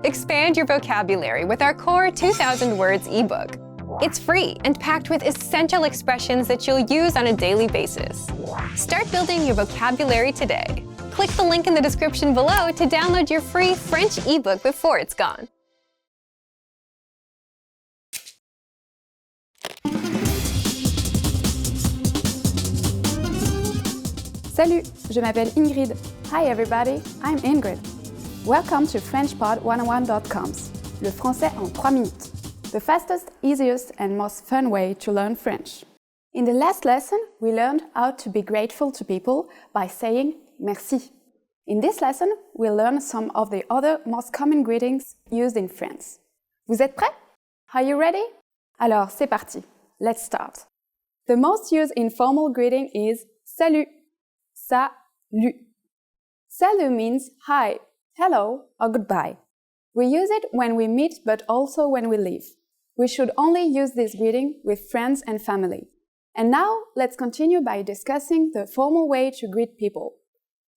Expand your vocabulary with our core 2,000 words ebook. It's free and packed with essential expressions that you'll use on a daily basis. Start building your vocabulary today. Click the link in the description below to download your free French ebook before it's gone. Salut, je m'appelle Ingrid. Hi everybody, I'm Ingrid. Welcome to FrenchPod101.coms, le français en 3 minutes. The fastest, easiest and most fun way to learn French. In the last lesson, we learned how to be grateful to people by saying merci. In this lesson, we'll learn some of the other most common greetings used in France. Vous êtes prêts? Are you ready? Alors, c'est parti. Let's start. The most used informal greeting is salut. Salut. Salut means hi, hello, or goodbye. We use it when we meet but also when we leave. We should only use this greeting with friends and family. And now, let's continue by discussing the formal way to greet people.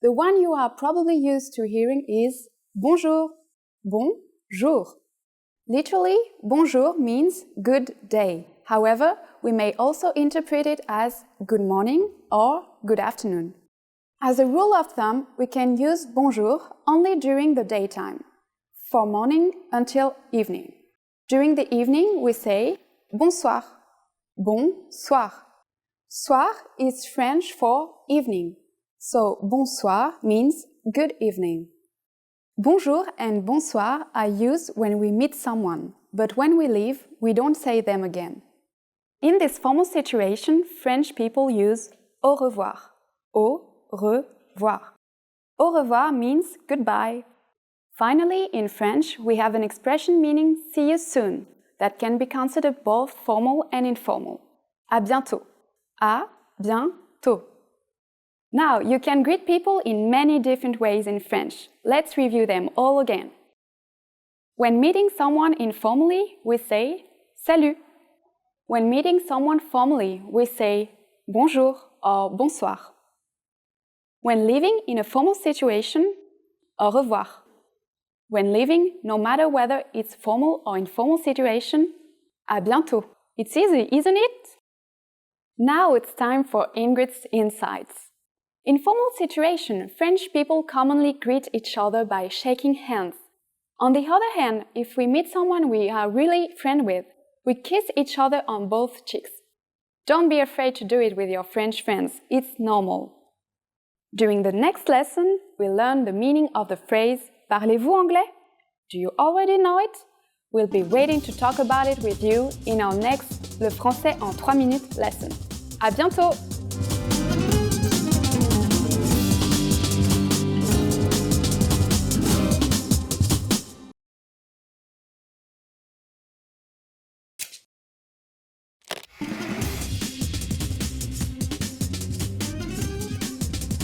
The one you are probably used to hearing is bonjour, bonjour. Literally, bonjour means good day. However, we may also interpret it as good morning or good afternoon. As a rule of thumb, we can use bonjour only during the daytime, from morning until evening. During the evening, we say bonsoir, bonsoir. Soir is French for evening, so bonsoir means good evening. Bonjour and bonsoir are used when we meet someone, but when we leave, we don't say them again. In this formal situation, French people use au revoir, au revoir. Au revoir means goodbye. Finally, in French, we have an expression meaning see you soon that can be considered both formal and informal. À bientôt. À bientôt. Now, you can greet people in many different ways in French. Let's review them all again. When meeting someone informally, we say salut. When meeting someone formally, we say bonjour or bonsoir. When living in a formal situation, au revoir. When living, no matter whether it's formal or informal situation, à bientôt. It's easy, isn't it? Now it's time for Ingrid's insights. In formal situation, French people commonly greet each other by shaking hands. On the other hand, if we meet someone we are really friends with, we kiss each other on both cheeks. Don't be afraid to do it with your French friends, it's normal. During the next lesson, we'll learn the meaning of the phrase Parlez-vous anglais? Do you already know it? We'll be waiting to talk about it with you in our next Le français en 3 minutes lesson. À bientôt!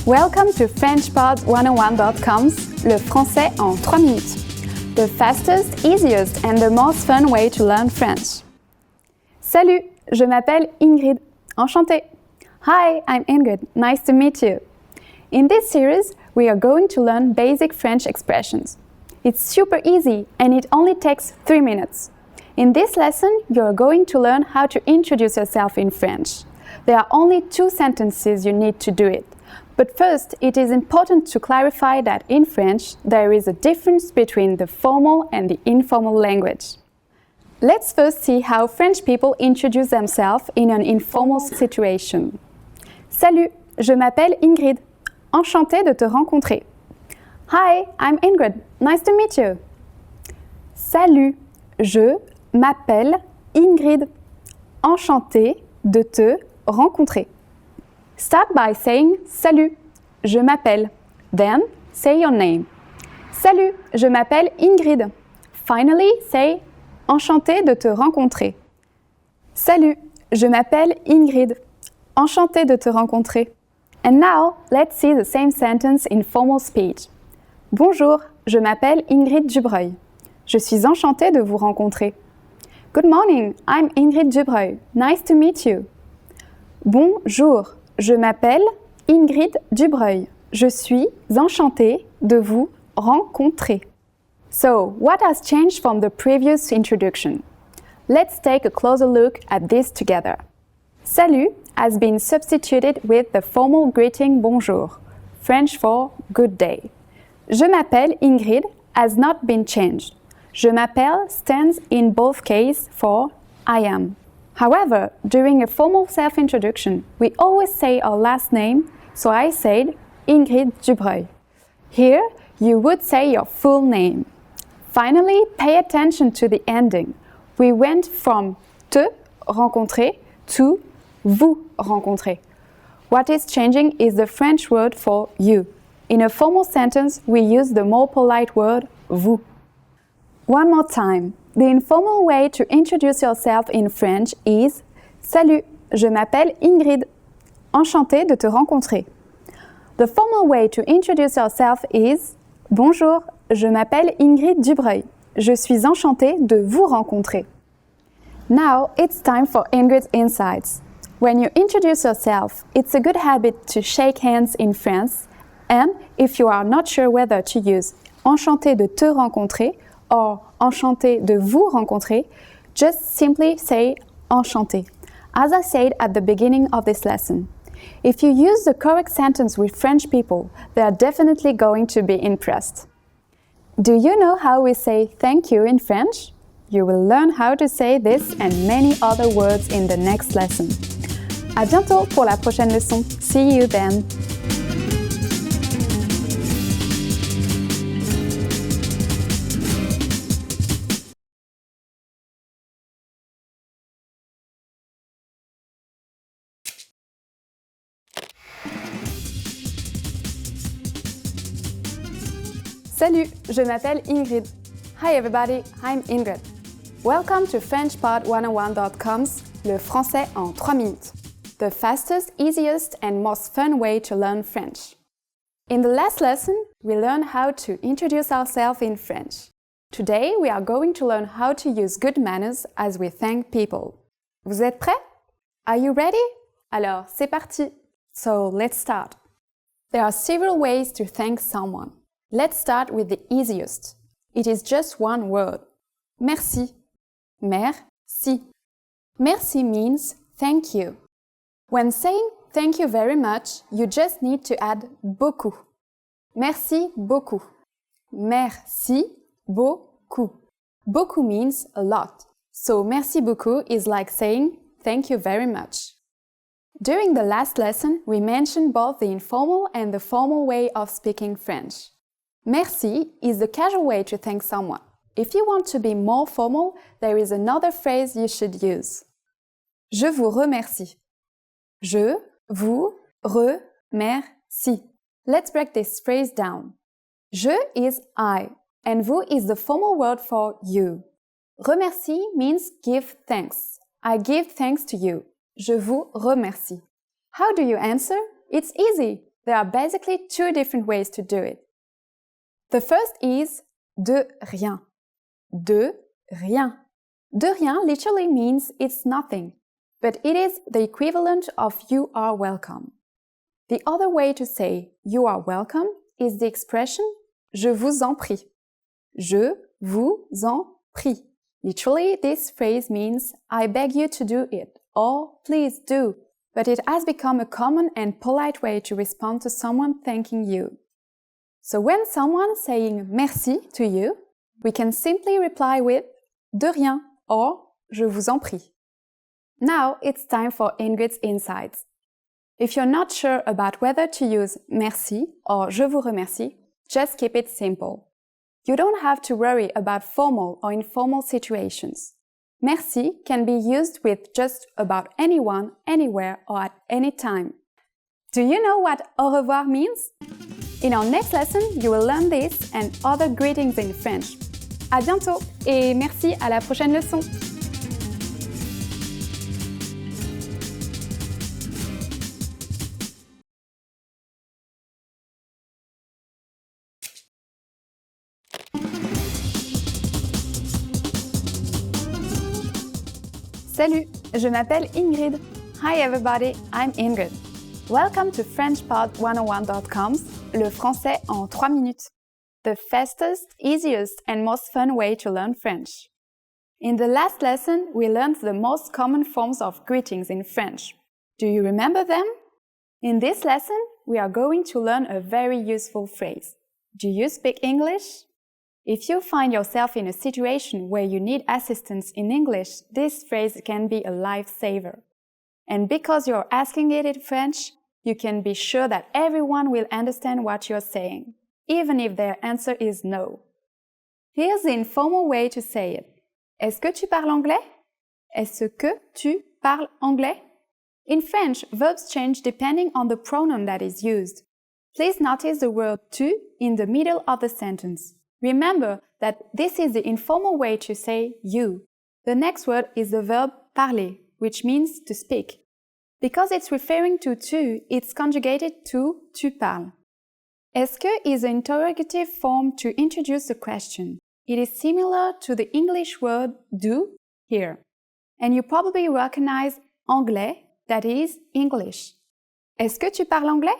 Welcome to FrenchPod101.coms, le français en 3 minutes. The fastest, easiest and the most fun way to learn French. Salut, je m'appelle Ingrid. Enchantée. Hi, I'm Ingrid. Nice to meet you. In this series, we are going to learn basic French expressions. It's super easy and it only takes 3 minutes. In this lesson, you're going to learn how to introduce yourself in French. There are only 2 sentences you need to do it. But first, it is important to clarify that in French, there is a difference between the formal and the informal language. Let's first see how French people introduce themselves in an informal situation. Salut, je m'appelle Ingrid. Enchantée de te rencontrer. Hi, I'm Ingrid. Nice to meet you. Salut, je m'appelle Ingrid. Enchantée de te rencontrer. Start by saying salut, je m'appelle. Then say your name. Salut, je m'appelle Ingrid. Finally, say enchantée de te rencontrer. Salut, je m'appelle Ingrid. Enchantée de te rencontrer. And now, let's see the same sentence in formal speech. Bonjour, je m'appelle Ingrid Dubreuil. Je suis enchantée de vous rencontrer. Good morning, I'm Ingrid Dubreuil. Nice to meet you. Bonjour, je m'appelle Ingrid Dubreuil. Je suis enchantée de vous rencontrer. So, what has changed from the previous introduction? Let's take a closer look at this together. Salut has been substituted with the formal greeting bonjour, French for good day. Je m'appelle Ingrid has not been changed. Je m'appelle stands in both cases for I am. However, during a formal self-introduction, we always say our last name, so I said Ingrid Dubreuil. Here, you would say your full name. Finally, pay attention to the ending. We went from te rencontrer to vous rencontrer. What is changing is the French word for you. In a formal sentence, we use the more polite word vous. One more time. The informal way to introduce yourself in French is Salut, je m'appelle Ingrid. Enchantée de te rencontrer. The formal way to introduce yourself is Bonjour, je m'appelle Ingrid Dubreuil. Je suis enchantée de vous rencontrer. Now it's time for Ingrid's Insights. When you introduce yourself, it's a good habit to shake hands in France, and if you are not sure whether to use Enchantée de te rencontrer or Enchantée de vous rencontrer, just simply say Enchantée, as I said at the beginning of this lesson. If you use the correct sentence with French people, they are definitely going to be impressed. Do you know how we say thank you in French? You will learn how to say this and many other words in the next lesson. À bientôt pour la prochaine leçon. See you then! Salut, je m'appelle Ingrid. Hi everybody, I'm Ingrid. Welcome to FrenchPod101.com's Le français en 3 minutes. The fastest, easiest and most fun way to learn French. In the last lesson, we learned how to introduce ourselves in French. Today, we are going to learn how to use good manners as we thank people. Vous êtes prêts? Are you ready? Alors, c'est parti! So, let's start. There are several ways to thank someone. Let's start with the easiest. It is just one word. Merci. Merci. Merci means thank you. When saying thank you very much, you just need to add beaucoup. Merci beaucoup. Merci beaucoup. Beaucoup means a lot. So merci beaucoup is like saying thank you very much. During the last lesson, we mentioned both the informal and the formal way of speaking French. Merci is the casual way to thank someone. If you want to be more formal, there is another phrase you should use. Je vous remercie. Je vous remercie. Let's break this phrase down. Je is I, and vous is the formal word for you. Remercie means give thanks. I give thanks to you. Je vous remercie. How do you answer? It's easy. There are basically two different ways to do it. The first is de rien. De rien. De rien literally means it's nothing, but it is the equivalent of you are welcome. The other way to say you are welcome is the expression je vous en prie. Je vous en prie. Literally, this phrase means I beg you to do it or please do, but it has become a common and polite way to respond to someone thanking you. So when someone's saying merci to you, we can simply reply with de rien or je vous en prie. Now it's time for Ingrid's Insights. If you're not sure about whether to use merci or je vous remercie, just keep it simple. You don't have to worry about formal or informal situations. Merci can be used with just about anyone, anywhere or at any time. Do you know what au revoir means? In our next lesson, you will learn this and other greetings in French. À bientôt et merci à la prochaine leçon. Salut, je m'appelle Ingrid. Hi everybody, I'm Ingrid. Welcome to FrenchPod101.com's Le français en 3 minutes. the fastest, easiest, and most fun way to learn French. In the last lesson, we learned the most common forms of greetings in French. Do you remember them? In this lesson, we are going to learn a very useful phrase. Do you speak English? If you find yourself in a situation where you need assistance in English, this phrase can be a lifesaver. And because you're asking it in French, you can be sure that everyone will understand what you're saying, even if their answer is no. Here's the informal way to say it. Est-ce que tu parles anglais? Est-ce que tu parles anglais? In French, verbs change depending on the pronoun that is used. Please notice the word tu in the middle of the sentence. Remember that this is the informal way to say you. The next word is the verb parler, which means to speak. Because it's referring to tu, it's conjugated to tu parles. Est-ce que is an interrogative form to introduce a question. It is similar to the English word do here. And you probably recognize anglais, that is English. Est-ce que tu parles anglais?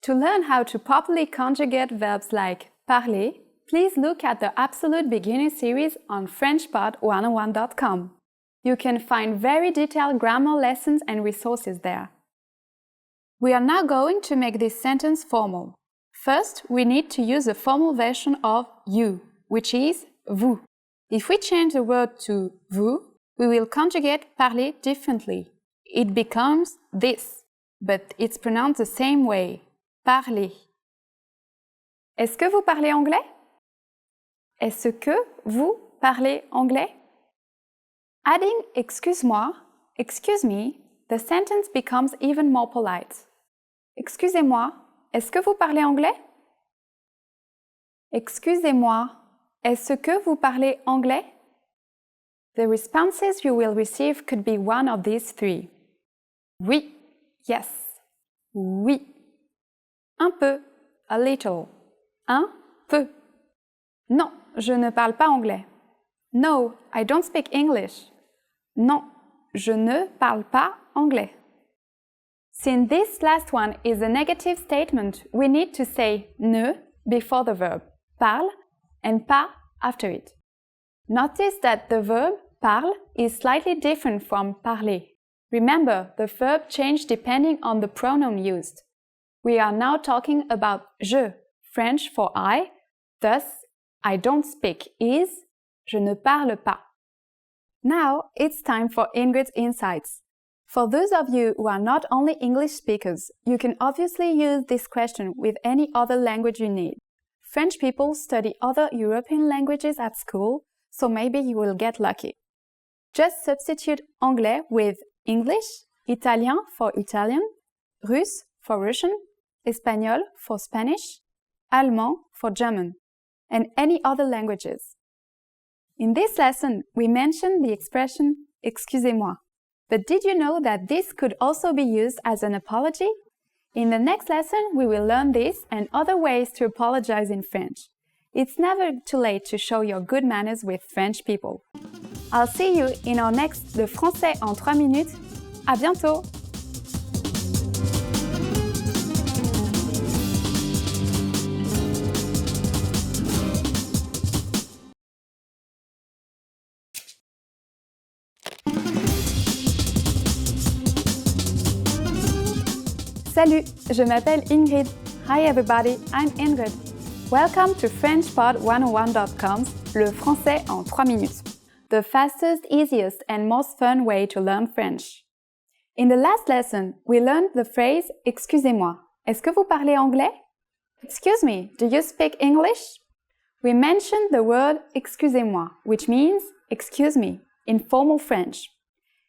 To learn how to properly conjugate verbs like parler, please look at the Absolute Beginner series on FrenchPod101.com. You can find very detailed grammar lessons and resources there. We are now going to make this sentence formal. First, we need to use a formal version of you, which is vous. If we change the word to vous, we will conjugate parler differently. It becomes this, but it's pronounced the same way, parler. Est-ce que vous parlez anglais? Est-ce que vous parlez anglais? Adding excuse-moi, excuse me, the sentence becomes even more polite. Excusez-moi, est-ce que vous parlez anglais? Excusez-moi, est-ce que vous parlez anglais? The responses you will receive could be one of these three. Oui, yes. Oui. Un peu, a little. Un peu. Non, je ne parle pas anglais. No, I don't speak English. Non, je ne parle pas anglais. Since this last one is a negative statement, we need to say ne before the verb, parle, and pas after it. Notice that the verb parle is slightly different from parler. Remember, the verb changed depending on the pronoun used. We are now talking about je, French for I, thus I don't speak is je ne parle pas. Now it's time for Ingrid's insights. For those of you who are not only English speakers, you can obviously use this question with any other language you need. French people study other European languages at school, so maybe you will get lucky. Just substitute anglais with English, Italien for Italian, Russe for Russian, Espagnol for Spanish, Allemand for German, and any other languages. In this lesson, we mentioned the expression excusez-moi. But did you know that this could also be used as an apology? In the next lesson, we will learn this and other ways to apologize in French. It's never too late to show your good manners with French people. I'll see you in our next Le Français en 3 minutes. À bientôt! Salut, je m'appelle Ingrid. Hi everybody, I'm Ingrid. Welcome to FrenchPod101.com's Le Français en 3 minutes, the fastest, easiest, and most fun way to learn French. In the last lesson, we learned the phrase Excusez-moi. Est-ce que vous parlez anglais? Excuse me, do you speak English? We mentioned the word Excusez-moi, which means excuse me, in formal French.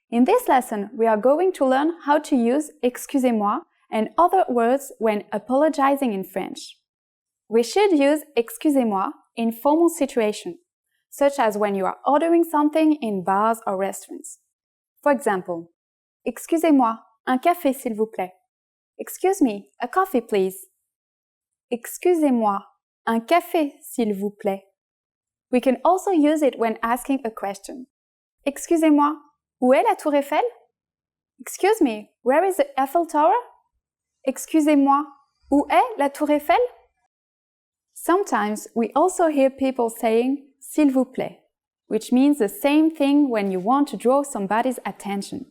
In this lesson, we are going to learn how to use Excusez-moi and other words when apologizing in French. We should use excusez-moi in formal situations, such as when you are ordering something in bars or restaurants. For example, excusez-moi, un café s'il vous plaît. Excuse me, a coffee please. Excusez-moi, un café s'il vous plaît. We can also use it when asking a question. Excusez-moi, où est la Tour Eiffel? Excuse me, where is the Eiffel Tower? Excusez-moi, où est la Tour Eiffel? Sometimes we also hear people saying s'il vous plaît, which means the same thing when you want to draw somebody's attention.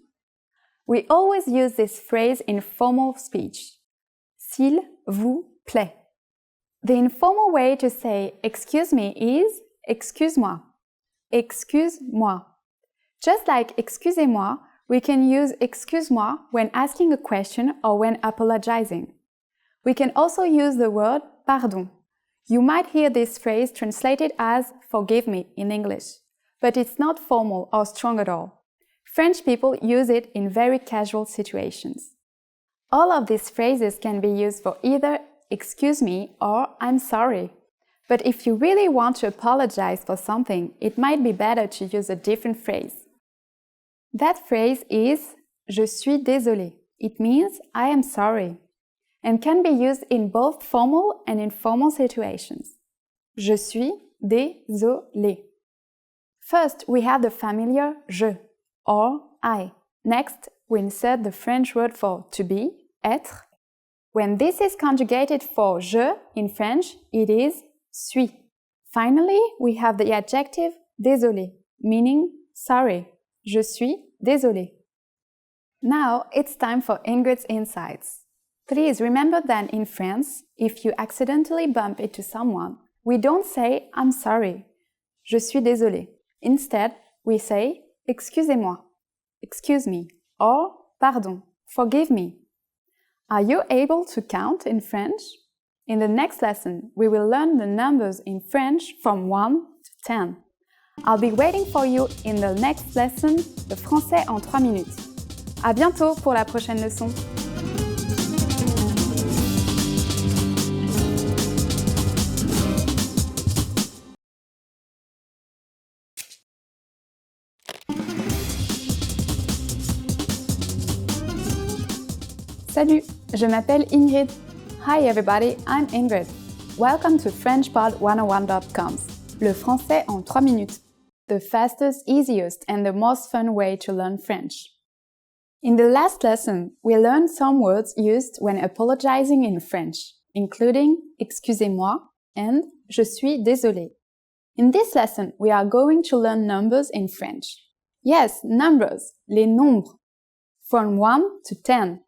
We always use this phrase in formal speech. S'il vous plaît. The informal way to say excuse me is excuse-moi. Excuse-moi. Just like excusez-moi, we can use excuse-moi when asking a question or when apologizing. We can also use the word pardon. You might hear this phrase translated as forgive me in English, but it's not formal or strong at all. French people use it in very casual situations. All of these phrases can be used for either excuse me or I'm sorry. But if you really want to apologize for something, it might be better to use a different phrase. That phrase is je suis désolé. It means I am sorry, and can be used in both formal and informal situations. Je suis désolé. First, we have the familiar je or I. Next, we insert the French word for to be, être. When this is conjugated for je in French, it is suis. Finally, we have the adjective désolé, meaning sorry. Je suis désolé. Now it's time for Ingrid's insights. Please remember that in France, if you accidentally bump into someone, we don't say I'm sorry. Je suis désolé. Instead, we say excusez-moi, excuse me, or pardon, forgive me. Are you able to count in French? In the next lesson, we will learn the numbers in French from 1 to 10. I'll be waiting for you in the next lesson, le français en 3 minutes. À bientôt pour la prochaine leçon. Salut, je m'appelle Ingrid. Hi everybody, I'm Ingrid. Welcome to FrenchPod101.com, le français en 3 minutes. The fastest, easiest, and the most fun way to learn French. In the last lesson, we learned some words used when apologizing in French, including excusez-moi and je suis désolé. In this lesson, we are going to learn numbers in French. Yes, numbers, les nombres, from 1 to 10.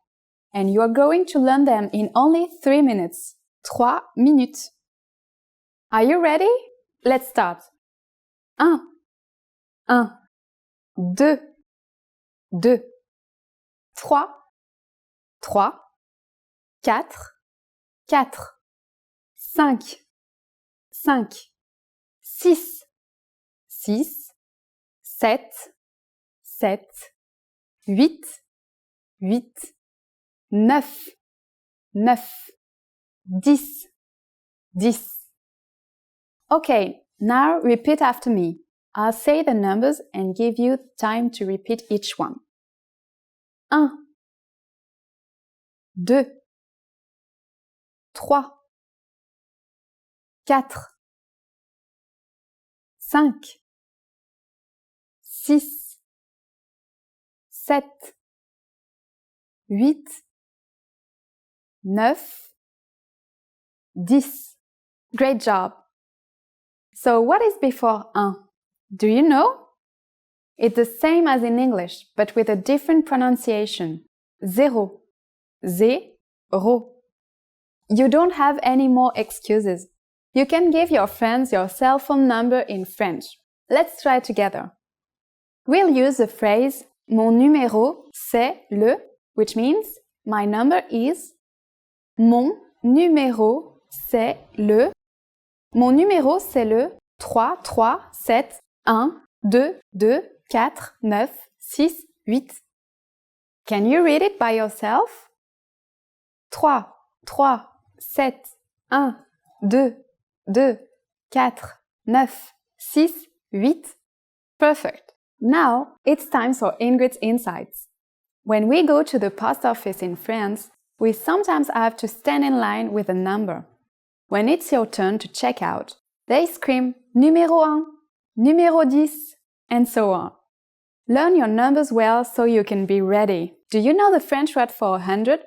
And you are going to learn them in only 3 minutes. 3 minutes. Are you ready? Let's start. 1. 1, 2, 2, 3, 3, 4, 4, 5, 5, 6, 6, 7, 7, 8, 8, 9, 9, 10, 10. Okay, now repeat after me. I'll say the numbers and give you time to repeat each one. 1, 2, 3, 4, 5, 6, 7, 8, 9, 10. Great job! So what is before 1? Do you know? It's the same as in English, but with a different pronunciation. Zéro. Zéro. You don't have any more excuses. You can give your friends your cell phone number in French. Let's try together. We'll use the phrase Mon numéro c'est le, which means my number is. Mon numéro c'est le. Mon numéro c'est le 3 3 7 1 2 2 4 9 6 8. Can you read it by yourself? 3 3 7 1 2 2 4 9 6 8. Perfect. Now it's time for Ingrid's insights. When we go to the post office in France, we sometimes have to stand in line with a number. When it's your turn to check out, they scream numéro 1, numéro 10, and so on. Learn your numbers well so you can be ready. Do you know the French word for 100?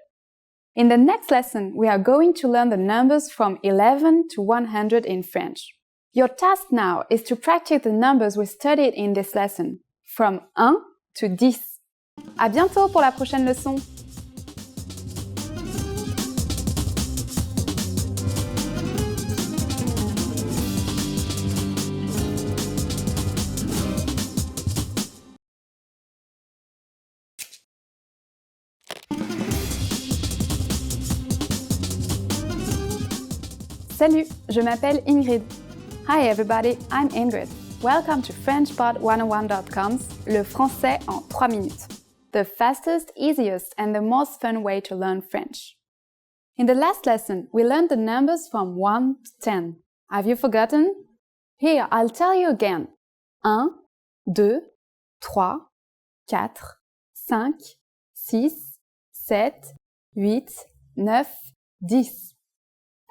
In the next lesson, we are going to learn the numbers from 11 to 100 in French. Your task now is to practice the numbers we studied in this lesson, from 1 to 10. À bientôt pour la prochaine leçon! Salut, je m'appelle Ingrid. Hi everybody, I'm Ingrid. Welcome to FrenchPod101.com's Le français en 3 minutes. The fastest, easiest and the most fun way to learn French. In the last lesson, we learned the numbers from 1 to 10. Have you forgotten? Here, I'll tell you again. 1, 2, 3, 4, 5, 6, 7, 8, 9, 10.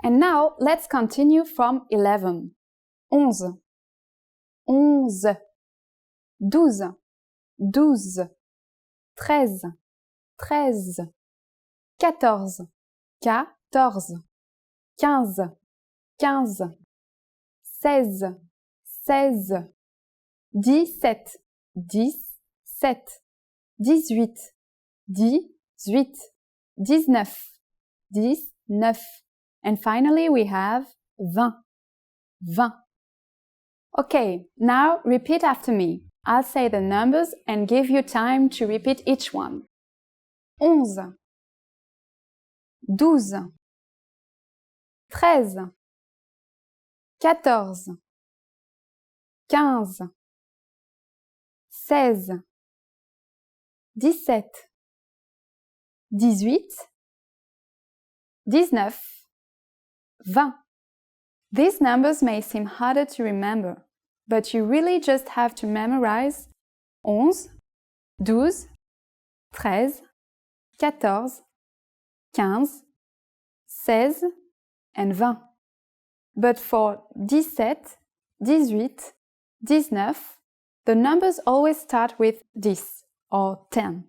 And now, let's continue from 11. 11, 11, 12, 12, 13, 13, 14, 14, 15, 15, 16, 16, 17, 17, 18, 18, 19, 19. And finally, we have 20, 20. Okay, now repeat after me. I'll say the numbers and give you time to repeat each one. 11, 12, 13, 14, 15, 16, 17, 18, 19, 20. These numbers may seem harder to remember, but you really just have to memorize 11, 12, 13, 14, 15, 16, and 20. But for 17, 18, 19, the numbers always start with 10 or 10.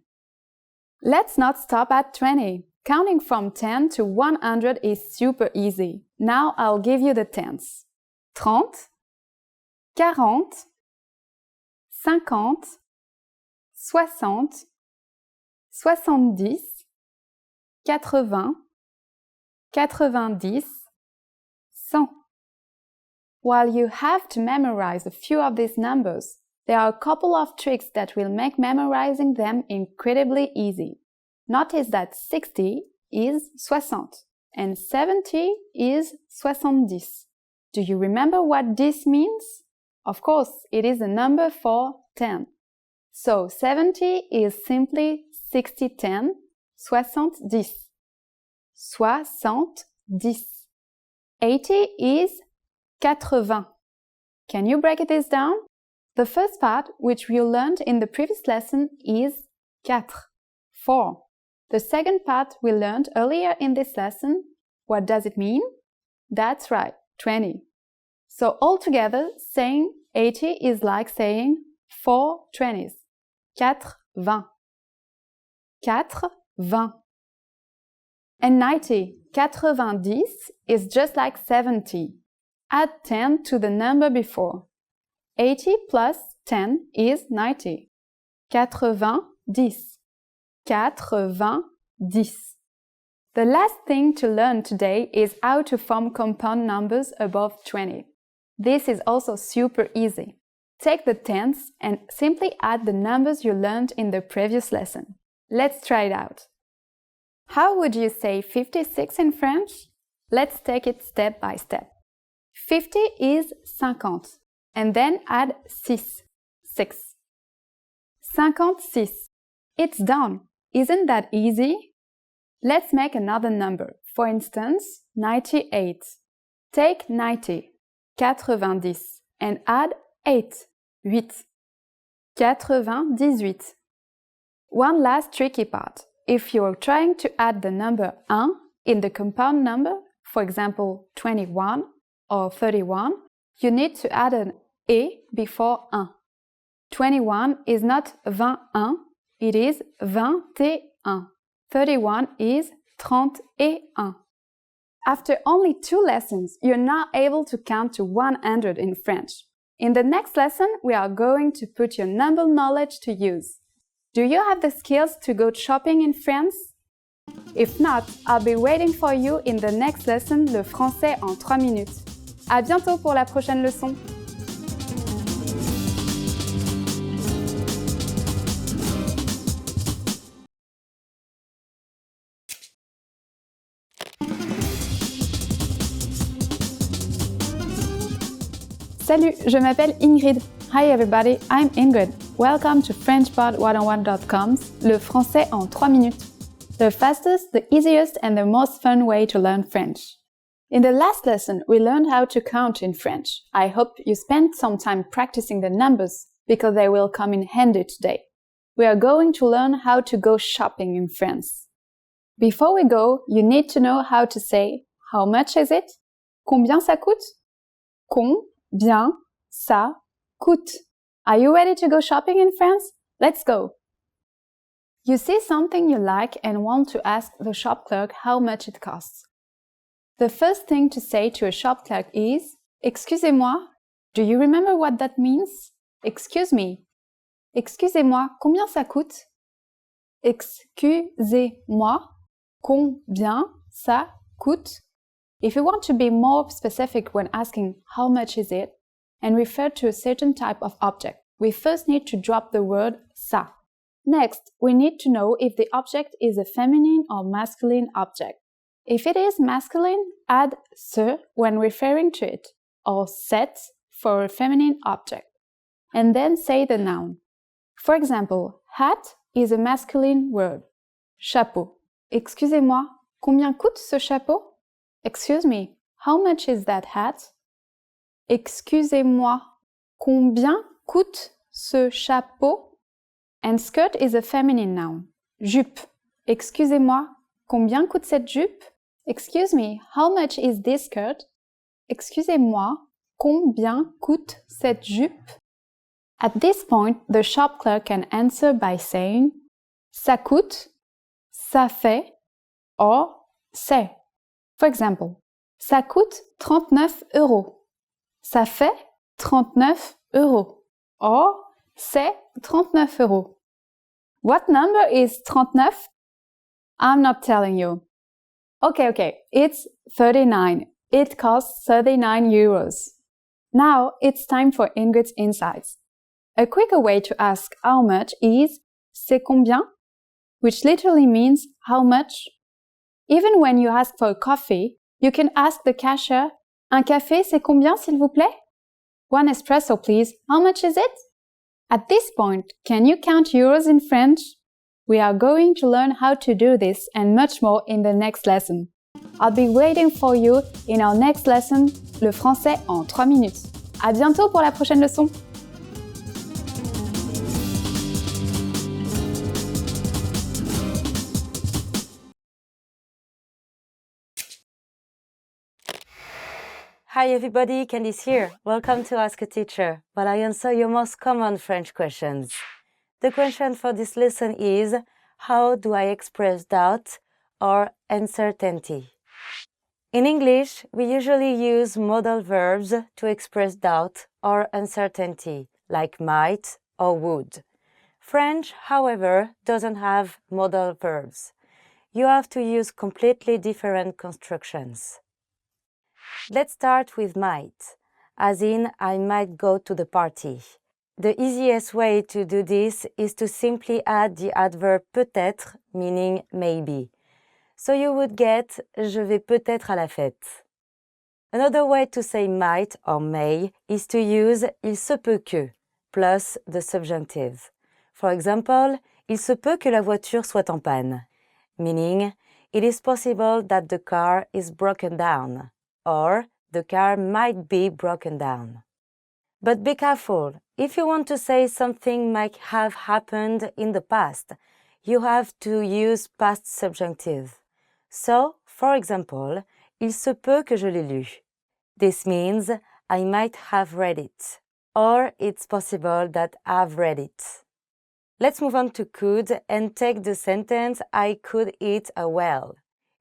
Let's not stop at 20. Counting from 10 to 100 is super easy. Now I'll give you the tens. 30, 40, 50, 60, 70, 80, 90, 100. While you have to memorize a few of these numbers, there are a couple of tricks that will make memorizing them incredibly easy. Notice that 60 is 60 and 70 is 70. Do you remember what this means? Of course, it is a number for 10. So 70 is simply 60-10, 70. 70. 80 is 80. Can you break this down? The first part, which we learned in the previous lesson, is 4. The second part we learned earlier in this lesson. What does it mean? That's right, 20. So altogether, saying 80 is like saying 4 20s. 4 20. And 90, 90, is just like 70. Add 10 to the number before. 80 plus 10 is 90. 90. 90. The last thing to learn today is how to form compound numbers above 20. This is also super easy. Take the tens and simply add the numbers you learned in the previous lesson. Let's try it out. How would you say 56 in French? Let's take it step by step. 50 is 50, and then add 6. 56. It's done. Isn't that easy? Let's make another number. For instance, 98. Take 90, 90, and add 8, 8. 98. One last tricky part. If you're trying to add the number 1 in the compound number, for example 21 or 31, you need to add an et before 1. 21 is not 21, it is 21. 31 is 31. After only 2 lessons, you're now able to count to 100 in French. In the next lesson, we are going to put your number knowledge to use. Do you have the skills to go shopping in France? If not, I'll be waiting for you in the next lesson, le français en 3 minutes. À bientôt pour la prochaine leçon! Salut, je m'appelle Ingrid. Hi everybody, I'm Ingrid. Welcome to FrenchPod101.com's Le français en 3 minutes. The fastest, the easiest and the most fun way to learn French. In the last lesson, we learned how to count in French. I hope you spent some time practicing the numbers because they will come in handy today. We are going to learn how to go shopping in France. Before we go, you need to know how to say how much is it? Combien ça coûte? Combien ça coûte? Are you ready to go shopping in France? Let's go! You see something you like and want to ask the shop clerk how much it costs. The first thing to say to a shop clerk is, Excusez-moi. Do you remember what that means? Excuse me. Excusez-moi, combien ça coûte? Excusez-moi, combien ça coûte? If you want to be more specific when asking how much is it and refer to a certain type of object, we first need to drop the word ça. Next, we need to know if the object is a feminine or masculine object. If it is masculine, add ce when referring to it, or cette for a feminine object, and then say the noun. For example, hat is a masculine word. Chapeau. Excusez-moi, combien coûte ce chapeau? Excuse me, how much is that hat? Excusez-moi, combien coûte ce chapeau? And skirt is a feminine noun. Jupe. Excusez-moi, combien coûte cette jupe? Excuse me, how much is this skirt? Excusez-moi, combien coûte cette jupe? At this point, the shop clerk can answer by saying ça coûte, ça fait, or c'est. For example, ça coûte 39 euros. Ça fait 39 euros. Or, c'est 39 euros. What number is 39? I'm not telling you. Okay, it's 39. It costs 39 euros. Now it's time for Ingrid's insights. A quicker way to ask how much is c'est combien, which literally means how much. Even when you ask for a coffee, you can ask the cashier, un café c'est combien s'il vous plaît? One espresso please, how much is it? At this point, can you count euros in French? We are going to learn how to do this and much more in the next lesson. I'll be waiting for you in our next lesson, le français en 3 minutes. À bientôt pour la prochaine leçon! Hi everybody, Candice here. Welcome to Ask a Teacher, where I answer your most common French questions. The question for this lesson is, how do I express doubt or uncertainty? In English, we usually use modal verbs to express doubt or uncertainty, like might or would. French, however, doesn't have modal verbs. You have to use completely different constructions. Let's start with might, as in I might go to the party. The easiest way to do this is to simply add the adverb peut-être, meaning maybe. So you would get je vais peut-être à la fête. Another way to say might or may is to use il se peut que plus the subjunctive. For example, il se peut que la voiture soit en panne, meaning it is possible that the car is broken down, or the car might be broken down. But be careful, if you want to say something might have happened in the past, you have to use past subjunctive. So, for example, il se peut que je l'ai lu. This means I might have read it, or it's possible that I've read it. Let's move on to could and take the sentence I could eat a whale.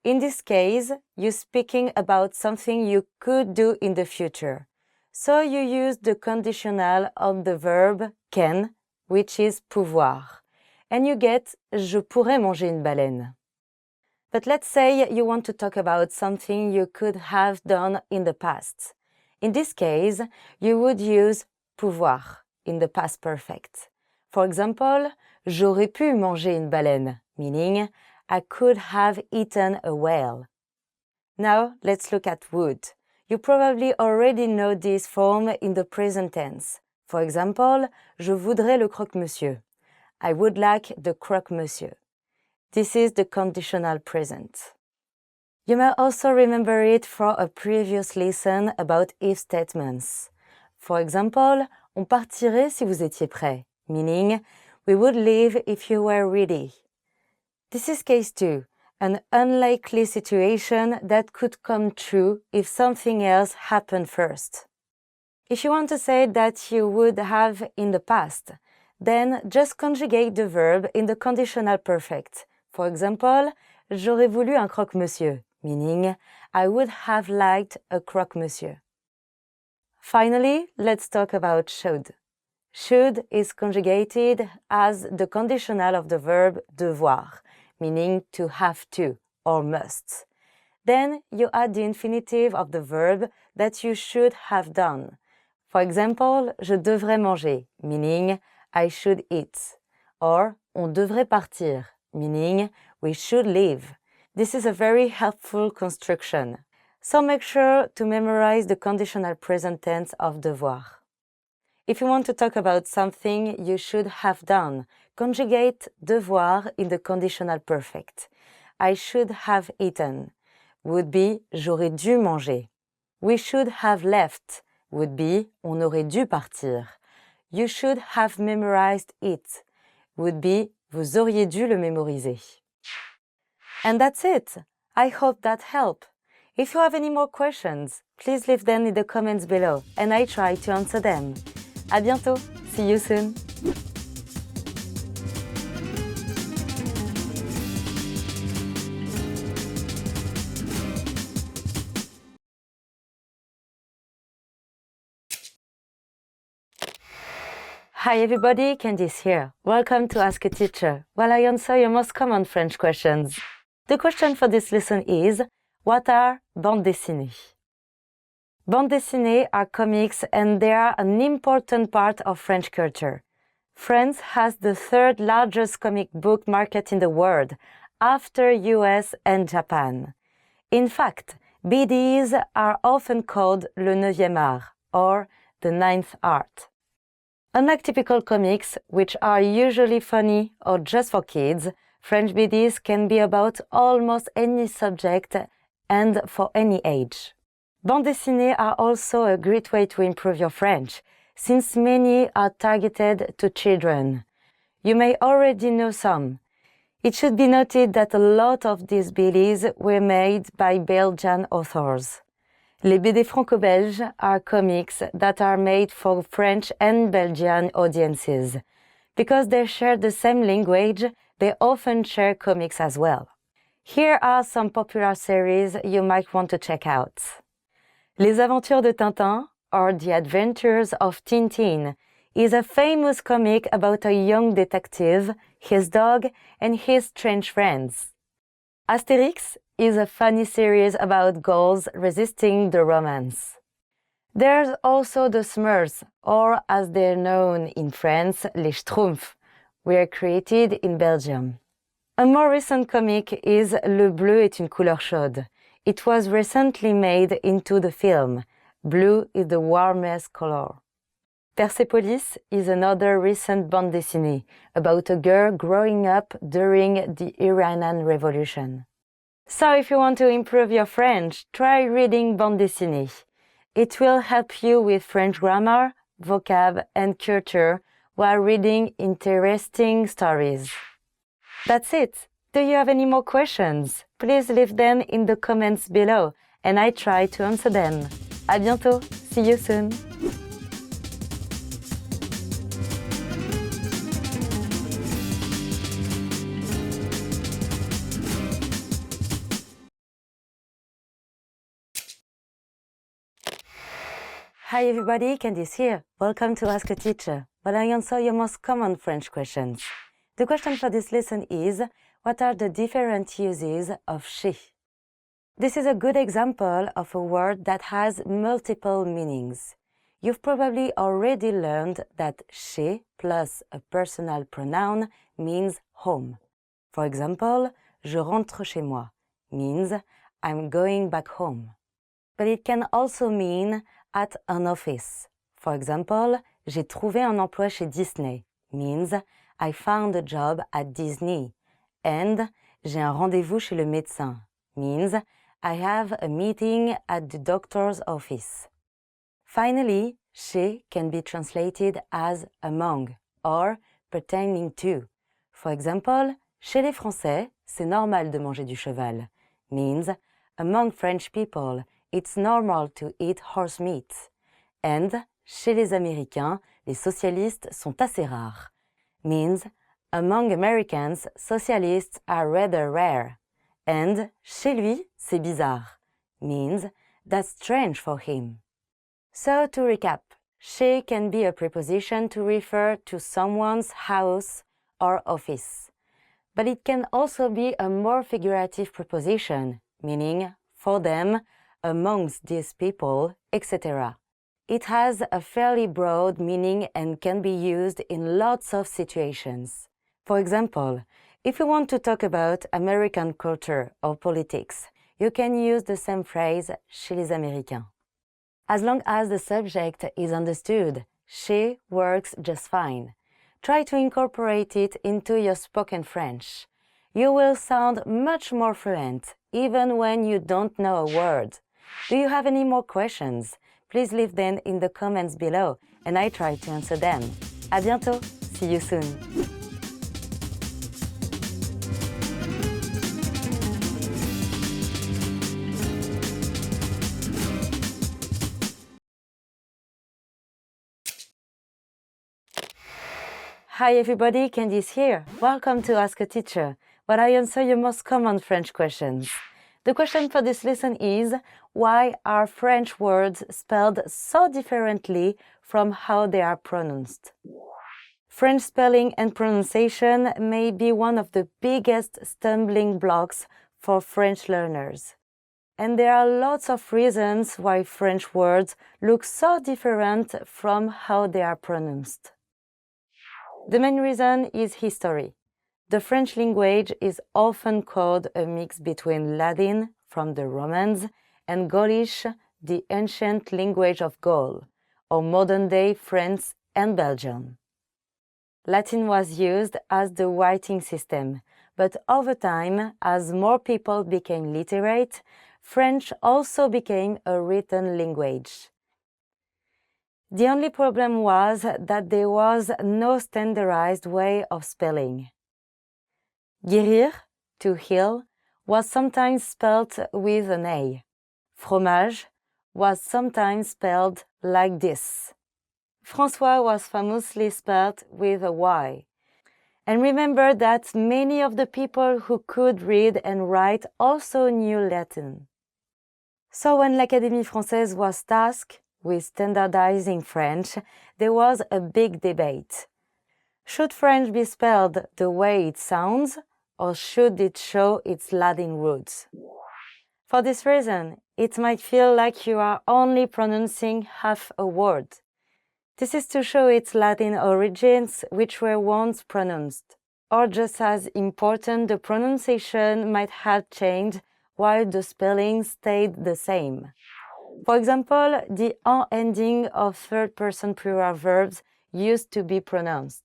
In this case, you're speaking about something you could do in the future. So you use the conditional of the verb can, which is pouvoir. And you get je pourrais manger une baleine. But let's say you want to talk about something you could have done in the past. In this case, you would use pouvoir in the past perfect. For example, j'aurais pu manger une baleine, meaning I could have eaten a whale. Now, let's look at would. You probably already know this form in the present tense. For example, je voudrais le croque-monsieur. I would like the croque-monsieur. This is the conditional present. You may also remember it from a previous lesson about if statements. For example, on partirait si vous étiez prêt, meaning we would leave if you were ready. This is case 2, an unlikely situation that could come true if something else happened first. If you want to say that you would have in the past, then just conjugate the verb in the conditional perfect. For example, j'aurais voulu un croque-monsieur, meaning I would have liked a croque-monsieur. Finally, let's talk about should. Should is conjugated as the conditional of the verb devoir, meaning to have to or must. Then you add the infinitive of the verb that you should have done. For example, je devrais manger, meaning I should eat. Or on devrait partir, meaning we should leave. This is a very helpful construction. So make sure to memorize the conditional present tense of devoir. If you want to talk about something you should have done, conjugate devoir in the conditional perfect. I should have eaten would be j'aurais dû manger. We should have left would be on aurait dû partir. You should have memorized it would be vous auriez dû le mémoriser. And that's it. I hope that helped. If you have any more questions, please leave them in the comments below and I try to answer them. À bientôt. See you soon. Hi everybody, Candice here. Welcome to Ask a Teacher, while I answer your most common French questions. The question for this lesson is, what are bandes dessinées? Bandes dessinées are comics and they are an important part of French culture. France has the third largest comic book market in the world, after US and Japan. In fact, BDs are often called le neuvième art, or the ninth art. Unlike typical comics, which are usually funny or just for kids, French BDs can be about almost any subject and for any age. Bandes dessinées are also a great way to improve your French, since many are targeted to children. You may already know some. It should be noted that a lot of these BDs were made by Belgian authors. Les BD franco-belges are comics that are made for French and Belgian audiences. Because they share the same language, they often share comics as well. Here are some popular series you might want to check out. Les Aventures de Tintin, or The Adventures of Tintin, is a famous comic about a young detective, his dog, and his strange friends. Astérix is a funny series about Gauls resisting the Romans. There's also the Smurfs, or as they're known in France, les Schtroumpfs, were created in Belgium. A more recent comic is Le bleu est une couleur chaude. It was recently made into the film. Blue is the warmest color. Persepolis is another recent bande dessinée about a girl growing up during the Iranian Revolution. So if you want to improve your French, try reading bande dessinée. It will help you with French grammar, vocab, and culture while reading interesting stories. That's it. Do you have any more questions? Please leave them in the comments below and I try to answer them. À bientôt. See you soon. Hi everybody, Candice here. Welcome to Ask a Teacher, where I answer your most common French questions. The question for this lesson is, what are the different uses of chez? This is a good example of a word that has multiple meanings. You've probably already learned that chez plus a personal pronoun means home. For example, je rentre chez moi means I'm going back home. But it can also mean at an office. For example, j'ai trouvé un emploi chez Disney means I found a job at Disney. And j'ai un rendez-vous chez le médecin means I have a meeting at the doctor's office. Finally, chez can be translated as among or pertaining to. For example, chez les Français, c'est normal de manger du cheval means among French people, it's normal to eat horse meat. And chez les Américains, les socialistes sont assez rares means among Americans, socialists are rather rare. And chez lui, c'est bizarre means that's strange for him. So to recap, chez can be a preposition to refer to someone's house or office. But it can also be a more figurative preposition, meaning for them, amongst these people, etc. It has a fairly broad meaning and can be used in lots of situations. For example, if you want to talk about American culture or politics, you can use the same phrase, chez les Américains. As long as the subject is understood, chez works just fine. Try to incorporate it into your spoken French. You will sound much more fluent, even when you don't know a word. Do you have any more questions? Please leave them in the comments below, and I try to answer them. À bientôt! See you soon! Hi everybody, Candice here. Welcome to Ask a Teacher, where I answer your most common French questions. The question for this lesson is, why are French words spelled so differently from how they are pronounced? French spelling and pronunciation may be one of the biggest stumbling blocks for French learners. And there are lots of reasons why French words look so different from how they are pronounced. The main reason is history. The French language is often called a mix between Latin, from the Romans, and Gaulish, the ancient language of Gaul, or modern-day France and Belgium. Latin was used as the writing system, but over time, as more people became literate, French also became a written language. The only problem was that there was no standardized way of spelling. Guérir, to heal, was sometimes spelled with an A. Fromage was sometimes spelled like this. François was famously spelled with a Y. And remember that many of the people who could read and write also knew Latin. So when l'Académie Française was tasked with standardizing French, there was a big debate. Should French be spelled the way it sounds, or should it show its Latin roots? For this reason, it might feel like you are only pronouncing half a word. This is to show its Latin origins, which were once pronounced. Or just as important, the pronunciation might have changed while the spelling stayed the same. For example, the en ending of third-person plural verbs used to be pronounced.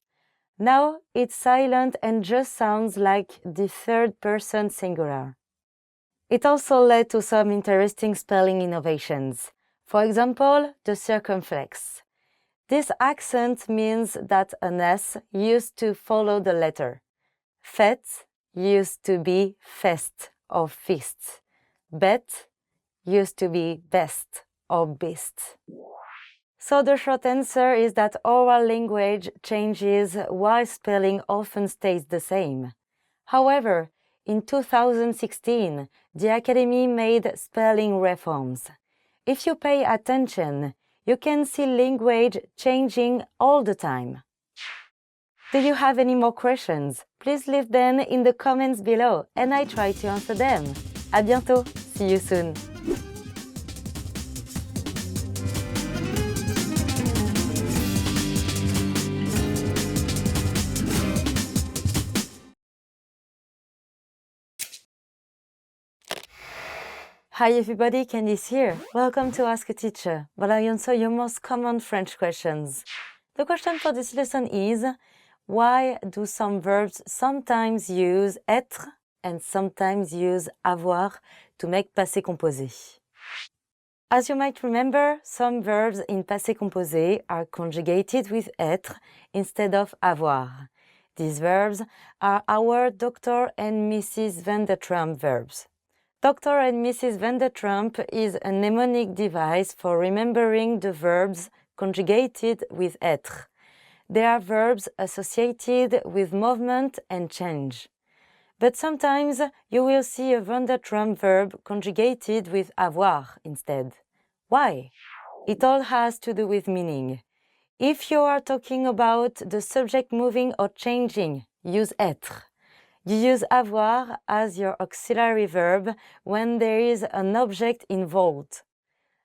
Now it's silent and just sounds like the third-person singular. It also led to some interesting spelling innovations. For example, the circumflex. This accent means that an S used to follow the letter. Fête used to be fest or feast. Bête used to be best or beast. So the short answer is that oral language changes while spelling often stays the same. However, in 2016, the Academy made spelling reforms. If you pay attention, you can see language changing all the time. Do you have any more questions? Please leave them in the comments below and I try to answer them. À bientôt! See you soon! Hi everybody, Candice here. Welcome to Ask a Teacher, where I answer your most common French questions. The question for this lesson is, why do some verbs sometimes use être and sometimes use avoir to make passé composé? As you might remember, some verbs in passé composé are conjugated with être instead of avoir. These verbs are our Dr. and Mrs. Van der Trump verbs. Dr. and Mrs. Van der Trump is a mnemonic device for remembering the verbs conjugated with être. They are verbs associated with movement and change. But sometimes you will see a Van der Trump verb conjugated with avoir instead. Why? It all has to do with meaning. If you are talking about the subject moving or changing, use être. You use avoir as your auxiliary verb when there is an object involved.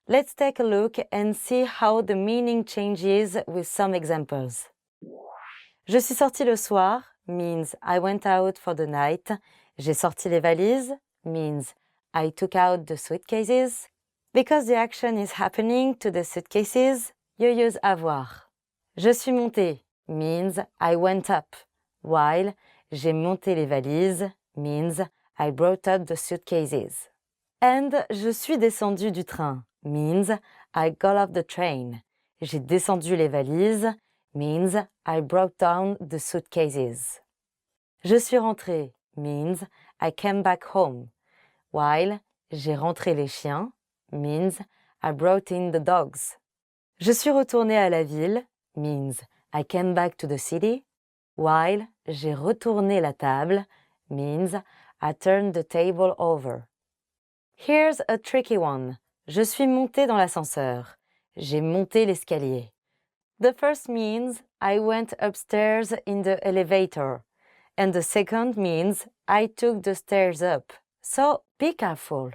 Let's take a look and see how the meaning changes with some examples. Je suis sortie le soir means I went out for the night. J'ai sorti les valises means I took out the suitcases. Because the action is happening to the suitcases, you use avoir. Je suis montée means I went up, while j'ai monté les valises means I brought up the suitcases. And je suis descendue du train means I got off the train. J'ai descendu les valises means I brought down the suitcases. Je suis rentrée means I came back home, while j'ai rentré les chiens means I brought in the dogs. Je suis retournée à la ville means I came back to the city, while j'ai retourné la table means I turned the table over. Here's a tricky one. Je suis montée dans l'ascenseur. J'ai monté l'escalier. The first means I went upstairs in the elevator, and the second means I took the stairs up. So be careful.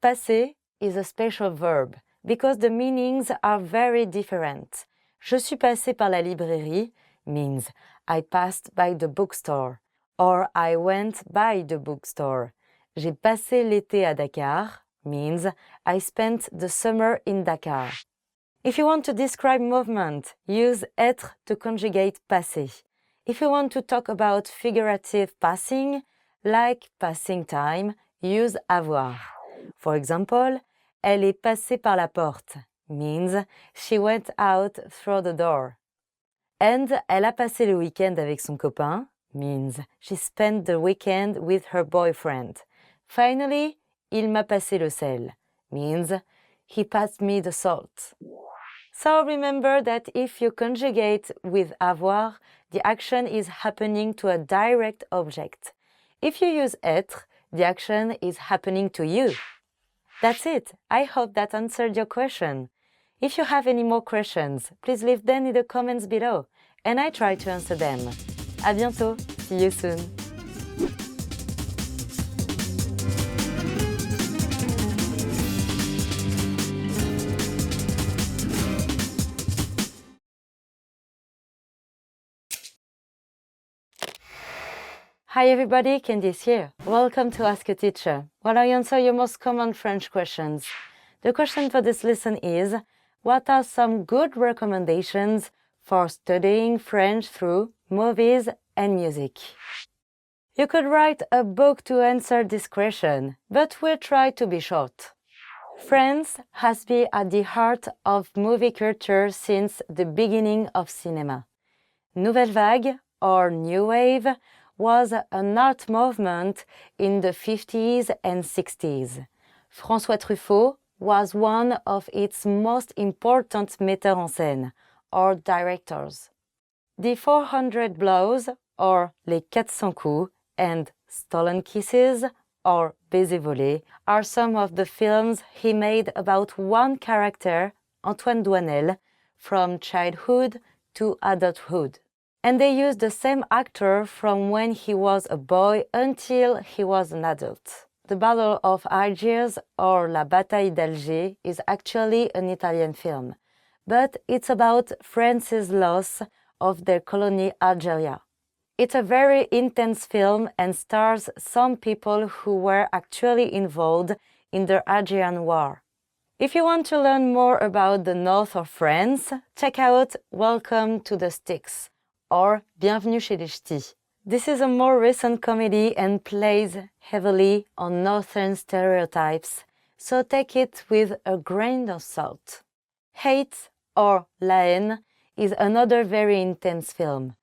Passé is a special verb because the meanings are very different. Je suis passée par la librairie means I passed by the bookstore, or I went by the bookstore. J'ai passé l'été à Dakar means I spent the summer in Dakar. If you want to describe movement, use être to conjugate passé. If you want to talk about figurative passing, like passing time, use avoir. For example, elle est passée par la porte means she went out through the door. And elle a passé le week-end avec son copain means she spent the weekend with her boyfriend. Finally, il m'a passé le sel means he passed me the salt. So remember that if you conjugate with avoir, the action is happening to a direct object. If you use être, the action is happening to you. That's it. I hope that answered your question. If you have any more questions, please leave them in the comments below, and I try to answer them. À bientôt. See you soon. Hi everybody, Candice here. Welcome to Ask a Teacher, where I answer your most common French questions. The question for this lesson is, what are some good recommendations for studying French through movies and music? You could write a book to answer this question, but we'll try to be short. France has been at the heart of movie culture since the beginning of cinema. Nouvelle Vague, or New Wave, was an art movement in the 50s and 60s. François Truffaut was one of its most important metteurs en scène, or directors. The 400 Blows, or Les 400 Coups, and Stolen Kisses, or Baiser volé, are some of the films he made about one character, Antoine Douanel, from childhood to adulthood. And they used the same actor from when he was a boy until he was an adult. The Battle of Algiers or La Bataille d'Alger is actually an Italian film, but it's about France's loss of their colony Algeria. It's a very intense film and stars some people who were actually involved in the Algerian War. If you want to learn more about the north of France, check out Welcome to the Sticks or Bienvenue chez les Ch'tis. This is a more recent comedy and plays heavily on northern stereotypes, so take it with a grain of salt. Hate or La Haine is another very intense film.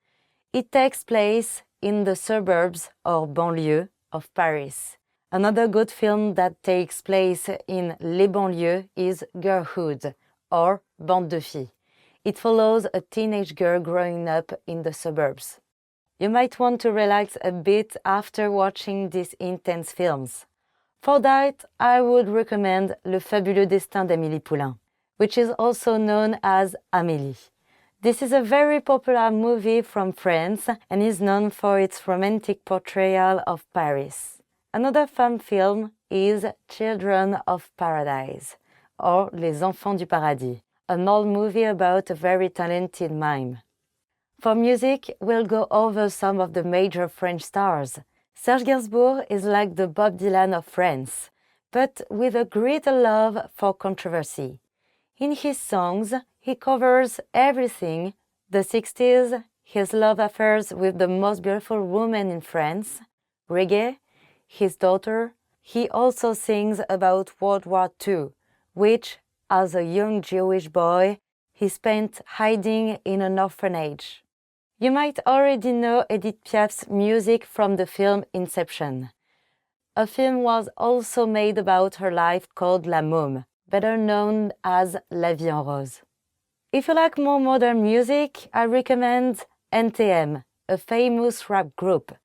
It takes place in the suburbs or banlieue of Paris. Another good film that takes place in Les Banlieues is Girlhood or Bande de Filles. It follows a teenage girl growing up in the suburbs. You might want to relax a bit after watching these intense films. For that, I would recommend Le Fabuleux Destin d'Amélie Poulain, which is also known as Amélie. This is a very popular movie from France and is known for its romantic portrayal of Paris. Another fun film is Children of Paradise, or Les Enfants du Paradis, an old movie about a very talented mime. For music, we'll go over some of the major French stars. Serge Gainsbourg is like the Bob Dylan of France, but with a great love for controversy. In his songs, he covers everything: the 60s, his love affairs with the most beautiful woman in France, reggae, his daughter. He also sings about World War II, which, as a young Jewish boy, he spent hiding in an orphanage. You might already know Edith Piaf's music from the film Inception. A film was also made about her life called La Môme, better known as La Vie en Rose. If you like more modern music, I recommend NTM, a famous rap group.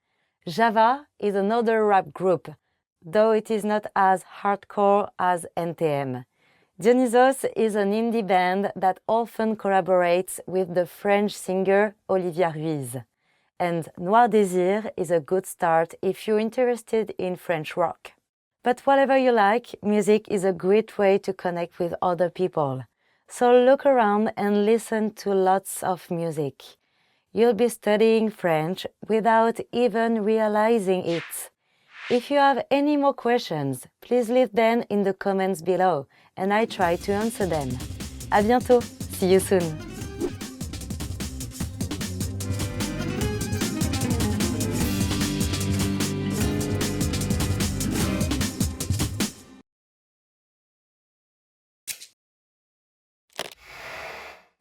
Java is another rap group, though it is not as hardcore as NTM. Dionysos is an indie band that often collaborates with the French singer Olivia Ruiz. And Noir Désir is a good start if you're interested in French rock. But whatever you like, music is a great way to connect with other people. So look around and listen to lots of music. You'll be studying French without even realizing it. If you have any more questions, please leave them in the comments below, and I try to answer them. À bientôt! See you soon!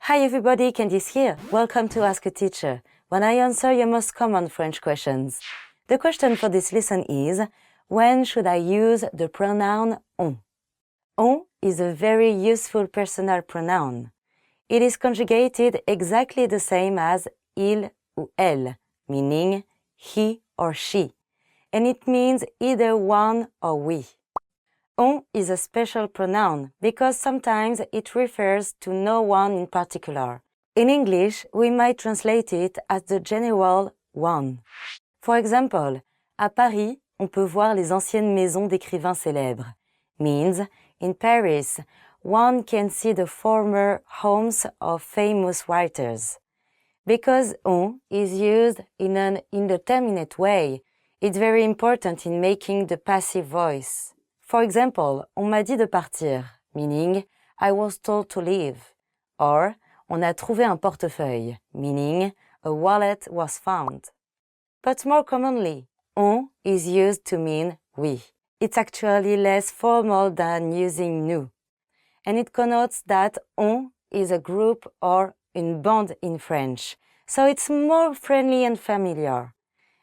Hi everybody, Candice here. Welcome to Ask a Teacher, when I answer your most common French questions. The question for this lesson is, when should I use the pronoun on? On is a very useful personal pronoun. It is conjugated exactly the same as il ou elle, meaning he or she, and it means either one or we. On is a special pronoun because sometimes it refers to no one in particular. In English, we might translate it as the general one. For example, à Paris, on peut voir les anciennes maisons d'écrivains célèbres. Means, in Paris, one can see the former homes of famous writers. Because on is used in an indeterminate way, it's very important in making the passive voice. For example, on m'a dit de partir, meaning I was told to leave. Or, on a trouvé un portefeuille, meaning a wallet was found. But more commonly, on is used to mean we. It's actually less formal than using nous. And it connotes that on is a group or une bande in French, so it's more friendly and familiar.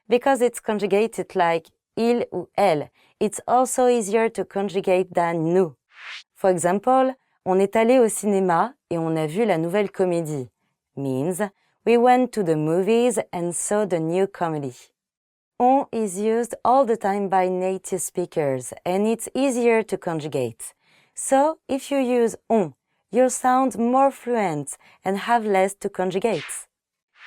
Because it's conjugated like il ou elle, it's also easier to conjugate than nous. For example, on est allé au cinéma et on a vu la nouvelle comédie. Means, we went to the movies and saw the new comedy. On is used all the time by native speakers and it's easier to conjugate. So, if you use on, you'll sound more fluent and have less to conjugate.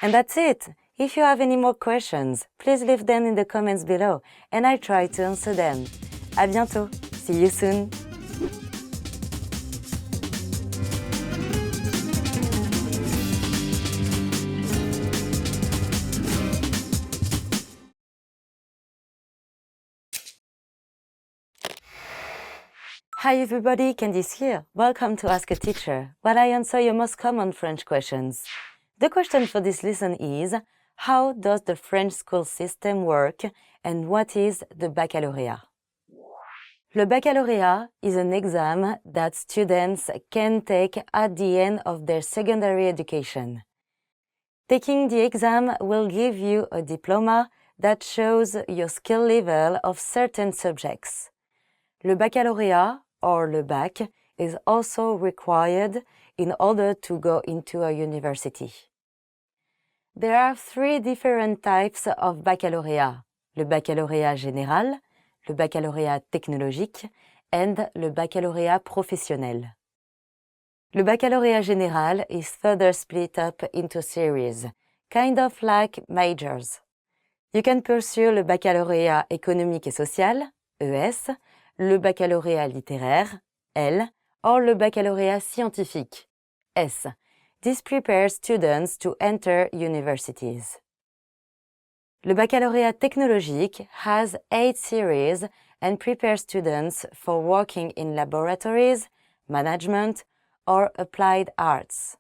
And that's it! If you have any more questions, please leave them in the comments below and I try to answer them. À bientôt! See you soon! Hi everybody, Candice here. Welcome to Ask a Teacher, where I answer your most common French questions. The question for this lesson is, how does the French school system work and what is the baccalauréat? Le baccalauréat is an exam that students can take at the end of their secondary education. Taking the exam will give you a diploma that shows your skill level of certain subjects. Le baccalauréat, or le bac, is also required in order to go into a university. There are three different types of baccalauréat: le baccalauréat général, le baccalauréat technologique, and le baccalauréat professionnel. Le baccalauréat général is further split up into series, kind of like majors. You can pursue le baccalauréat économique et social, ES, le baccalauréat littéraire, L, or le baccalauréat scientifique, S. This prepares students to enter universities. Le baccalauréat technologique has 8 series and prepares students for working in laboratories, management, or applied arts.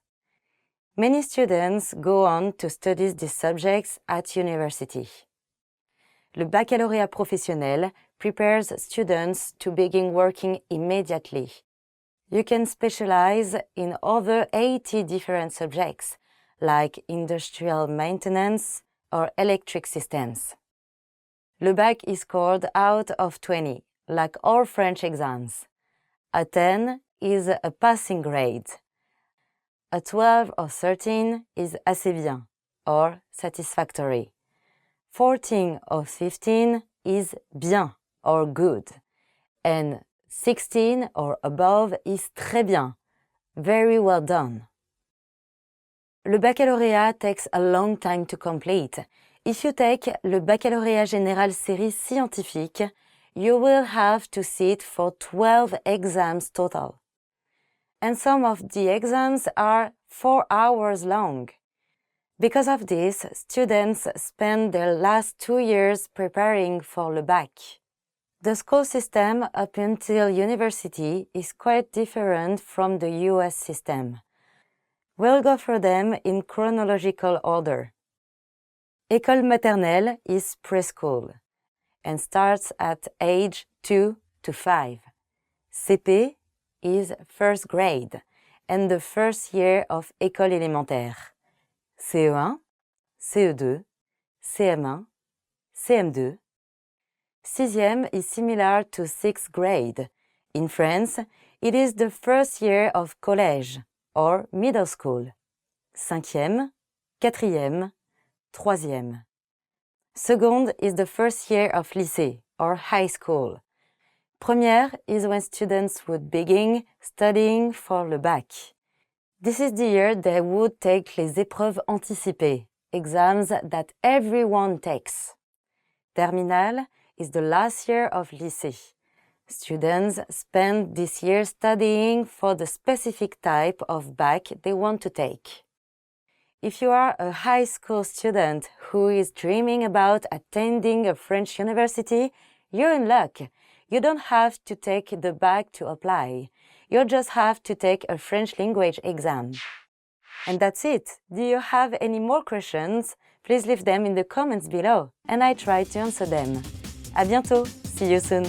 Many students go on to study these subjects at university. Le baccalauréat professionnel prepares students to begin working immediately. You can specialize in over 80 different subjects, like industrial maintenance or electric systems. Le bac is scored out of 20, like all French exams. A 10 is a passing grade. A 12 or 13 is assez bien, or satisfactory. 14 or 15 is bien, or good. And 16 or above is très bien, very well done. Le baccalauréat takes a long time to complete. If you take le baccalauréat général série scientifique, you will have to sit for 12 exams total. And some of the exams are 4 hours long. Because of this, students spend their last 2 years preparing for le bac. The school system up until university is quite different from the US system. We'll go through them in chronological order. École maternelle is preschool and starts at age 2 to 5. CP is first grade and the first year of école élémentaire. CE1, CE2, CM1, CM2. Sixième is similar to 6th grade. In France, it is the first year of collège, or middle school. Cinquième, quatrième, troisième. Seconde is the first year of lycée, or high school. Première is when students would begin studying for le bac. This is the year they would take les épreuves anticipées, exams that everyone takes. Terminale is the last year of lycée. Students spend this year studying for the specific type of bac they want to take. If you are a high school student who is dreaming about attending a French university, you're in luck. You don't have to take the bac to apply. You just have to take a French language exam. And that's it. Do you have any more questions? Please leave them in the comments below and I try to answer them. À bientôt. See you soon.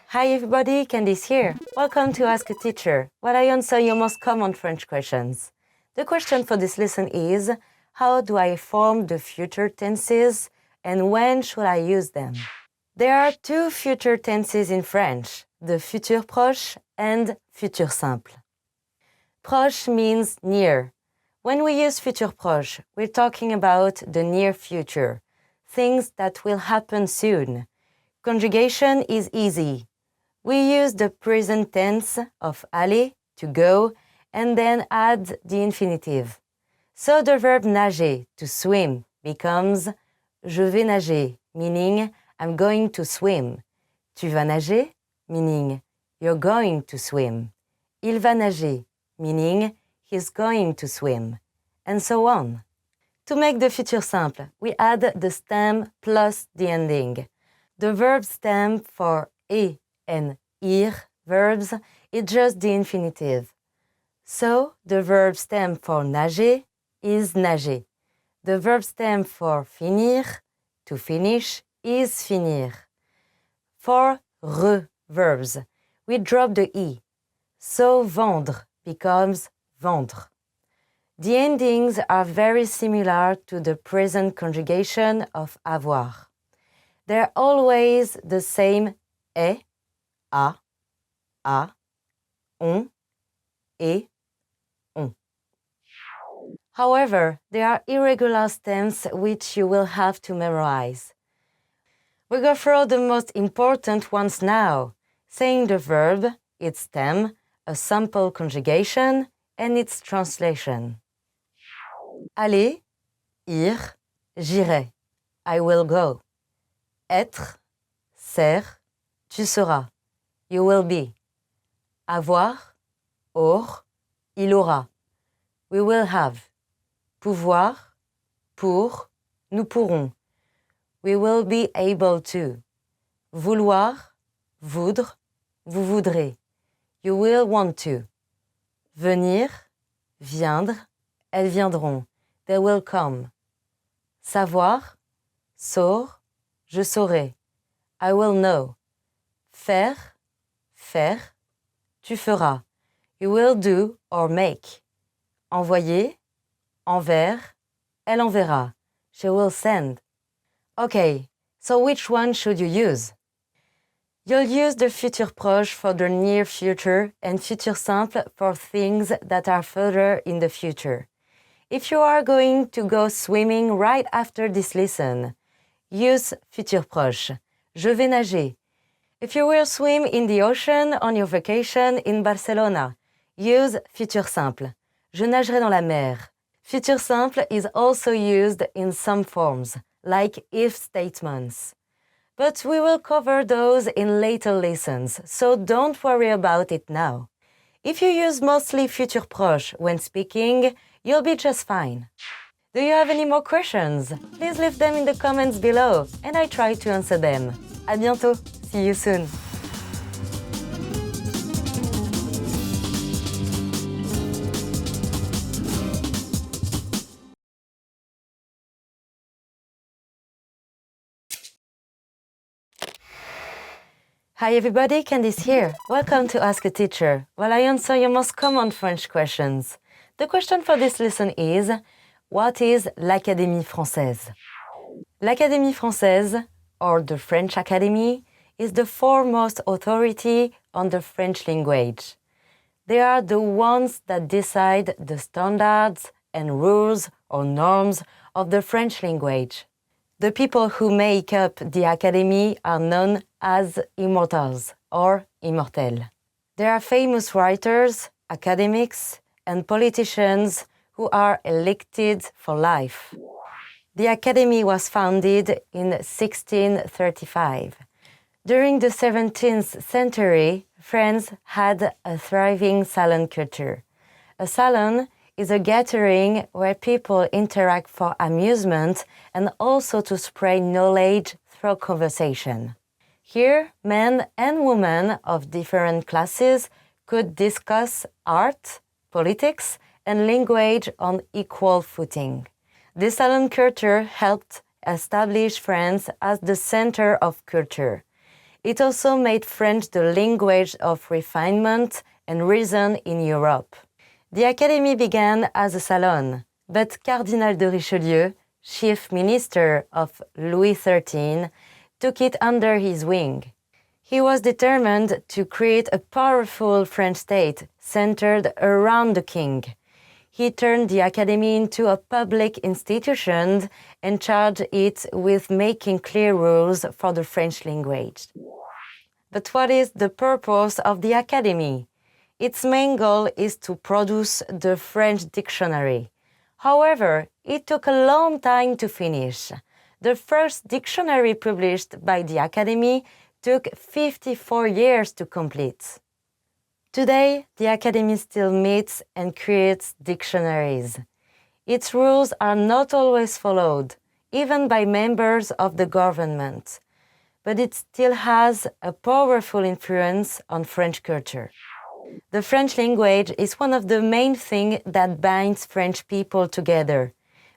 Hi everybody, Candice here. Welcome to Ask a Teacher, where I answer your most common French questions. The question for this lesson is, how do I form the future tenses and when should I use them? There are 2 future tenses in French, the futur proche and futur simple. Proche means near. When we use futur proche, we're talking about the near future, things that will happen soon. Conjugation is easy. We use the present tense of aller, to go, and then add the infinitive. So the verb nager, to swim, becomes je vais nager, meaning I'm going to swim. Tu vas nager, meaning you're going to swim. Il va nager, meaning he's going to swim, and so on. To make the future simple, we add the stem plus the ending. The verb stem for et and ir verbs is just the infinitive. So the verb stem for nager is nager. The verb stem for finir, to finish, is finir. For re verbs, we drop the i. So vendre becomes vendre. The endings are very similar to the present conjugation of avoir. They're always the same est, a, on, et, on. However, there are irregular stems which you will have to memorize. We go through the most important ones now, saying the verb, its stem, a sample conjugation, and its translation. Aller, ir, j'irai, I will go. Être, ser, tu seras, you will be. Avoir, aur, il aura, we will have. Pouvoir, pour, nous pourrons, we will be able to. Vouloir, voudre, vous voudrez, you will want to. Venir, viendre, elles viendront, they will come. Savoir, saur, je saurai, I will know. Faire, faire, tu feras, you will do or make. Envoyer, envers, elle enverra, she will send. Okay, so which one should you use? You'll use the futur proche for the near future and futur simple for things that are further in the future. If you are going to go swimming right after this lesson, use futur proche. Je vais nager. If you will swim in the ocean on your vacation in Barcelona, use futur simple. Je nagerai dans la mer. Futur simple is also used in some forms, like if statements. But we will cover those in later lessons, so don't worry about it now. If you use mostly futur proche when speaking, you'll be just fine. Do you have any more questions? Please leave them in the comments below, and I try to answer them. À bientôt. See you soon. Hi everybody, Candice here. Welcome to Ask a Teacher, where I answer your most common French questions. The question for this lesson is, what is l'Académie Française? L'Académie Française, or the French Academy, is the foremost authority on the French language. They are the ones that decide the standards and rules or norms of the French language. The people who make up the Academy are known as immortals or immortels. There are famous writers, academics, and politicians who are elected for life. The Academy was founded in 1635. During the 17th century, France had a thriving salon culture. A salon is a gathering where people interact for amusement and also to spread knowledge through conversation. Here, men and women of different classes could discuss art, politics, and language on equal footing. This salon culture helped establish France as the center of culture. It also made French the language of refinement and reason in Europe. The Academy began as a salon, but Cardinal de Richelieu, chief minister of Louis XIII, took it under his wing. He was determined to create a powerful French state centered around the king. He turned the academy into a public institution and charged it with making clear rules for the French language. But what is the purpose of the academy? Its main goal is to produce the French dictionary. However, it took a long time to finish. The first dictionary published by the academy took 54 years to complete. Today, the Academy still meets and creates dictionaries. Its rules are not always followed, even by members of the government, but it still has a powerful influence on French culture. The French language is one of the main things that binds French people together.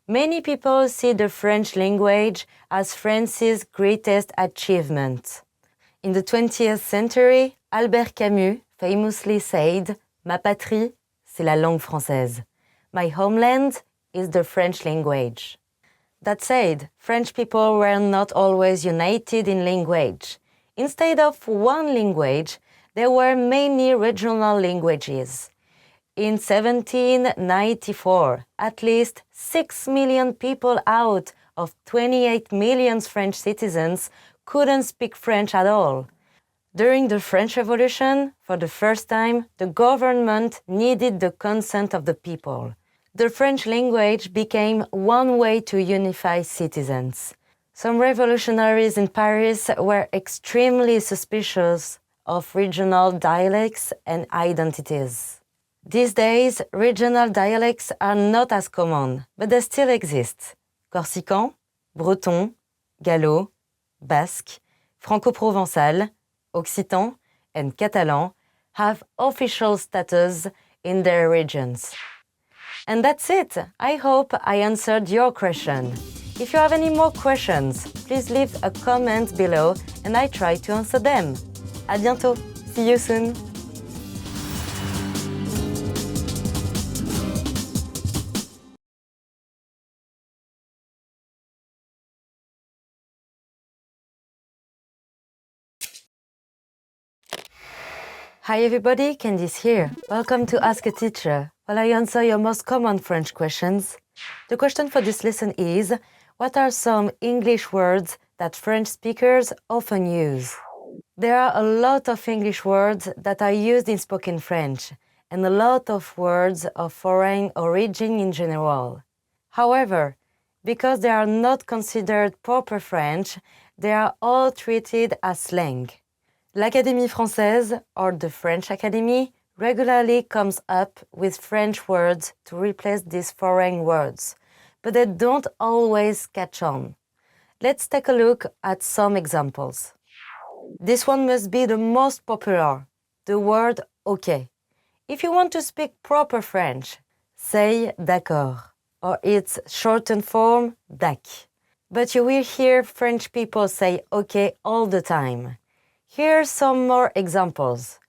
Many people see the French language as France's greatest achievement. In the 20th century, Albert Camus famously said, "Ma patrie, c'est la langue française. My homeland is the French language." That said, French people were not always united in language. Instead of one language, there were many regional languages. In 1794, at least 6 million people out of 28 million French citizens couldn't speak French at all. During the French Revolution, for the first time, the government needed the consent of the people. The French language became one way to unify citizens. Some revolutionaries in Paris were extremely suspicious of regional dialects and identities. These days, regional dialects are not as common, but they still exist. Corsican, Breton, Gallo, Basque, Franco-Provençal, Occitan, and Catalan have official status in their regions. And that's it. I hope I answered your question. If you have any more questions, please leave a comment below and I try to answer them. À bientôt. See you soon. Hi everybody, Candice here. Welcome to Ask a Teacher, while I answer your most common French questions. The question for this lesson is, what are some English words that French speakers often use? There are a lot of English words that are used in spoken French, and a lot of words of foreign origin in general. However, because they are not considered proper French, they are all treated as slang. L'Académie française, or the French Academy, regularly comes up with French words to replace these foreign words, but they don't always catch on. Let's take a look at some examples. This one must be the most popular, the word OK. If you want to speak proper French, say d'accord, or its shortened form, dac. But you will hear French people say OK all the time. Here are some more examples.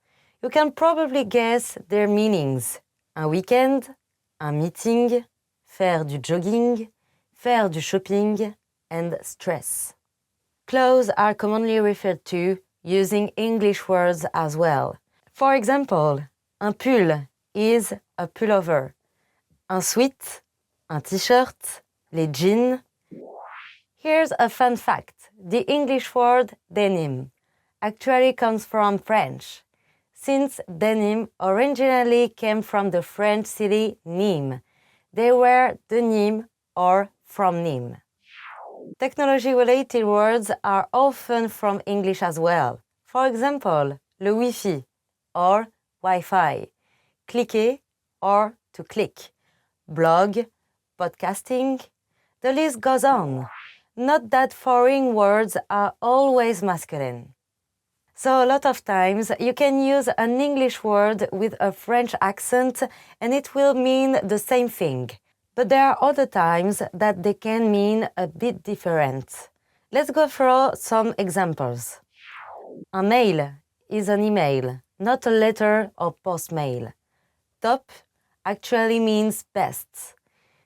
You can probably guess their meanings. Un weekend, un meeting, faire du jogging, faire du shopping, and stress. Clothes are commonly referred to using English words as well. For example, un pull is a pullover. Un sweat, un t-shirt, les jeans. Here's a fun fact. The English word denim actually comes from French, since denim originally came from the French city Nîmes. They were de Nîmes or from Nîmes. Technology-related words are often from English as well. For example, le Wi-Fi or Wi-Fi, cliquer or to click, blog, podcasting, the list goes on. Not that foreign words are always masculine. So a lot of times you can use an English word with a French accent and it will mean the same thing. But there are other times that they can mean a bit different. Let's go through some examples. Un mail is an email, not a letter or postmail. Top actually means best.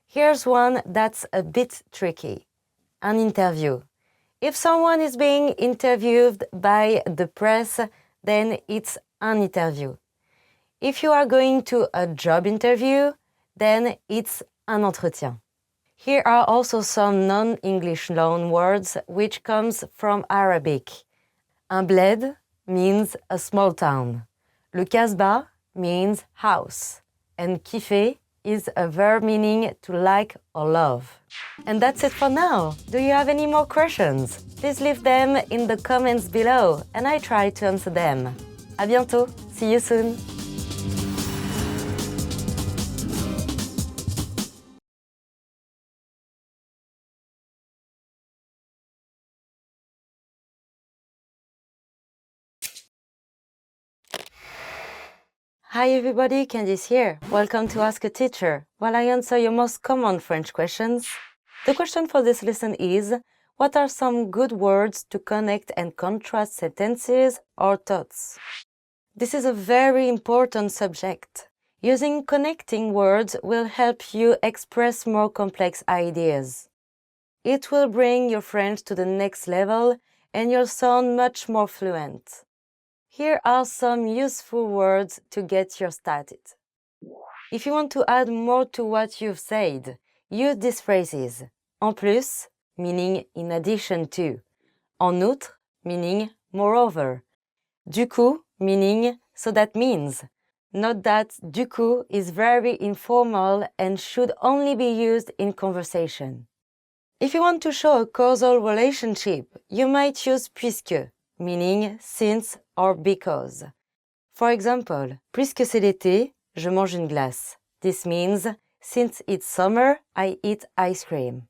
Here's one that's a bit tricky. An interview. If someone is being interviewed by the press, then it's un interview. If you are going to a job interview, then it's un entretien. Here are also some non-English loan words which comes from Arabic. Un bled means a small town. Le Casbah means house. And kiffer is a verb meaning to like or love. And that's it for now. Do you have any more questions? Please leave them in the comments below and I try to answer them. À bientôt. See you soon. Hi everybody, Candice here. Welcome to Ask a Teacher, while I answer your most common French questions. The question for this lesson is, what are some good words to connect and contrast sentences or thoughts? This is a very important subject. Using connecting words will help you express more complex ideas. It will bring your French to the next level and you'll sound much more fluent. Here are some useful words to get you started. If you want to add more to what you've said, use these phrases. En plus, meaning in addition to. En outre, meaning moreover. Du coup, meaning so that means. Note that du coup is very informal and should only be used in conversation. If you want to show a causal relationship, you might use puisque, meaning since or because. For example, puisque c'est l'été, je mange une glace. This means, since it's summer, I eat ice cream.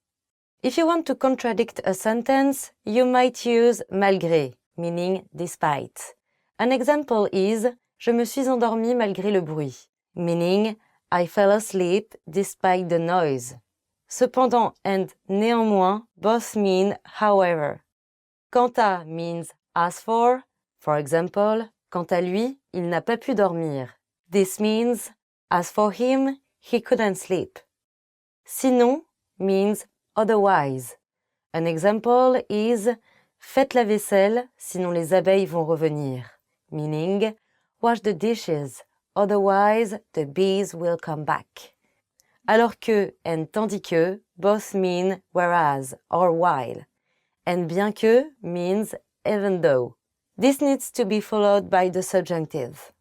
If you want to contradict a sentence, you might use malgré, meaning despite. An example is, je me suis endormi malgré le bruit, meaning, I fell asleep despite the noise. Cependant and néanmoins both mean however. Quant à means as for example, quant à lui, il n'a pas pu dormir. This means, as for him, he couldn't sleep. Sinon means otherwise. An example is, faites la vaisselle, sinon les abeilles vont revenir. Meaning, wash the dishes, otherwise the bees will come back. Alors que and tandis que both mean whereas or while. And bien que means even though. This needs to be followed by the subjunctive.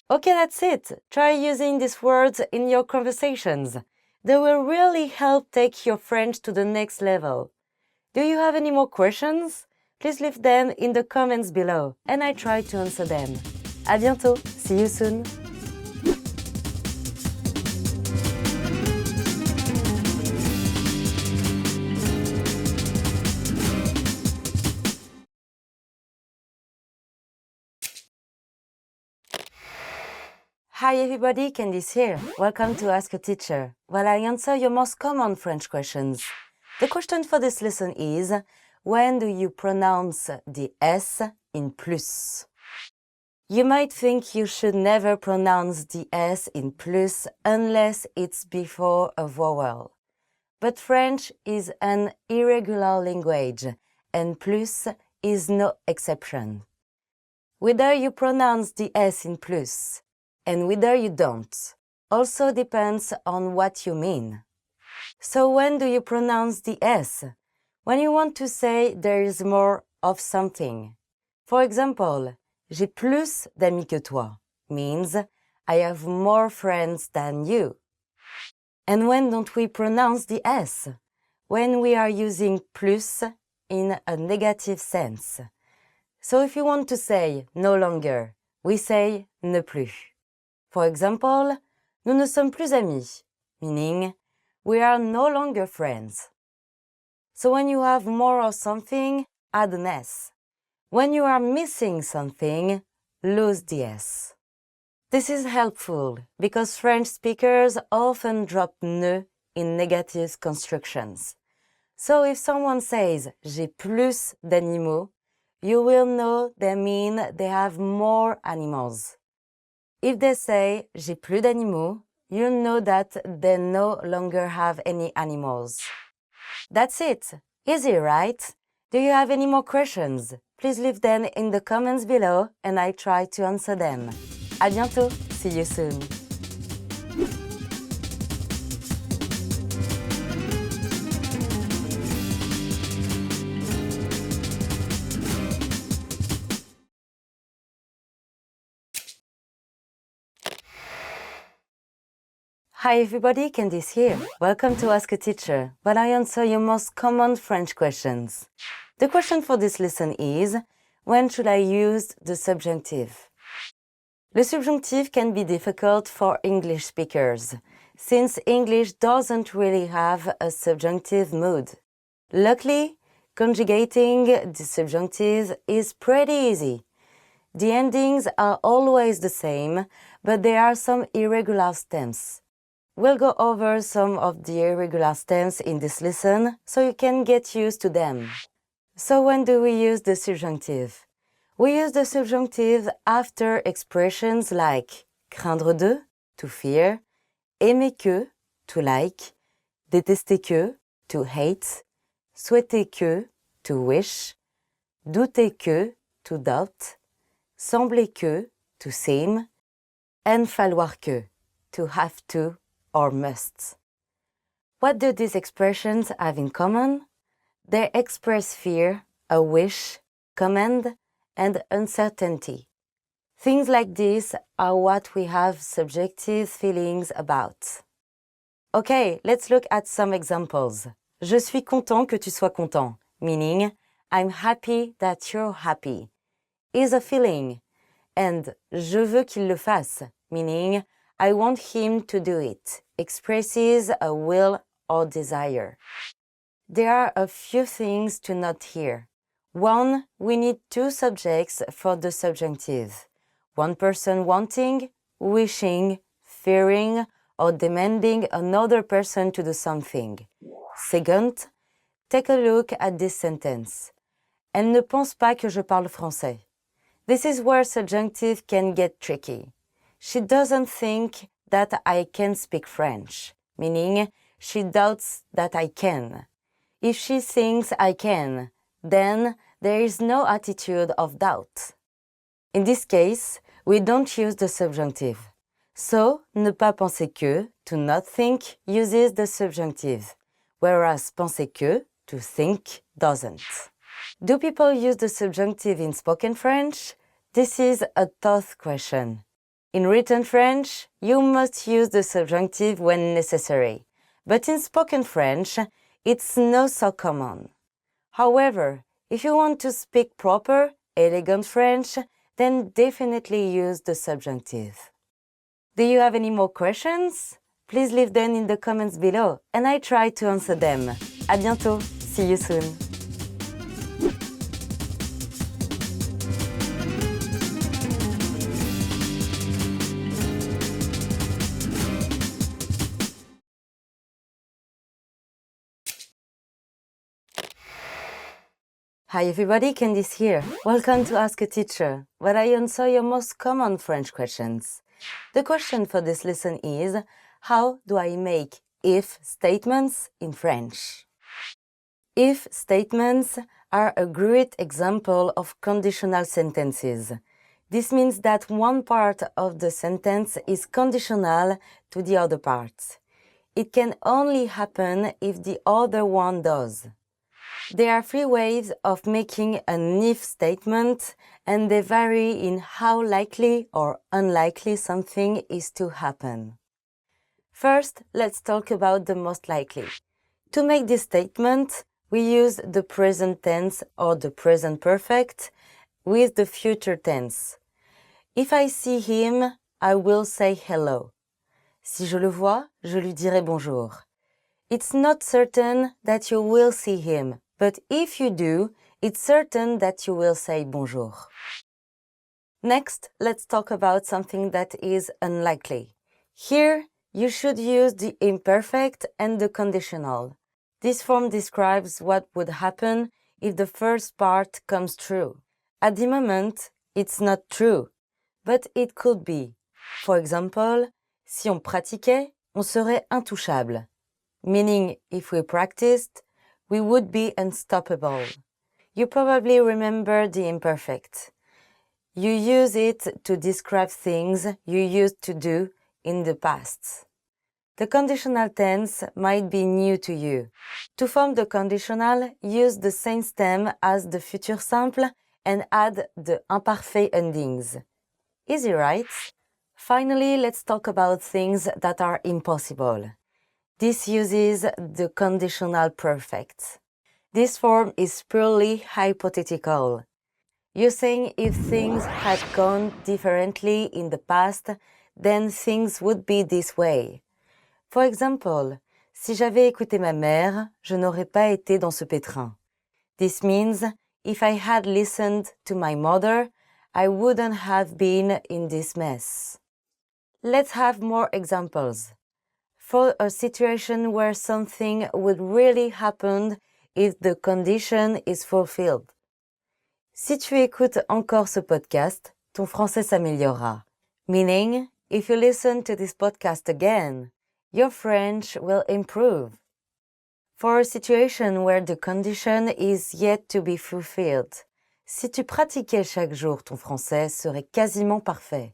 Okay, that's it. Try using these words in your conversations. They will really help take your French to the next level. Do you have any more questions? Please leave them in the comments below and I try to answer them. À bientôt. See you soon. Hi everybody, Candice here. Welcome to Ask a Teacher, while I answer your most common French questions. The question for this lesson is, when do you pronounce the S in plus? You might think you should never pronounce the S in plus unless it's before a vowel. But French is an irregular language, and plus is no exception. Whether you pronounce the S in plus and whether you don't also depends on what you mean. So when do you pronounce the S? When you want to say there is more of something. For example, j'ai plus d'amis que toi means I have more friends than you. And when don't we pronounce the S? When we are using plus in a negative sense. So if you want to say no longer, we say ne plus. For example, nous ne sommes plus amis, meaning we are no longer friends. So when you have more of something, add an S. When you are missing something, lose the S. This is helpful because French speakers often drop ne in negative constructions. So if someone says j'ai plus d'animaux, you will know they mean they have more animals. If they say j'ai plus d'animaux, you know that they no longer have any animals. That's it. Easy, right? Do you have any more questions? Please leave them in the comments below and I try to answer them. À bientôt, see you soon. Hi everybody, Candice here. Welcome to Ask a Teacher, where I answer your most common French questions. The question for this lesson is, when should I use the subjunctive? Le subjunctive can be difficult for English speakers, since English doesn't really have a subjunctive mood. Luckily, conjugating the subjunctive is pretty easy. The endings are always the same, but there are some irregular stems. We'll go over some of the irregular stems in this lesson so you can get used to them. So when do we use the subjunctive? We use the subjunctive after expressions like craindre de, to fear, aimer que, to like, détester que, to hate, souhaiter que, to wish, douter que, to doubt, sembler que, to seem, and falloir que, to have to or must. What do these expressions have in common? They express fear, a wish, command, and uncertainty. Things like this are what we have subjective feelings about. Okay, let's look at some examples. Je suis content que tu sois content, meaning I'm happy that you're happy, is a feeling, and je veux qu'il le fasse, meaning I want him to do it, expresses a will or desire. There are a few things to note here. One, we need two subjects for the subjunctive. One person wanting, wishing, fearing, or demanding another person to do something. Second, take a look at this sentence. Elle ne pense pas que je parle français. This is where subjunctive can get tricky. She doesn't think that I can speak French, meaning she doubts that I can. If she thinks I can, then there is no attitude of doubt. In this case, we don't use the subjunctive. So, ne pas penser que, to not think, uses the subjunctive, whereas penser que, to think, doesn't. Do people use the subjunctive in spoken French? This is a tough question. In written French, you must use the subjunctive when necessary, but in spoken French, it's not so common. However, if you want to speak proper, elegant French, then definitely use the subjunctive. Do you have any more questions? Please leave them in the comments below and I try to answer them. À bientôt, see you soon. Hi everybody, Candice here. Welcome to Ask a Teacher, where I answer your most common French questions. The question for this lesson is, how do I make if statements in French? If statements are a great example of conditional sentences. This means that one part of the sentence is conditional to the other part. It can only happen if the other one does. There are three ways of making an if statement, and they vary in how likely or unlikely something is to happen. First, let's talk about the most likely. To make this statement, we use the present tense or the present perfect with the future tense. If I see him, I will say hello. Si je le vois, je lui dirai bonjour. It's not certain that you will see him, but if you do, it's certain that you will say bonjour. Next, let's talk about something that is unlikely. Here, you should use the imperfect and the conditional. This form describes what would happen if the first part comes true. At the moment, it's not true, but it could be. For example, si on pratiquait, on serait intouchable. Meaning, if we practiced, we would be unstoppable. you probably remember the imperfect. You use it to describe things you used to do in the past. The conditional tense might be new to you. To form the conditional, use the same stem as the futur simple and add the imparfait endings. Easy, right? Finally, let's talk about things that are impossible. This uses the conditional perfect. This form is purely hypothetical. You're saying if things had gone differently in the past, then things would be this way. For example, si j'avais écouté ma mère, je n'aurais pas été dans ce pétrin. This means if I had listened to my mother, I wouldn't have been in this mess. Let's have more examples. For a situation where something would really happen if the condition is fulfilled. Si tu écoutes encore ce podcast, ton français s'améliorera. Meaning, if you listen to this podcast again, your French will improve. For a situation where the condition is yet to be fulfilled, si tu pratiquais chaque jour, ton français serait quasiment parfait.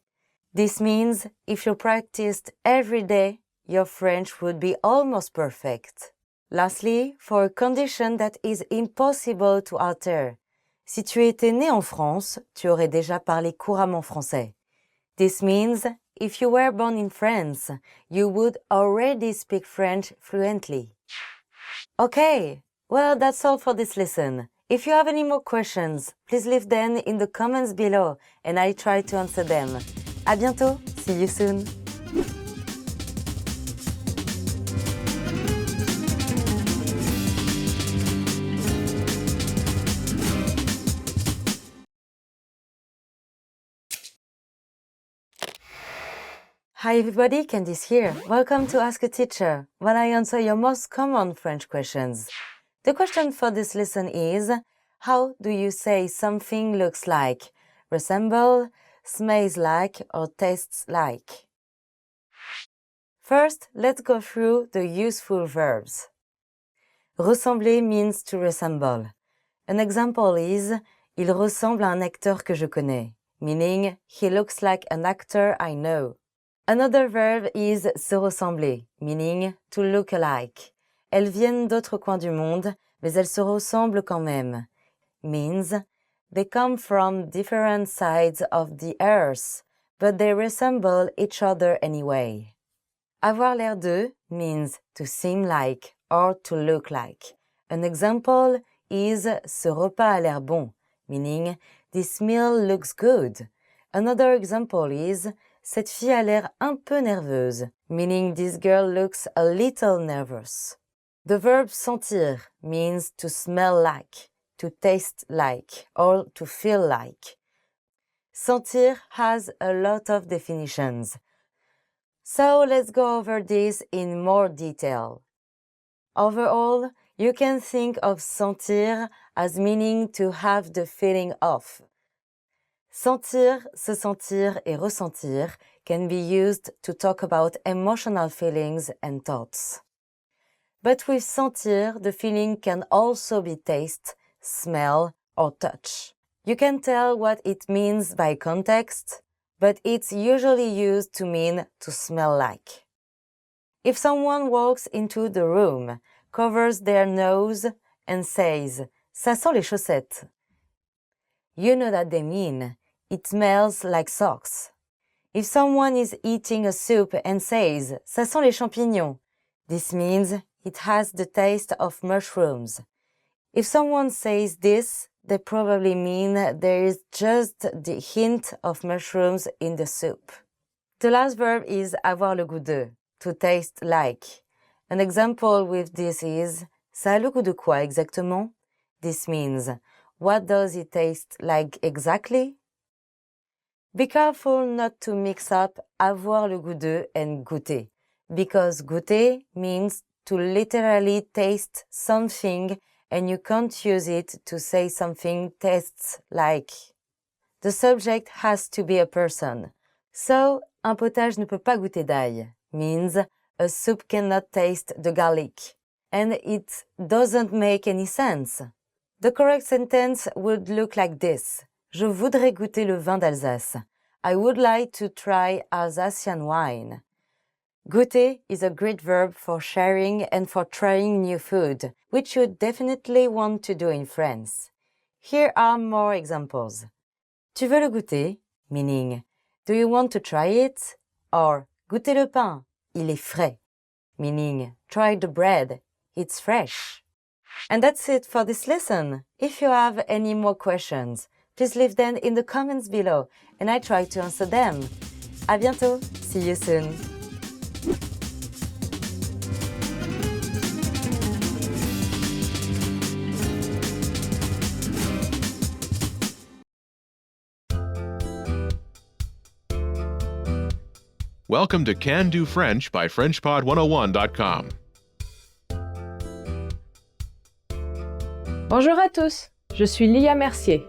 This means if you practiced every day, your French would be almost perfect. Lastly, for a condition that is impossible to alter, si tu étais né en France, tu aurais déjà parlé couramment français. This means if you were born in France, you would already speak French fluently. Okay, well, that's all for this lesson. If you have any more questions, please leave them in the comments below and I try to answer them. À bientôt, see you soon. Hi everybody, Candice here. Welcome to Ask a Teacher, where I answer your most common French questions. The question for this lesson is, how do you say something looks like, resemble, smells like, or tastes like? First, let's go through the useful verbs. Ressembler means to resemble. An example is, il ressemble à un acteur que je connais, meaning he looks like an actor I know. Another verb is se ressembler, meaning to look alike. Elles viennent d'autres coins du monde, mais elles se ressemblent quand même. Means they come from different sides of the earth, but they resemble each other anyway. Avoir l'air de means to seem like or to look like. An example is ce repas a l'air bon, meaning this meal looks good. Another example is cette fille a l'air un peu nerveuse, meaning this girl looks a little nervous. The verb sentir means to smell like, to taste like, or to feel like. Sentir has a lot of definitions. So let's go over this in more detail. Overall, you can think of sentir as meaning to have the feeling of. Sentir, se sentir et ressentir can be used to talk about emotional feelings and thoughts. But with sentir, the feeling can also be taste, smell, or touch. You can tell what it means by context, but it's usually used to mean to smell like. If someone walks into the room, covers their nose, and says, "Ça sent les chaussettes," you know that they mean, "It smells like socks." If someone is eating a soup and says, "Ça sent les champignons," this means it has the taste of mushrooms. If someone says this, they probably mean there is just the hint of mushrooms in the soup. The last verb is avoir le goût de, to taste like. An example with this is, "Ça a le goût de quoi exactement?" This means, what does it taste like exactly? Be careful not to mix up avoir le goût de and goûter, because goûter means to literally taste something and you can't use it to say something tastes like. The subject has to be a person. So, un potage ne peut pas goûter d'ail means a soup cannot taste the garlic. And it doesn't make any sense. The correct sentence would look like this. Je voudrais goûter le vin d'Alsace. I would like to try Alsatian wine. Goûter is a great verb for sharing and for trying new food, which you definitely want to do in France. Here are more examples. Tu veux le goûter? Meaning, do you want to try it? Or, goûter le pain, il est frais. Meaning, try the bread, it's fresh. And that's it for this lesson. If you have any more questions, please leave them in the comments below and I try to answer them. À bientôt. See you soon. Welcome to Can Do French by FrenchPod101.com. Bonjour à tous, je suis Lia Mercier.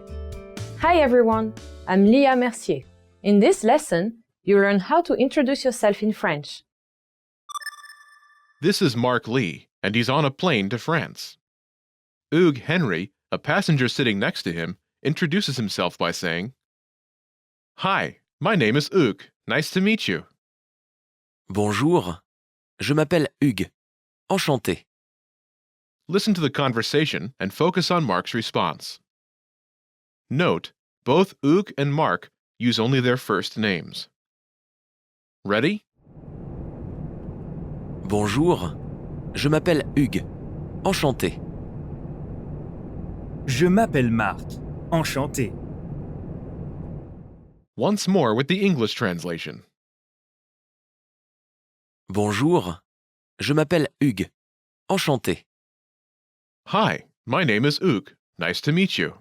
Hi everyone, I'm Lia Mercier. In this lesson, you learn how to introduce yourself in French. This is Mark Lee, and he's on a plane to France. Hugues Henry, a passenger sitting next to him, introduces himself by saying, Hi, my name is Hugues. Nice to meet you. Bonjour, je m'appelle Hugues. Enchanté. Listen to the conversation and focus on Mark's response. Note, both Hugues and Mark use only their first names. Ready? Bonjour, je m'appelle Hugues. Enchanté. Je m'appelle Marc. Enchanté. Once more with the English translation. Bonjour, je m'appelle Hugues. Enchanté. Hi, my name is Hugues. Nice to meet you.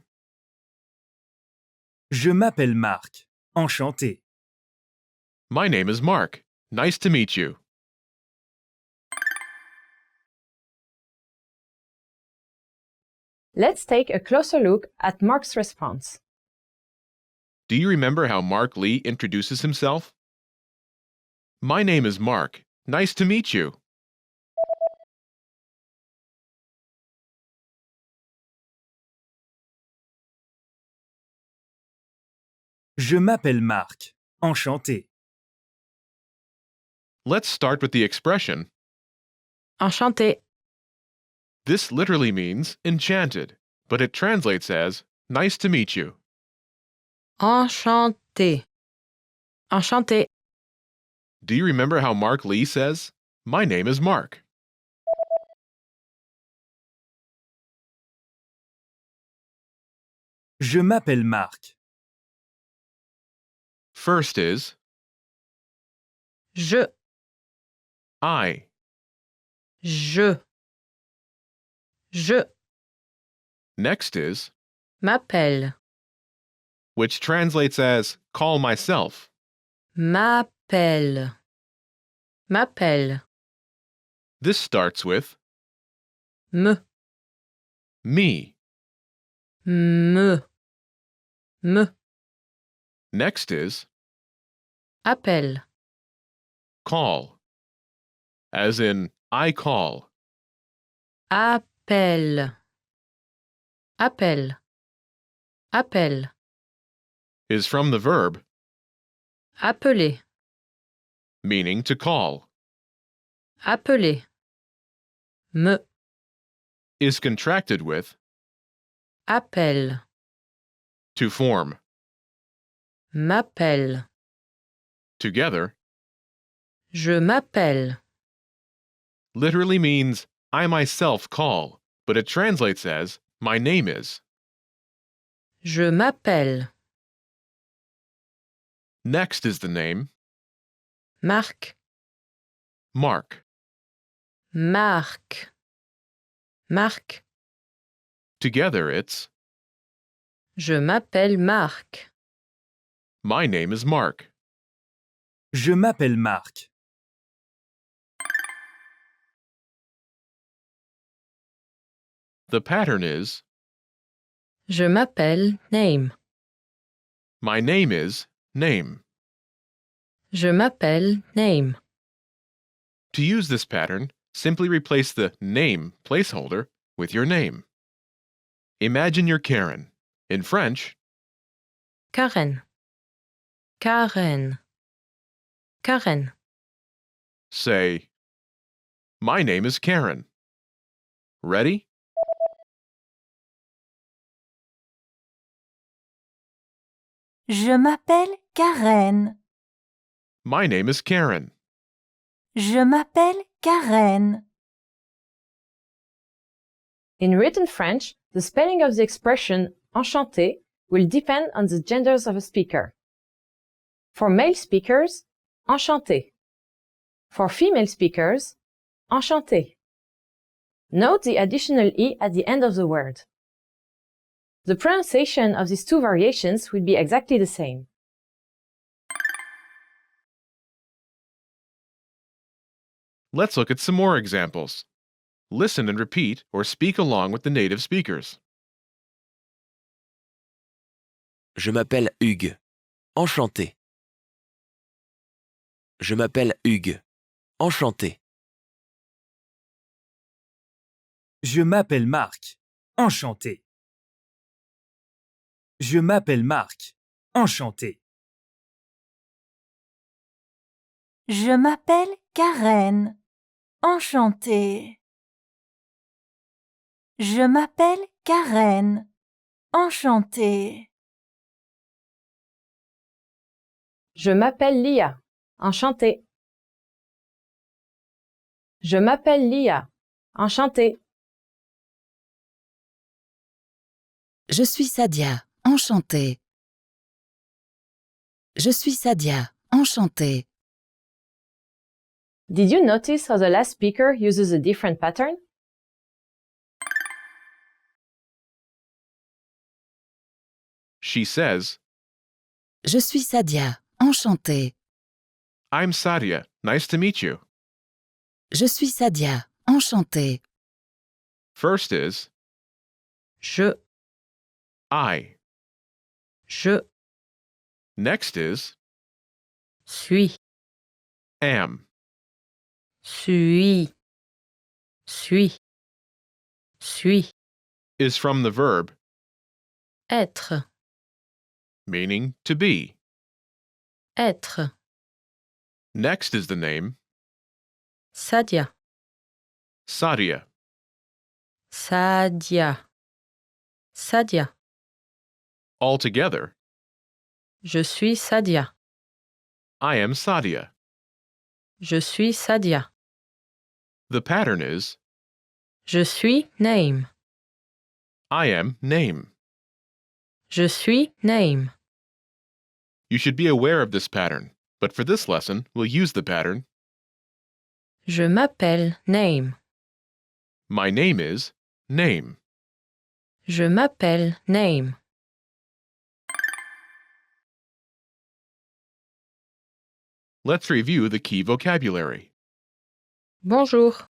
Je m'appelle Marc. Enchanté. My name is Mark. Nice to meet you. Let's take a closer look at Mark's response. Do you remember how Mark Lee introduces himself? My name is Mark. Nice to meet you. Je m'appelle Marc. Enchanté. Let's start with the expression. Enchanté. This literally means enchanted, but it translates as nice to meet you. Enchanté. Enchanté. Do you remember how Mark Lee says, My name is Mark? Je m'appelle Marc. First is Je. I. Je. Je. Next is, M'appelle. which translates as call myself. M'appelle. M'appelle. This starts with Me. me. Me. Me. Next is Appelle. call, as in I call. Appelle. Appelle. Appelle. Is from the verb, Appeler. meaning to call. Appeler. Me. Is contracted with Appelle. to form. M'appelle. Together, Je m'appelle. literally means I myself call, but it translates as my name is. Je m'appelle. Next is the name Marc. Mark. Marc. Marc. Together it's Je m'appelle Marc. my name is Mark. Je m'appelle Marc. The pattern is Je m'appelle name. my name is name. Je m'appelle name. To use this pattern, simply replace the name placeholder with your name. Imagine you're Karen. In French, Karen. Karen. Karen. say, My name is Karen. Ready? Je m'appelle Karen. My name is Karen. Je m'appelle Karen. In written French, the spelling of the expression enchanté will depend on the genders of a speaker. For male speakers, enchanté. For female speakers, enchanté. Note the additional E at the end of the word. The pronunciation of these two variations will be exactly the same. Let's look at some more examples. Listen and repeat or speak along with the native speakers. Je m'appelle Hugues. Enchanté. Je m'appelle Hugues. Enchanté. Je m'appelle Marc. Enchanté. Je m'appelle Marc. Enchanté. Je m'appelle Karen. Enchantée. Je m'appelle Karen. Enchantée. Je m'appelle Lia. Enchantée. Je m'appelle Lia. Enchantée. Je suis Sadia, enchantée. Je suis Sadia, enchantée. Did you notice how the last speaker uses a different pattern? She says, Je suis Sadia, enchantée. I'm Sadia. Nice to meet you. Je suis Sadia, enchantée. First is Je. Je Next is suis. am. Suis. Suis. Suis. Is from the verb, Être. meaning to be. Être. Next is the name, Sadia. Sadia. Sadia. Sadia. Altogether, Je suis Sadia. I am Sadia. Je suis Sadia. The pattern is, Je suis name. I am name. Je suis name. You should be aware of this pattern, but for this lesson, we'll use the pattern, Je m'appelle name. My name is name. Je m'appelle name. Let's review the key vocabulary. Bonjour.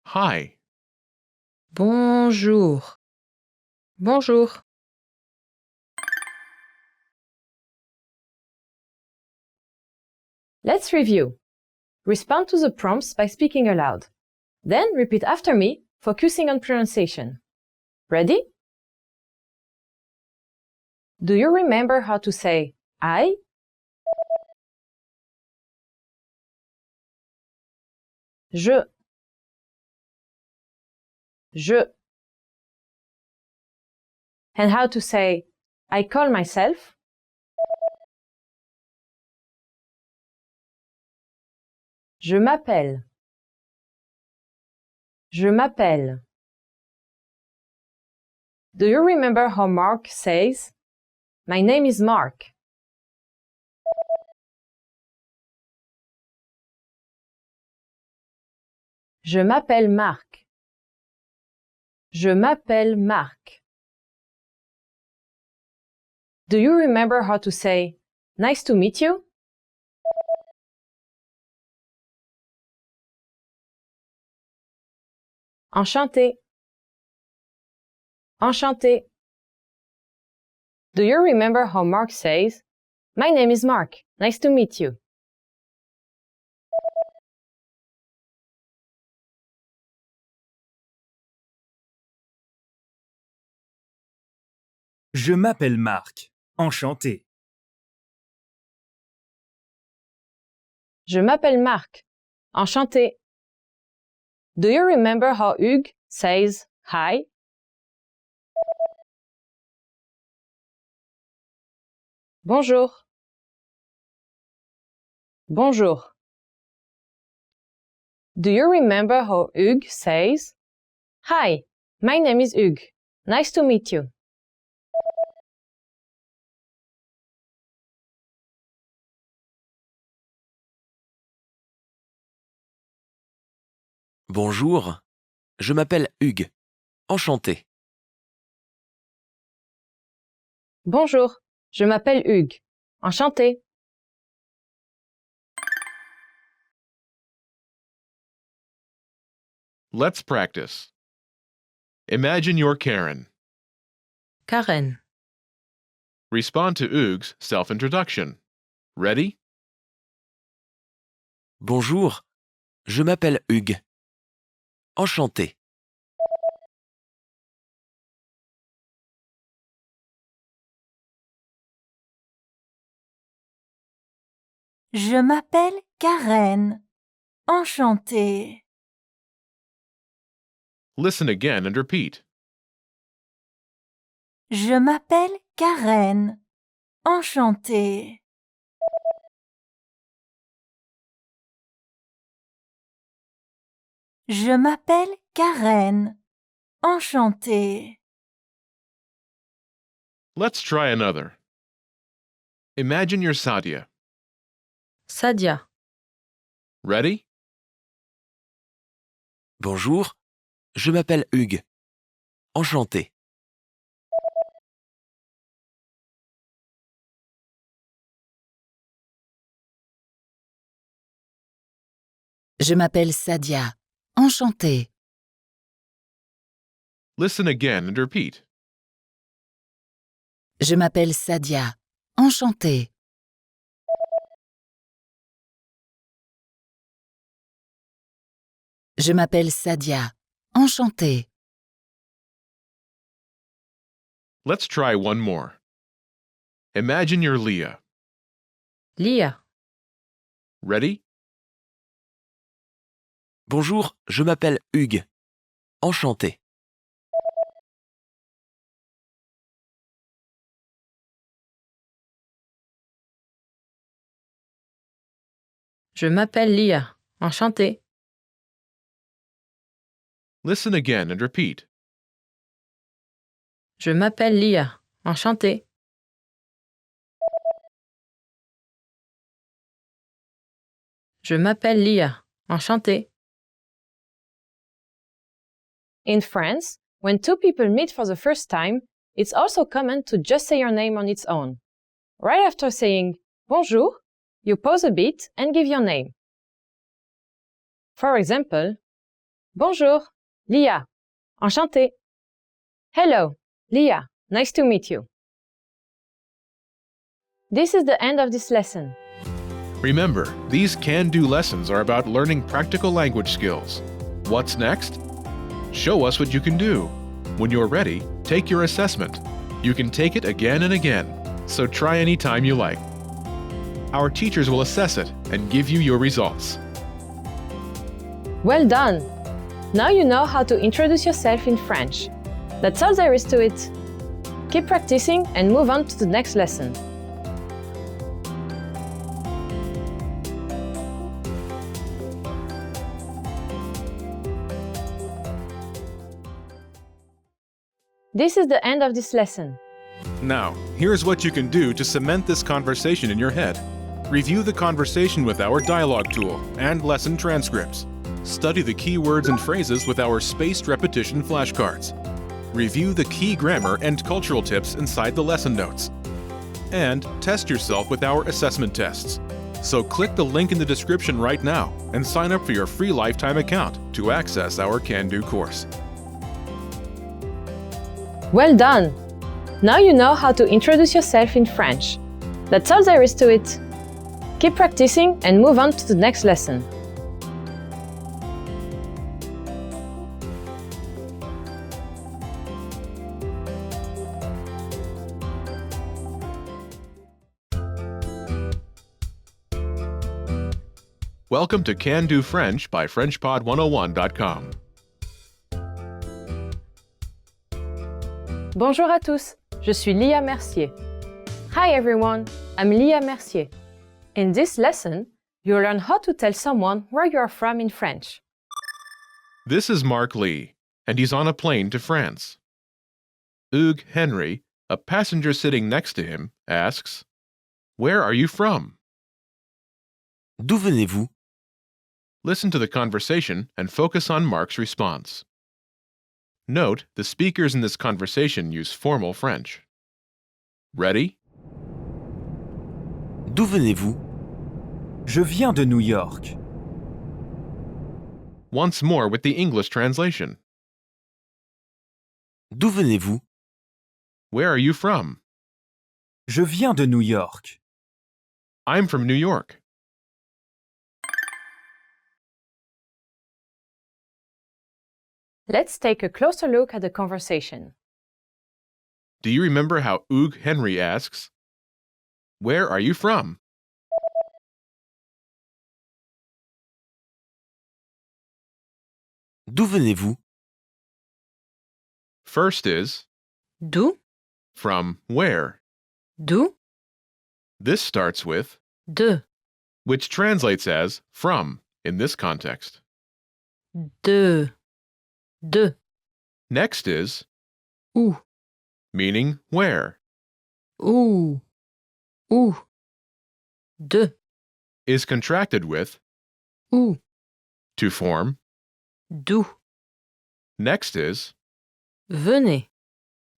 Hi, Bonjour. Bonjour. Let's review. Respond to the prompts by speaking aloud. Then repeat after me, focusing on pronunciation. Ready? Do you remember how to say I? Je. Je. And how to say I call myself? Je m'appelle. Je m'appelle. Do you remember how Mark says, My name is Mark? Je m'appelle Marc. Je m'appelle Marc. Do you remember how to say, Nice to meet you? Enchanté. Enchanté. Do you remember how Mark says, My name is Mark. Nice to meet you? Je m'appelle Marc. Enchanté. Je m'appelle Marc. Enchanté. Do you remember how Hugues says hi? Bonjour. Bonjour. Do you remember how Hugues says, "Hi, my name is Hugues. Nice to meet you." Bonjour, je m'appelle Hugues. Enchanté. Bonjour, je m'appelle Hugues. Enchanté. Let's practice. Imagine you're Karen. Karen. Respond to Hugues' self-introduction. Ready? Bonjour, je m'appelle Hugues. Enchanté. Je m'appelle Karen. Enchantée. Listen again and repeat. Je m'appelle Karen. Enchantée. Je m'appelle Karen. Enchantée. Let's try another. Imagine you're Sadia. Sadia. Ready? Bonjour, je m'appelle Hugues. Enchanté. Je m'appelle Sadia. Enchantée. Listen again and repeat. Je m'appelle Sadia. Enchantée. Je m'appelle Sadia. Enchantée. Let's try one more. Imagine you're Leah. Leah. Ready? Bonjour, je m'appelle Hugues. Enchanté. Je m'appelle Leah. Enchantée. Listen again and repeat. Je m'appelle Leah. Enchantée. Je m'appelle Leah. Enchantée. In France, when two people meet for the first time, it's also common to just say your name on its own. Right after saying bonjour, you pause a bit and give your name. For example, bonjour, Leah. Enchantée. Hello, Leah. Nice to meet you. This is the end of this lesson. Remember, these can-do lessons are about learning practical language skills. What's next? Show us what you can do. When you're ready, take your assessment. You can take it again and again, so try any time you like. Our teachers will assess it and give you your results. Well done! Now you know how to introduce yourself in French. That's all there is to it. Keep practicing and move on to the next lesson. This is the end of this lesson. Now, here's what you can do to cement this conversation in your head. Review the conversation with our dialogue tool and lesson transcripts. Study the key words and phrases with our spaced repetition flashcards. Review the key grammar and cultural tips inside the lesson notes. And test yourself with our assessment tests. So click the link in the description right now and sign up for your free lifetime account to access our Can-Do course. Well done! Now you know how to introduce yourself in French. That's all there is to it. Keep practicing and move on to the next lesson. Welcome to Can Do French by FrenchPod101.com. Bonjour à tous, je suis Lia Mercier. Hi everyone, I'm Lia Mercier. In this lesson, you'll learn how to tell someone where you are from in French. This is Mark Lee, and he's on a plane to France. Hugues Henry, a passenger sitting next to him, asks, "Where are you from?" D'où venez-vous? Listen to the conversation and focus on Mark's response. Note, the speakers in this conversation use formal French. Ready? D'où venez-vous? Je viens de New York. Once more with the English translation. D'où venez-vous? Where are you from? Je viens de New York. I'm from New York. Let's take a closer look at the conversation. Do you remember how Hugues Henry asks, "Where are you from?" D'où venez-vous? First is D'où? from where. D'où? This starts with De. which translates as from in this context. De. De. Next is Où? meaning where. Où? Où? De. Is contracted with Où? to form. D'où? Next is Venez.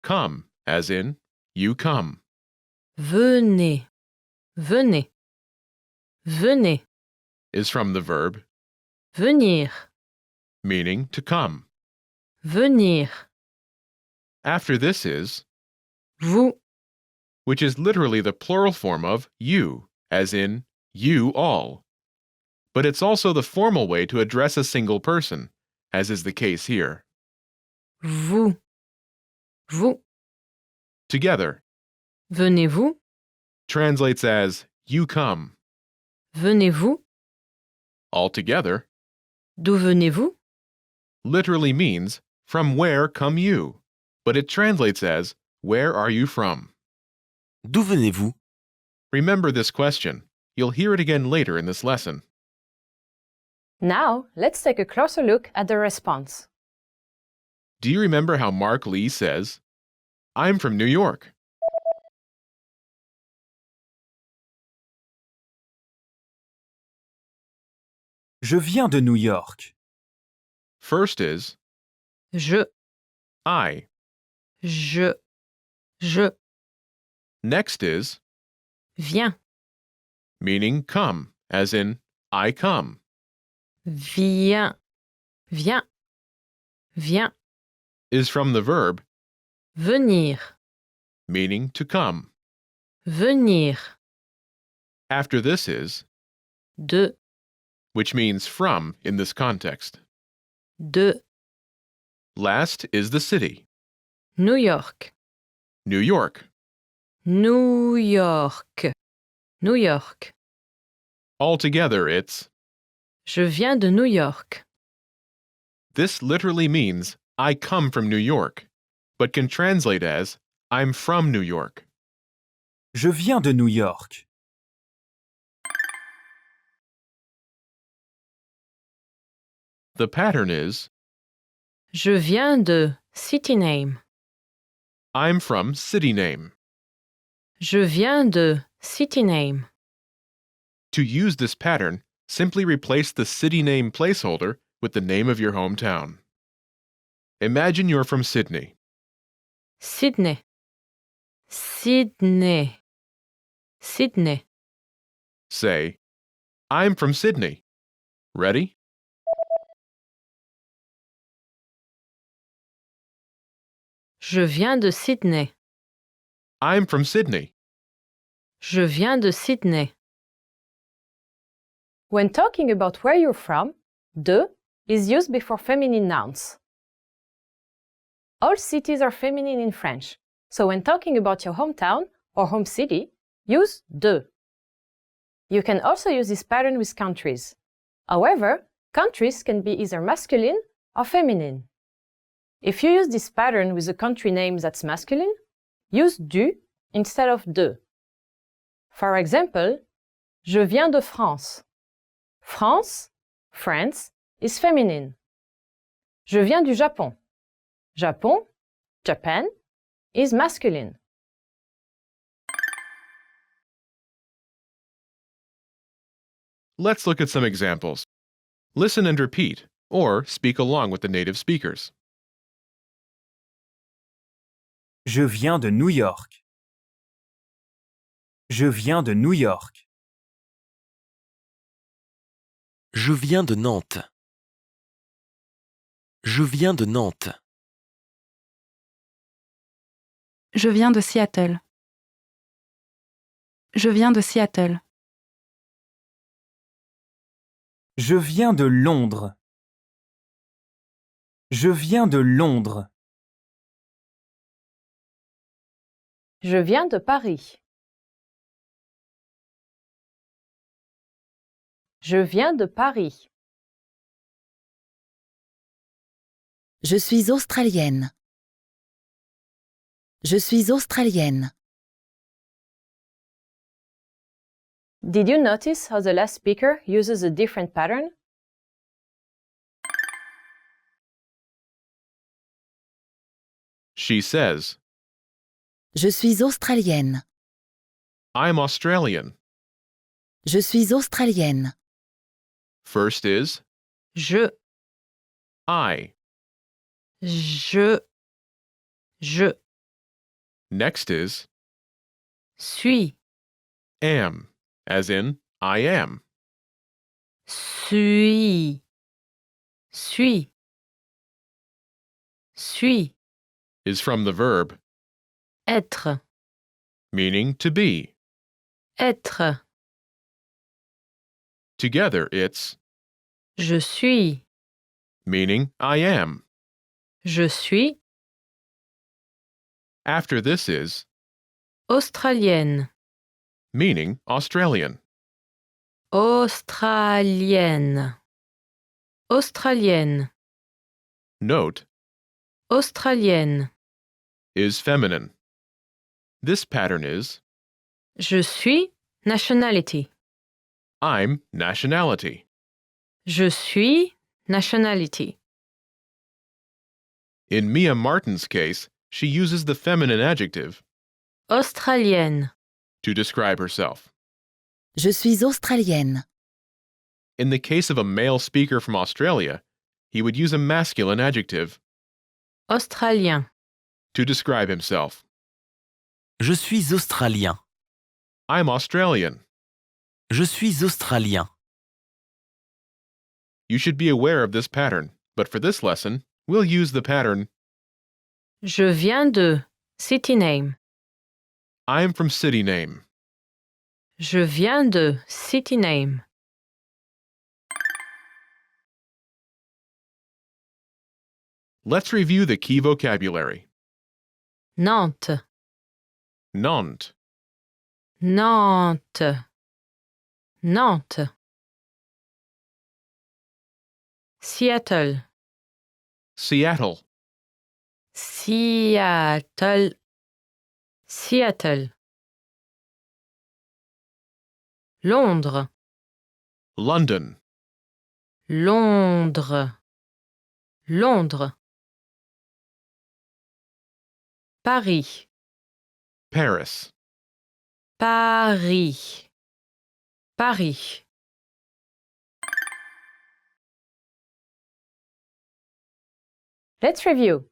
come, as in you come. Venez. Venez. Venez. Is from the verb Venir. meaning to come. Venir. After this is Vous. which is literally the plural form of you, as in you all. But it's also the formal way to address a single person, as is the case here. Vous. Vous. Together Venez-vous? translates as you come. Venez-vous? Altogether D'où venez-vous? literally means from where come you, but it translates as where are you from? D'où venez-vous? Remember this question. You'll hear it again later in this lesson. Now, let's take a closer look at the response. Do you remember how Mark Lee says, "I'm from New York"? Je viens de New York. First is Je. I. Je. Next is Viens. meaning come, as in I come. Viens. Viens. Viens. Is from the verb Venir. meaning to come. Venir. After this is De. which means from in this context. De. Last is the city, New York. New York. New York. New York. Altogether it's Je viens de New York. this literally means I come from New York, but can translate as I'm from New York. Je viens de New York. The pattern is Je viens de city name. I'm from city name. Je viens de city name. To use this pattern, simply replace the city name placeholder with the name of your hometown. Imagine you're from Sydney. Sydney. Sydney. Sydney. Say, I'm from Sydney. Ready? Je viens de Sydney. I'm from Sydney. Je viens de Sydney. When talking about where you're from, de is used before feminine nouns. All cities are feminine in French, so when talking about your hometown or home city, use de. You can also use this pattern with countries. However, countries can be either masculine or feminine. If you use this pattern with a country name that's masculine, use du instead of de. For example, je viens de France. France, France, is feminine. Je viens du Japon. Japon, Japan, is masculine. Let's look at some examples. Listen and repeat, or speak along with the native speakers. Je viens de New York. Je viens de New York. Je viens de Nantes. Je viens de Nantes. Je viens de Seattle. Je viens de Seattle. Je viens de Londres. Je viens de Londres. Je viens de Paris. Je viens de Paris. Je suis australienne. Je suis australienne. Did you notice how the last speaker uses a different pattern? She says, Je suis australienne. I'm Australian. Je suis australienne. First is Je, I. je. Next is Suis, am, as in I am. suis, suis, suis. Is from the verb, Être, meaning to be. être. Together it's, Je suis, meaning I am. je suis After this is, australienne, meaning Australian. australienne, australienne, Note, australienne. is feminine. This pattern is, Je suis nationality. I'm nationality. Je suis nationality. In Mia Martin's case, she uses the feminine adjective Australienne. to describe herself. Je suis australienne. In the case of a male speaker from Australia, he would use a masculine adjective Australien. to describe himself. Je suis australien. I'm Australian. Je suis australien. You should be aware of this pattern, but for this lesson, we'll use the pattern Je viens de city name. I'm from city name. Je viens de city name. Let's review the key vocabulary. Nantes, Nantes, Nantes, Nantes. Seattle, Seattle, Seattle, Seattle. Londres, London, Londres, Londres. Paris, Paris, Paris, Paris. Let's review.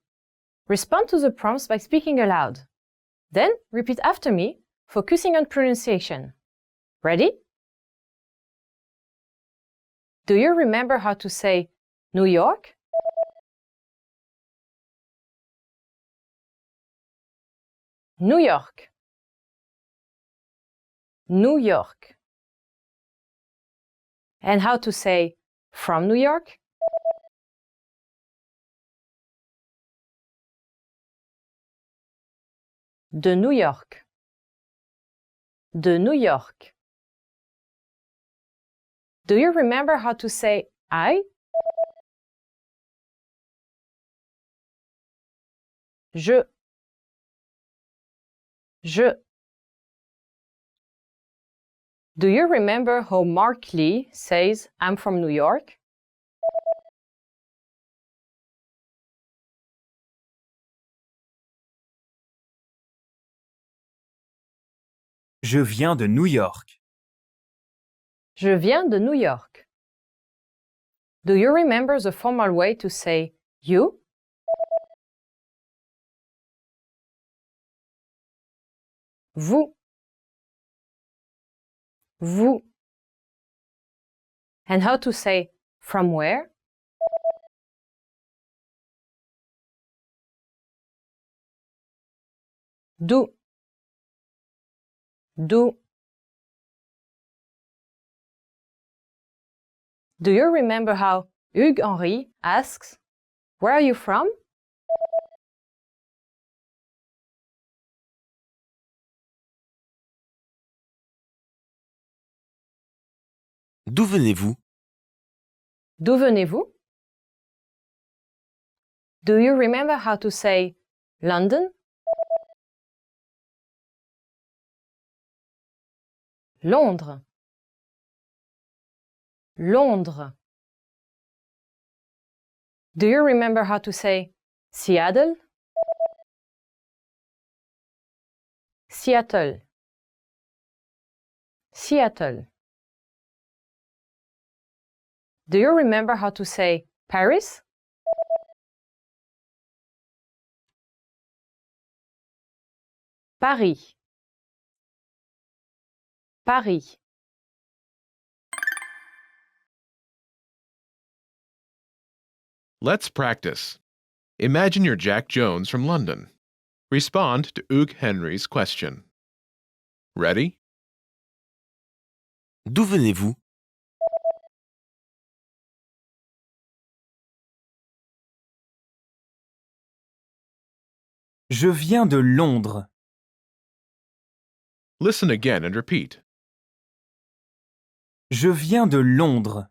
Respond to the prompts by speaking aloud. Then repeat after me, focusing on pronunciation. Ready? Do you remember how to say New York? New York. New York. And how to say from New York? De New York. De New York. Do you remember how to say I? Je. Do you remember how Mark Lee says, I'm from New York? Je viens de New York. Je viens de New York. Do you remember the formal way to say you? Vous. Vous. And how to say from where? D'où. D'où. Do you remember how Hugues Henry asks, where are you from? D'où venez-vous? D'où venez-vous? Do you remember how to say London? Londres. Londres. Do you remember how to say Seattle? Seattle. Seattle. Do you remember how to say Paris? Paris. Paris. Let's practice. Imagine you're Jack Jones from London. Respond to Hugues Henry's question. Ready? D'où venez-vous? Je viens de Londres. Listen again and repeat. Je viens de Londres.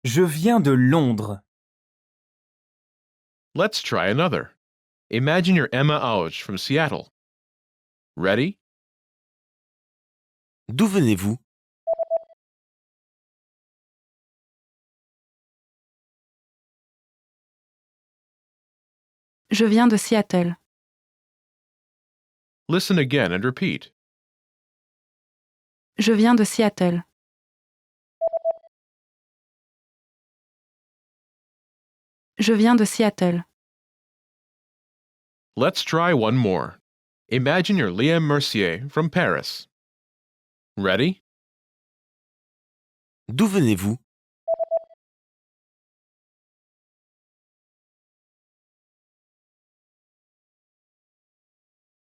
Je viens de Londres. Let's try another. Imagine you're Emma Auge from Seattle. Ready? D'où venez-vous? Je viens de Seattle. Listen again and repeat. Je viens de Seattle. Je viens de Seattle. Let's try one more. Imagine you're Liam Mercier from Paris. Ready? D'où venez-vous?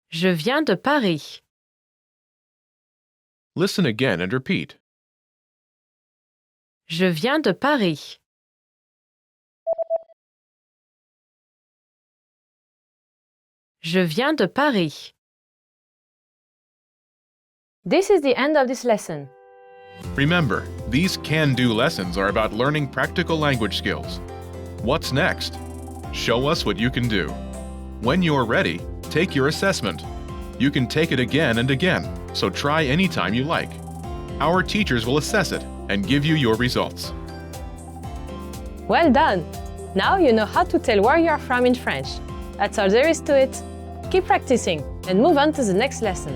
Je viens de Paris. Listen again and repeat. Je viens de Paris. Je viens de Paris. This is the end of this lesson. Remember, these can-do lessons are about learning practical language skills. What's next? Show us what you can do. When you're ready, take your assessment. You can take it again and again, so try anytime you like. Our teachers will assess it and give you your results. Well done! Now you know how to tell where you are from in French. That's all there is to it. Keep practicing and move on to the next lesson.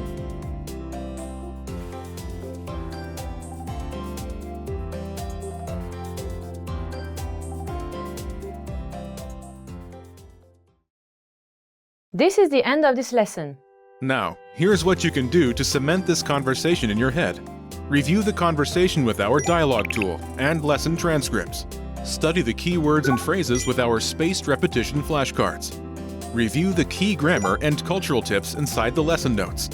This is the end of this lesson. Now, here's what you can do to cement this conversation in your head. Review the conversation with our dialogue tool and lesson transcripts. Study the key words and phrases with our spaced repetition flashcards. Review the key grammar and cultural tips inside the lesson notes.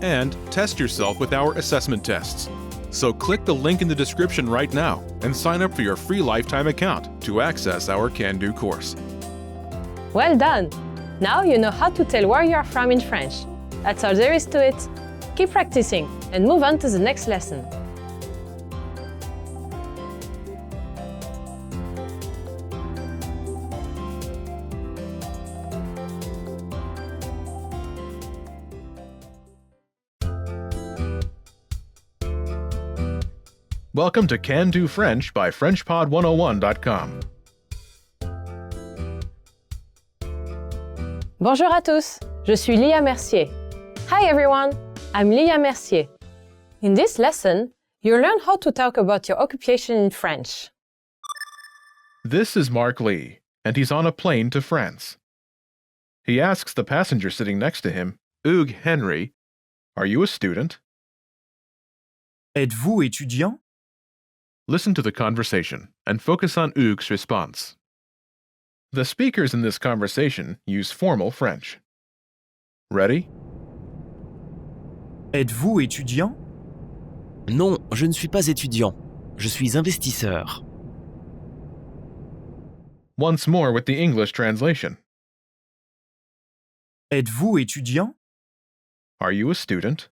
And test yourself with our assessment tests. So click the link in the description right now and sign up for your free lifetime account to access our Can-Do course. Well done! Now you know how to tell where you are from in French. That's all there is to it. Keep practicing and move on to the next lesson. Welcome to Can Do French by FrenchPod101.com. Bonjour à tous, je suis Lia Mercier. Hi everyone, I'm Lia Mercier. In this lesson, you'll learn how to talk about your occupation in French. This is Mark Lee, and he's on a plane to France. He asks the passenger sitting next to him, Hugues Henry, "Are you a student?" Êtes-vous étudiant? Listen to the conversation and focus on Hugues' response. The speakers in this conversation use formal French. Ready? Êtes-vous étudiant? Non, je ne suis pas étudiant. Je suis investisseur. Once more with the English translation. Êtes-vous étudiant? Are you a student?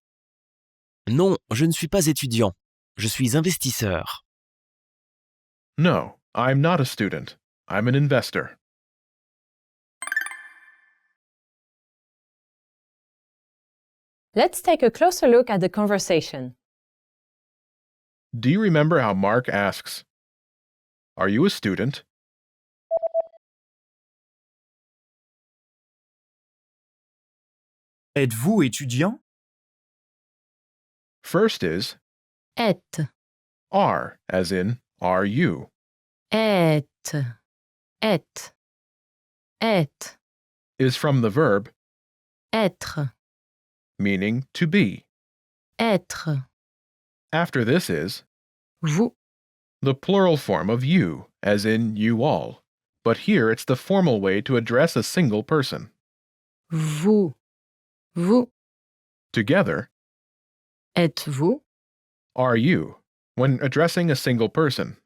Non, je ne suis pas étudiant. Je suis investisseur. No, I'm not a student. I'm an investor. Let's take a closer look at the conversation. Do you remember how Mark asks, "Are you a student?" Êtes-vous étudiant? First is Être, are, as in, are you? être, être, être, Is from the verb, être, meaning to be. être. After this is Vous, the plural form of you, as in you all. But here it's the formal way to address a single person. vous, vous. Together, Êtes-vous, are you, when addressing a single person.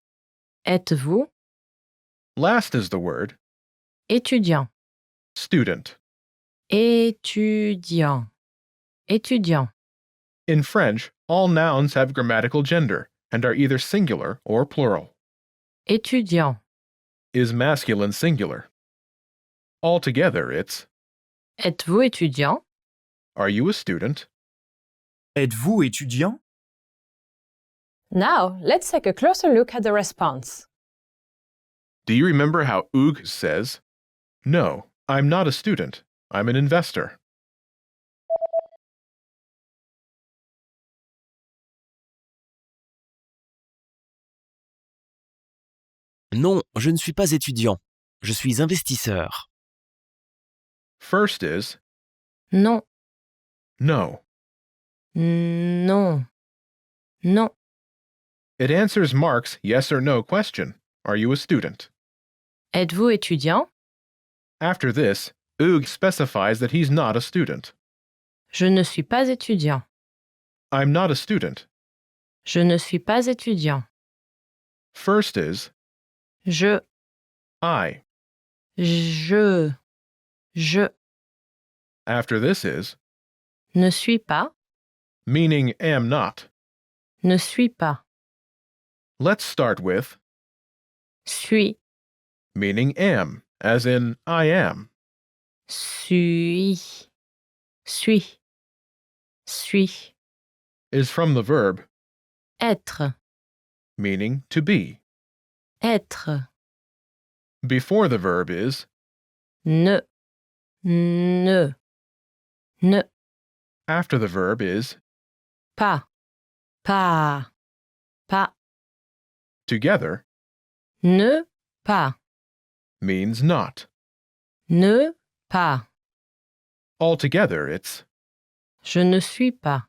êtes-vous, Last is the word étudiant, student. étudiant, étudiant. In French, all nouns have grammatical gender and are either singular or plural. Étudiant, Is masculine singular. Altogether, it's êtes-vous étudiant? are you a student? Êtes-vous étudiant? Now, let's take a closer look at the response. Do you remember how Hugues says, "No, I'm not a student. I'm an investor"? Non, je ne suis pas étudiant. Je suis investisseur. First is Non, no. non, non. It answers Mark's yes or no question, "Are you a student?" Êtes-vous étudiant? After this, Hugues specifies that he's not a student. Je ne suis pas étudiant. I'm not a student. Je ne suis pas étudiant. First is Je, I. je. After this is Ne suis pas, meaning am not. ne suis pas. Let's start with Suis, meaning am, as in I am. suis, suis, suis. Is from the verb, Être, meaning to be. être. Before the verb is Ne, ne, ne. after the verb is Pas, pas, pas. together, Ne, pas, means not. ne, pas. Altogether, it's Je ne suis pas,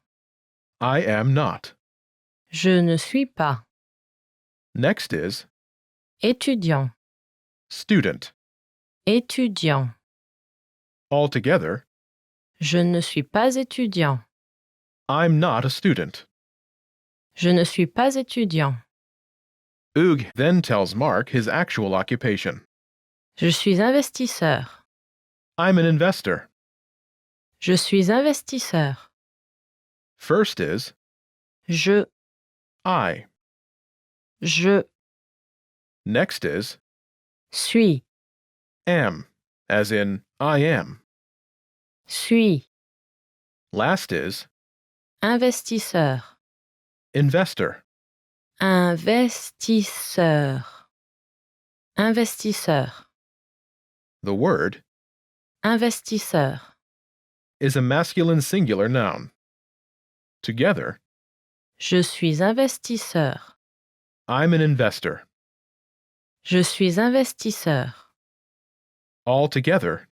I am not. je ne suis pas. Next is Étudiant, student. étudiant. Altogether, Je ne suis pas étudiant, I'm not a student. je ne suis pas étudiant. Hugues then tells Mark his actual occupation. Je suis investisseur, I'm an investor. Je suis investisseur. First is Je. I. Je Next is suis. am, as in I am. Suis. Last is Investisseur. investor. Investisseur. Investisseur. The word Investisseur. is a masculine singular noun. Together, Je suis investisseur. I'm an investor. Je suis investisseur. All together,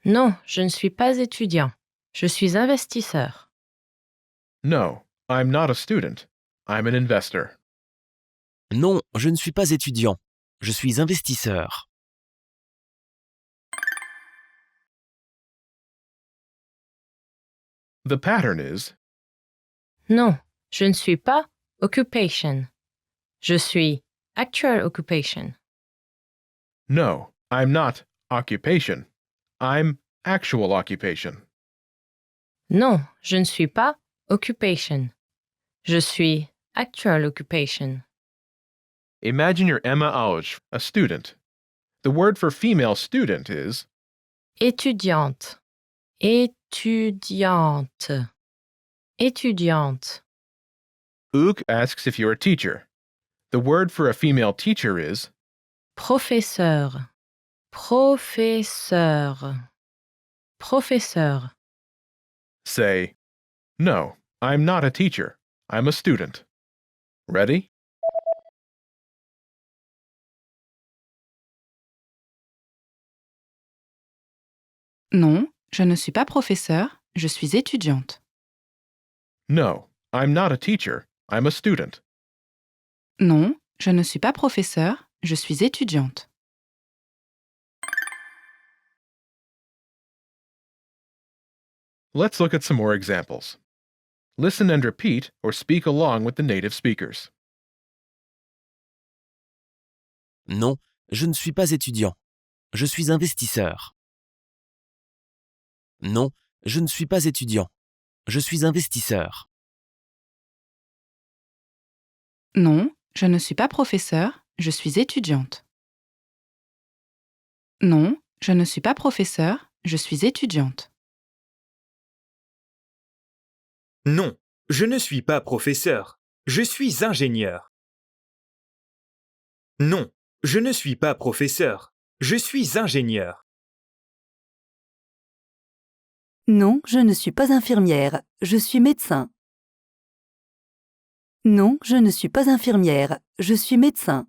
Non, je ne suis pas étudiant. Je suis investisseur. no, I'm not a student. I'm an investor. Non, je ne suis pas étudiant. Je suis investisseur. The pattern is Non, je ne suis pas occupation. Je suis actual occupation. no, I'm not occupation. I'm actual occupation. Non, je ne suis pas occupation. Je suis actual occupation. Imagine you're Emma Auge, a student. The word for female student is Étudiante. Étudiante. Étudiante. Ook asks if you're a teacher. The word for a female teacher is Professeur. Professeur. Professeur. say, no, I'm not a teacher. I'm a student. Ready? Non, je ne suis pas professeur, je suis étudiante. No, I'm not a teacher. I'm a student. Non, je ne suis pas professeur, je suis étudiante. Let's look at some more examples. Listen and repeat or speak along with the native speakers. Non, je ne suis pas étudiant. Je suis investisseur. Non, je ne suis pas étudiant. Je suis investisseur. Non, je ne suis pas professeur, je suis étudiante. Non, je ne suis pas professeur, je suis étudiante. Non, je ne suis pas professeur. Je suis ingénieur. Non, je ne suis pas professeur. Je suis ingénieur. Non, je ne suis pas infirmière, je suis médecin. Non, je ne suis pas infirmière, je suis médecin.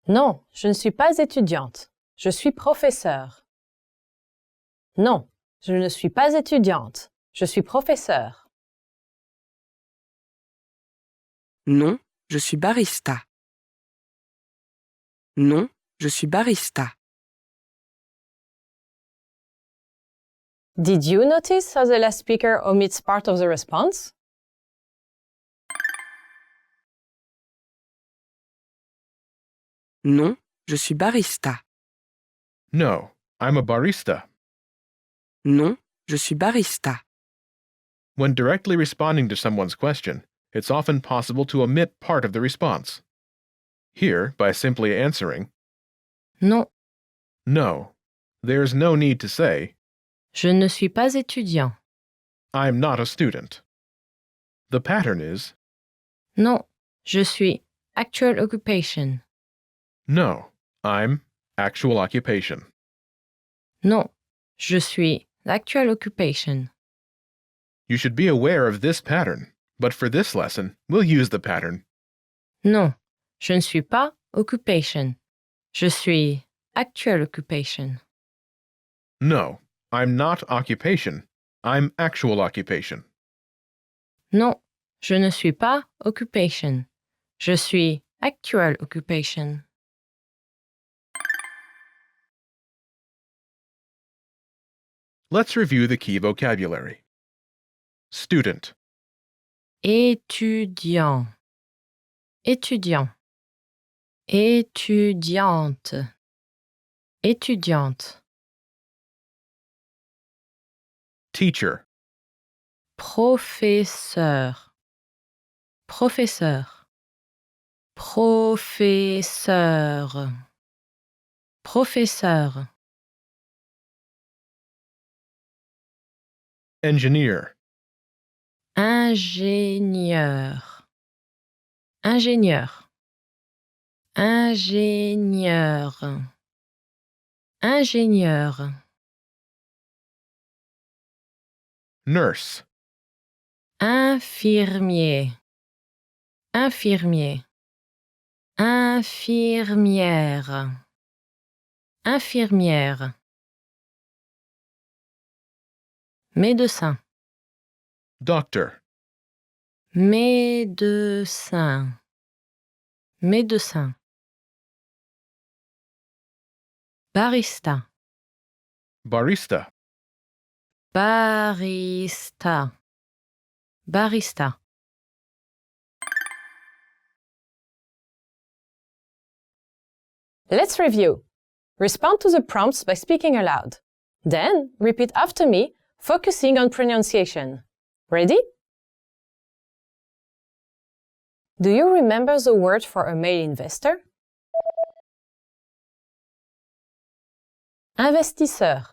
Non, je ne suis pas étudiante. Je suis professeur. Non, je ne suis pas étudiante. Je suis professeur. Non, je suis barista. Non, je suis barista. Did you notice how the last speaker omits part of the response? Non, je suis barista. No, I'm a barista. Non, je suis barista. When directly responding to someone's question, it's often possible to omit part of the response. Here, by simply answering, Non, no, there's no need to say, je ne suis pas étudiant. I'm not a student. The pattern is, Non, je suis actual occupation. no, I'm actual occupation. Non, je suis actual occupation. You should be aware of this pattern, but for this lesson, we'll use the pattern. Non, je ne suis pas occupation. Je suis actual occupation. No, I'm not occupation. I'm actual occupation. Non, je ne suis pas occupation. Je suis actual occupation. Let's review the key vocabulary. Student, Étudiant. Étudiant. Étudiante. Étudiante. Teacher. Professeur. Professeur. Professeur. Professeur. Engineer. Ingénieur. Ingénieur. Ingénieur. Ingénieur. Nurse. Infirmier. Infirmier. Infirmière. Infirmière. Médecin. Doctor. Médecin. Médecin. Barista. Barista. Barista. Barista. Let's review. Respond to the prompts by speaking aloud. Then, repeat after me, focusing on pronunciation. Ready? Do you remember the word for a male investor? Investisseur.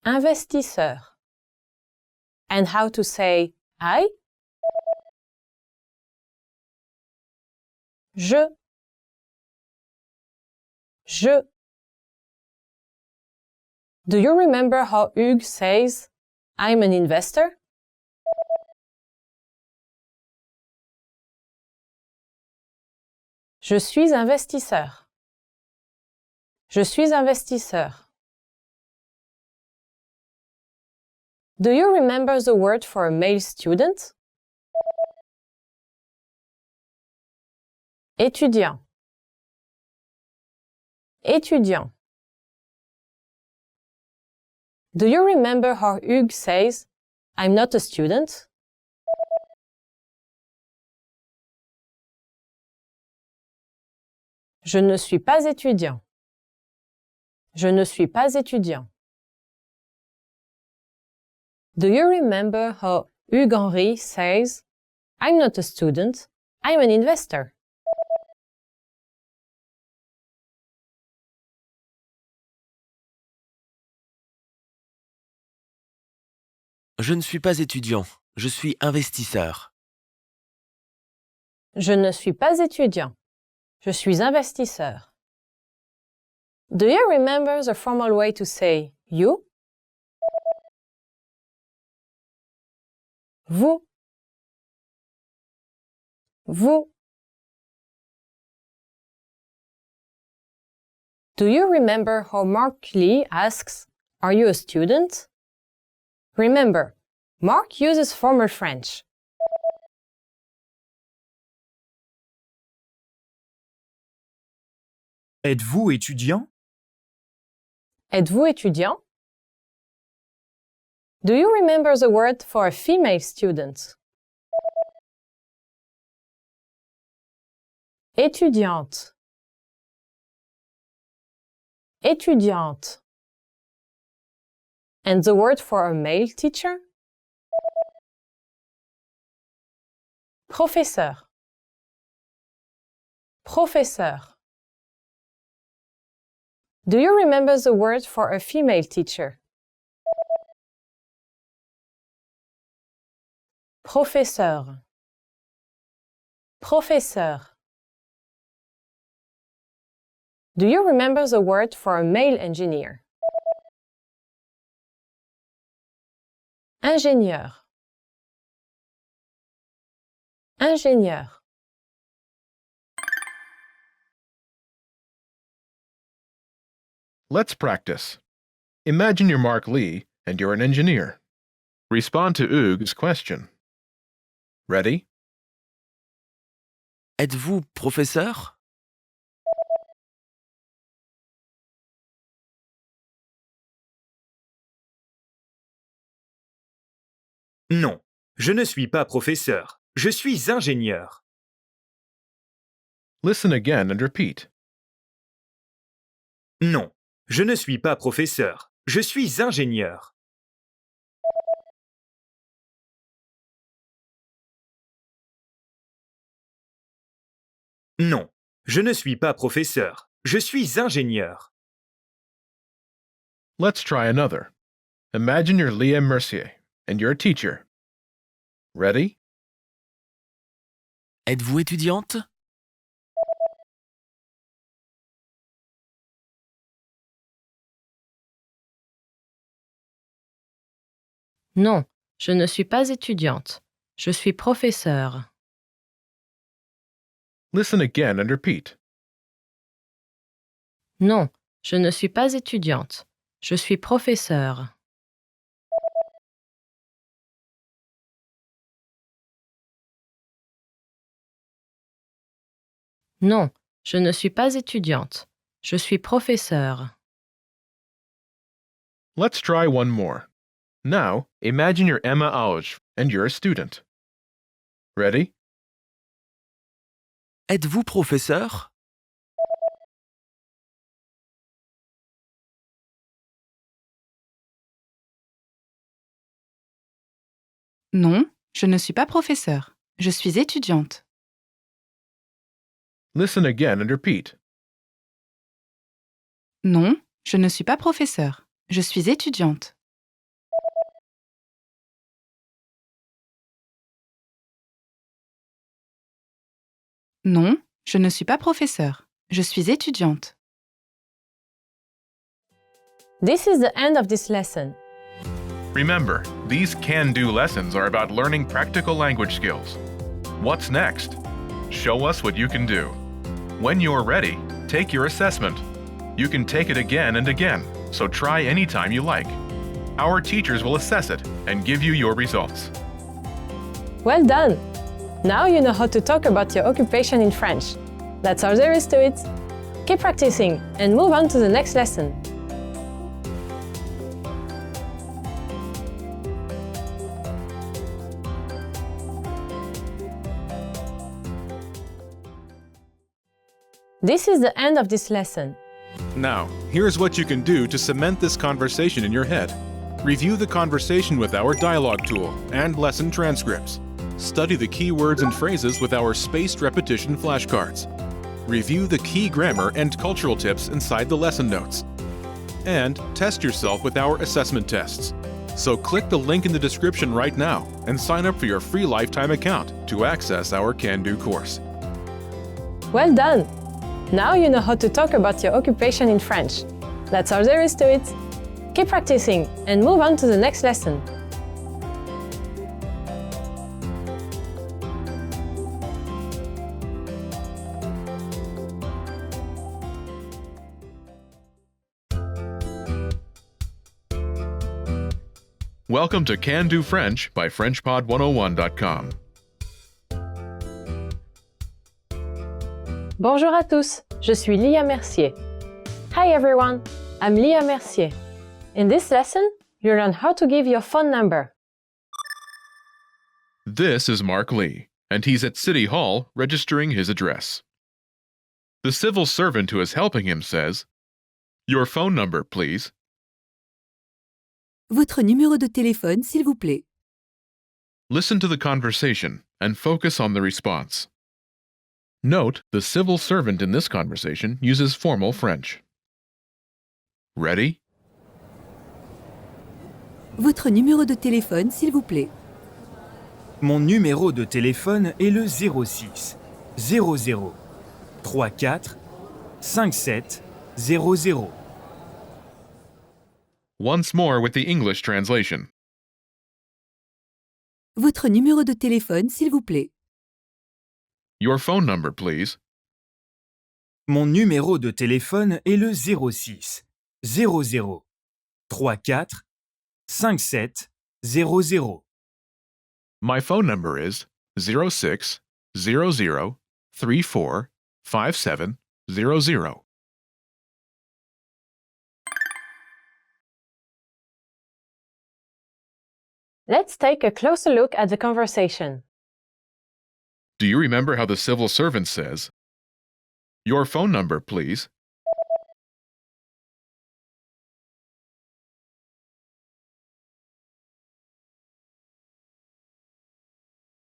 Investisseur. And how to say I? Je. Je. Do you remember how Hugues says, I'm an investor? Je suis investisseur. Je suis investisseur. Do you remember the word for a male student? Étudiant. Étudiant. Do you remember how Hugues says, I'm not a student? Je ne suis pas étudiant. Je ne suis pas étudiant. Do you remember how Hugues Henry says, I'm not a student, I'm an investor? Je ne suis pas étudiant, je suis investisseur. Je ne suis pas étudiant. Je suis investisseur. Do you remember the formal way to say you? Vous. Vous. Do you remember how Mark Lee asks, Are you a student? Remember, Mark uses formal French. Êtes-vous étudiant? Êtes-vous étudiant? Do you remember the word for a female student? Étudiante. Étudiante. And the word for a male teacher? Professeur. Professeur. Do you remember the word for a female teacher? Professeur. Professeur. Do you remember the word for a male engineer? Ingénieur. Ingénieur. Let's practice. Imagine you're Mark Lee and you're an engineer. Respond to Hugues' question. Ready? Êtes-vous professeur? Non, je ne suis pas professeur. Je suis ingénieur. Listen again and repeat. Non, je ne suis pas professeur. je suis ingénieur. Non, je ne suis pas professeur, je suis ingénieur. Let's try another. Imagine you're Leah Mercier, and you're a teacher. Ready? Êtes-vous étudiante? Non, je ne suis pas étudiante. Je suis professeure. Listen again and repeat. Non, je ne suis pas étudiante. Je suis professeure. Non, je ne suis pas étudiante. Je suis professeure. Let's try one more. Now, imagine you're Emma Auge, and you're a student. Ready? Êtes-vous professeur? Non, je ne suis pas professeur. Je suis étudiante. Listen again and repeat. Non, je ne suis pas professeur. Je suis étudiante. Non, je ne suis pas professeur. Je suis étudiante. This is the end of this lesson. Remember, these can-do lessons are about learning practical language skills. What's next? Show us what you can do. When you're ready, take your assessment. You can take it again and again, so try anytime you like. Our teachers will assess it and give you your results. Well done! Now you know how to talk about your occupation in French. That's all there is to it. Keep practicing and move on to the next lesson. This is the end of this lesson. Now, here's what you can do to cement this conversation in your head. Review the conversation with our dialogue tool and lesson transcripts. Study the key words and phrases with our spaced repetition flashcards. Review the key grammar and cultural tips inside the lesson notes. And test yourself with our assessment tests. So click the link in the description right now and sign up for your free lifetime account to access our Can-Do course. Well done! Now you know how to talk about your occupation in French. That's all there is to it. Keep practicing and move on to the next lesson. Welcome to Can-Do French by FrenchPod101.com. Bonjour à tous, je suis Leah Mercier. Hi everyone, I'm Leah Mercier. In this lesson, you learn how to give your phone number. This is Mark Lee, and he's at City Hall registering his address. The civil servant who is helping him says, "Your phone number, please." Votre numéro de téléphone, s'il vous plaît. Listen to the conversation and focus on the response. Note, the civil servant in this conversation uses formal French. Ready? Votre numéro de téléphone, s'il vous plaît. Mon numéro de téléphone est le 06 00 34 57 00. Once more with the English translation. Votre numéro de téléphone, s'il vous plaît. Your phone number, please. Mon numéro de téléphone est le 06 00 34 57 00. My phone number is 06 00 34 57 00. Let's take a closer look at the conversation. Do you remember how the civil servant says, "Your phone number, please"?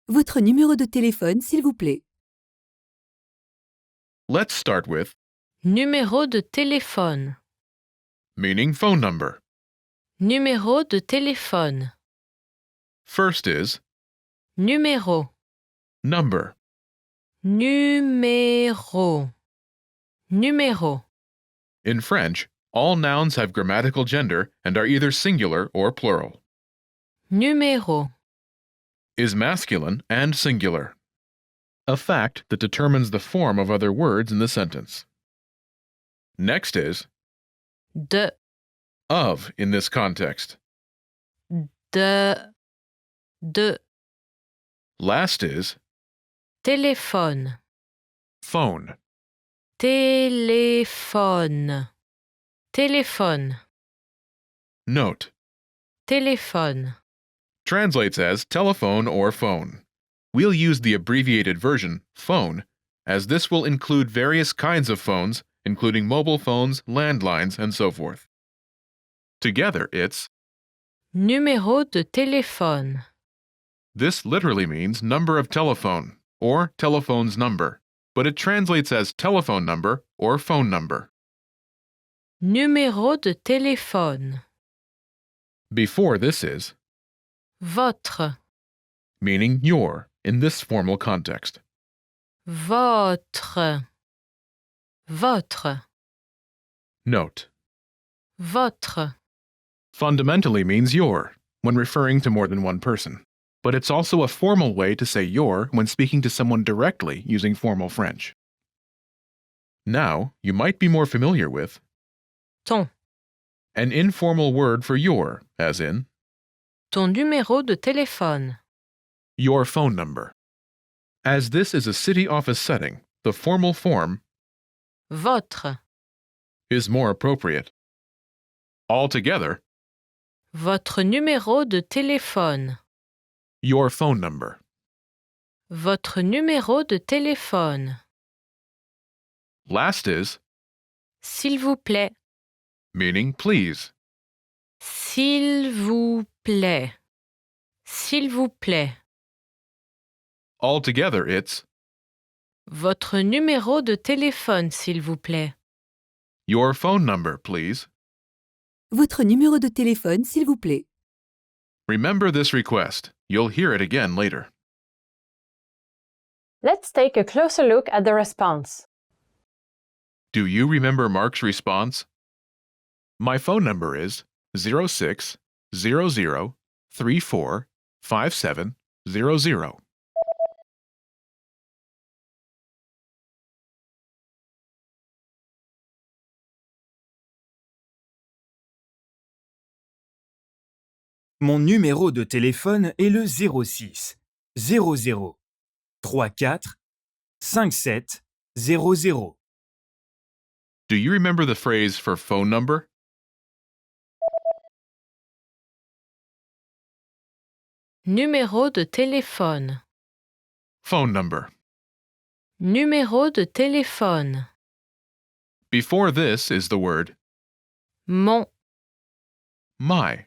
Votre numéro de téléphone, s'il vous plaît. Let's start with Numéro de téléphone. meaning phone number. Numéro de téléphone. First is Numéro. number. Numéro. Numéro. In French, all nouns have grammatical gender and are either singular or plural. Numéro. Is masculine and singular. A fact that determines the form of other words in the sentence. Next is De. of in this context. De. Last is Téléphone. phone. Téléphone. Téléphone. Note. Téléphone. Translates as telephone or phone. We'll use the abbreviated version, phone, as this will include various kinds of phones, including mobile phones, landlines, and so forth. Together, it's Numéro de téléphone. this literally means number of telephone, or telephone's number, but it translates as telephone number or phone number. Numéro de téléphone. Before this is Votre. meaning your in this formal context. Votre. Votre. Note. Votre. Fundamentally means your when referring to more than one person, but it's also a formal way to say your when speaking to someone directly using formal French. Now, you might be more familiar with Ton. an informal word for your, as in Ton numéro de téléphone. your phone number. As this is a city office setting, the formal form Votre. is more appropriate. Altogether, Votre numéro de téléphone. your phone number. Votre numéro de téléphone. Last is S'il vous plaît. meaning please. S'il vous plaît. S'il vous plaît. Altogether, it's Votre numéro de téléphone, s'il vous plaît. your phone number, please. Votre numéro de téléphone, s'il vous plaît. Remember this request. You'll hear it again later. Let's take a closer look at the response. Do you remember Mark's response? My phone number is 0600345700. Mon numéro de téléphone est le 06 00 34 57 00. Do you remember the phrase for phone number? Numéro de téléphone. Phone number. Numéro de téléphone. Before this is the word Mon. my.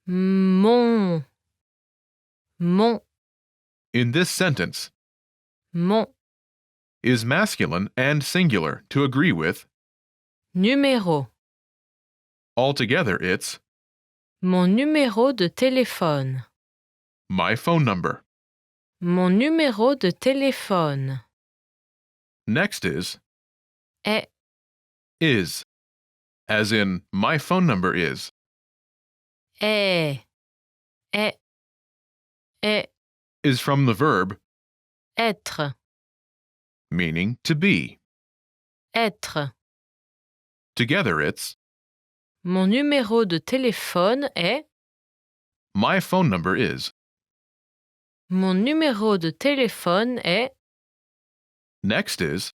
Mon. Mon. In this sentence, Mon. is masculine and singular to agree with. Numéro. Altogether, it's Mon numéro de téléphone. my phone number. Mon numéro de téléphone. Next is Est. is, as in my phone number is. Est. Est. Est. Is from the verb Être. meaning to be. Être. Together, it's Mon numéro de téléphone est. my phone number is. Mon numéro de téléphone est. Next is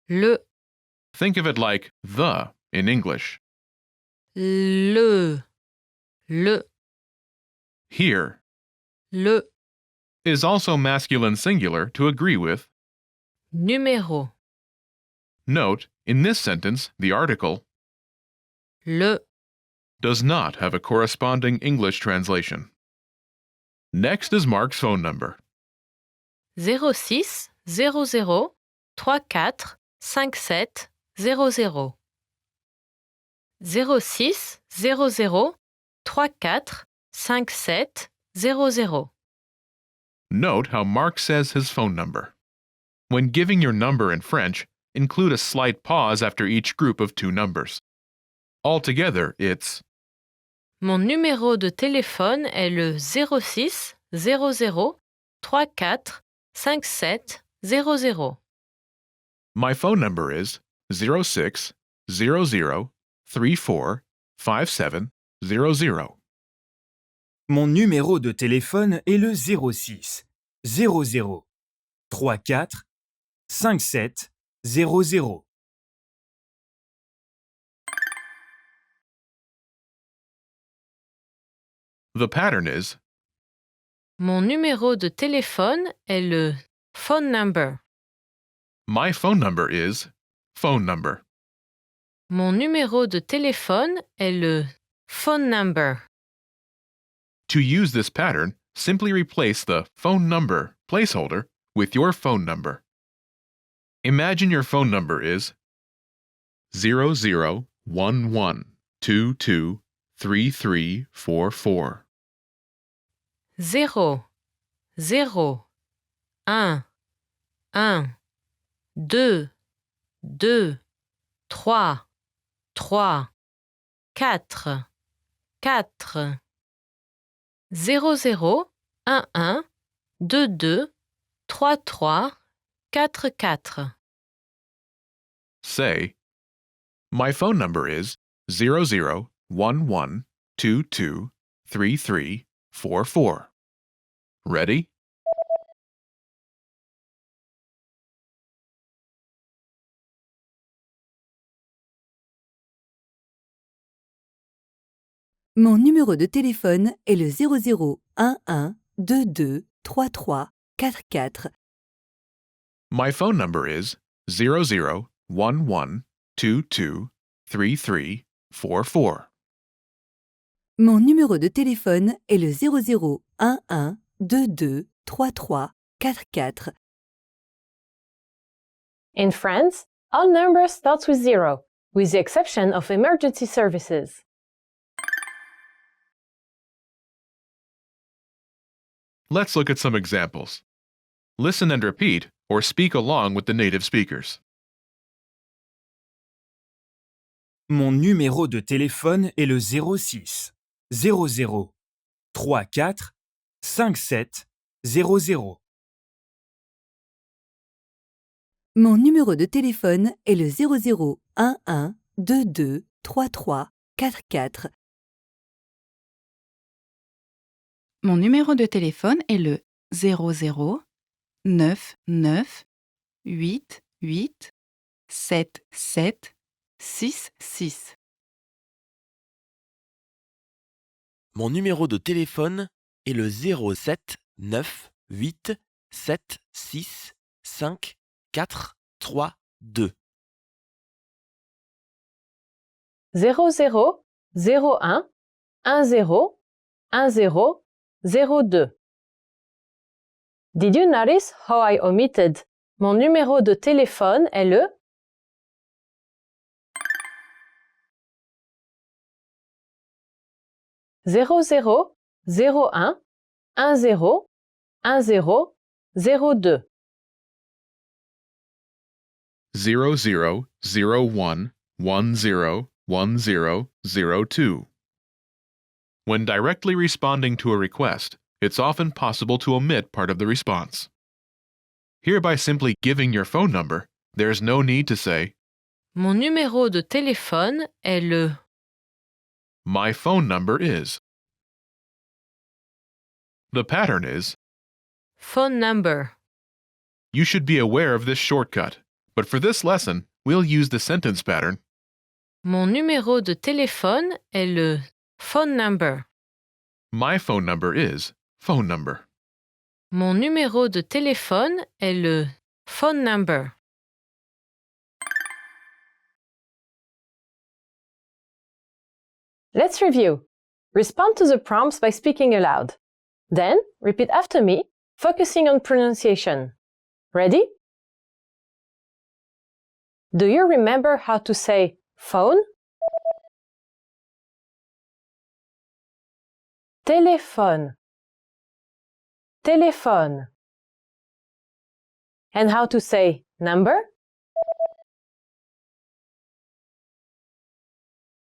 Le. think of it like the in English. Le. Le. Here Le. is also masculine singular to agree with. Numéro. Note, in this sentence, the article Le. does not have a corresponding English translation. Next is Mark's phone number. 06 00 34 57 00 06 00 34 57 00. Note how Mark says his phone number. When giving your number in French, include a slight pause after each group of two numbers. Altogether, it's Mon numéro de téléphone est le 06 00 34 57 00. My phone number is 06 00 34 57 00. Mon numéro de téléphone est le 06 00 34 57 00. The pattern is Mon numéro de téléphone est le phone number. my phone number is phone number. Mon numéro de téléphone est le phone number. To use this pattern, simply replace the phone number placeholder with your phone number. Imagine your phone number is 0011223344. 0 0 1 1 2 2 3 3 4 4 0 0 1 1 2 2 3 3 4 4. Say, my phone number is 0011223344. Ready? Mon numéro de téléphone est le 00 11 22 33 44. My phone number is 0011223344. Mon numéro de téléphone est le 00 11 22 33 44. In France, all numbers start with 0, with the exception of emergency services. Let's look at some examples. Listen and repeat, or speak along with the native speakers. Mon numéro de téléphone est le 06 00 34 57 00. Mon numéro de téléphone est le 00 11 22 33 44. Mon numéro de téléphone est le 00 99 88 77 66. Mon numéro de téléphone est le 07 9 8 7 6 5 4 3 2. 00 01 10 10 02. Did you notice how I omitted mon numéro de téléphone est le 00 01 10 10 02. 0001101002. When directly responding to a request, it's often possible to omit part of the response. Here, by simply giving your phone number, there's no need to say, Mon numéro de téléphone est le. my phone number is. The pattern is, Phone number. you should be aware of this shortcut, but for this lesson, we'll use the sentence pattern. Mon numéro de téléphone est le phone number. My phone number is phone number. Mon numéro de téléphone est le phone number. Let's review. Respond to the prompts by speaking aloud. Then, repeat after me Focusing on pronunciation. Ready? Do you remember how to say phone? Téléphone. Téléphone. And how to say number?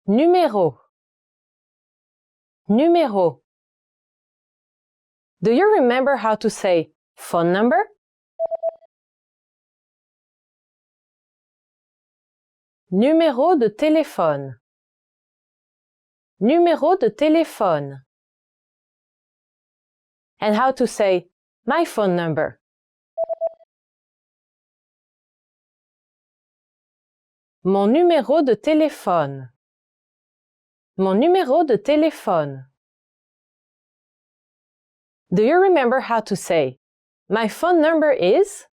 Numéro. Numéro. Do you remember how to say phone number? Numéro de téléphone. Numéro de téléphone. And how to say my phone number? Mon numéro de téléphone. Mon numéro de téléphone. Do you remember how to say my phone number is?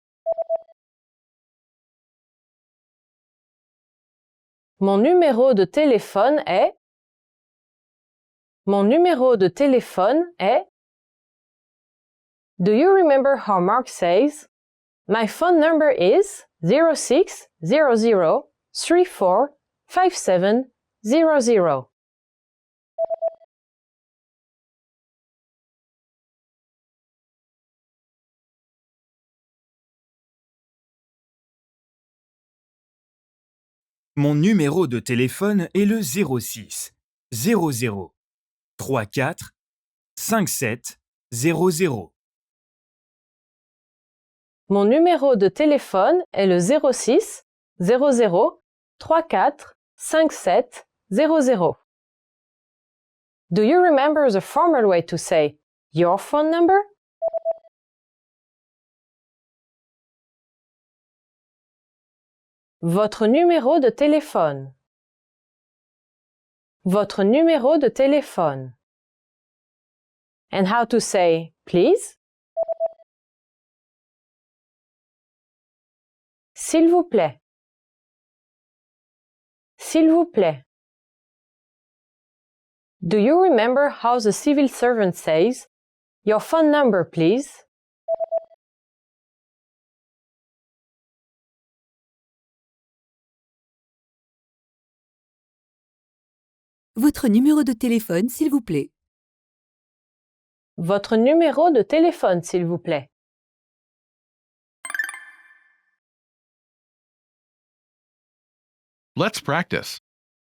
Mon numéro de téléphone est? Mon numéro de téléphone est? Do you remember how Mark says, my phone number is 0600345700? Mon numéro de téléphone est le 06 00 34 57 00. Mon numéro de téléphone est le 06 00 34 57 00. Do you remember the formal way to say your phone number? Votre numéro de téléphone. Votre numéro de téléphone. And how to say please? S'il vous plaît. S'il vous plaît. Do you remember how the civil servant says, your phone number, please? Votre numéro de téléphone, s'il vous plaît. Votre numéro de téléphone, s'il vous plaît. Let's practice.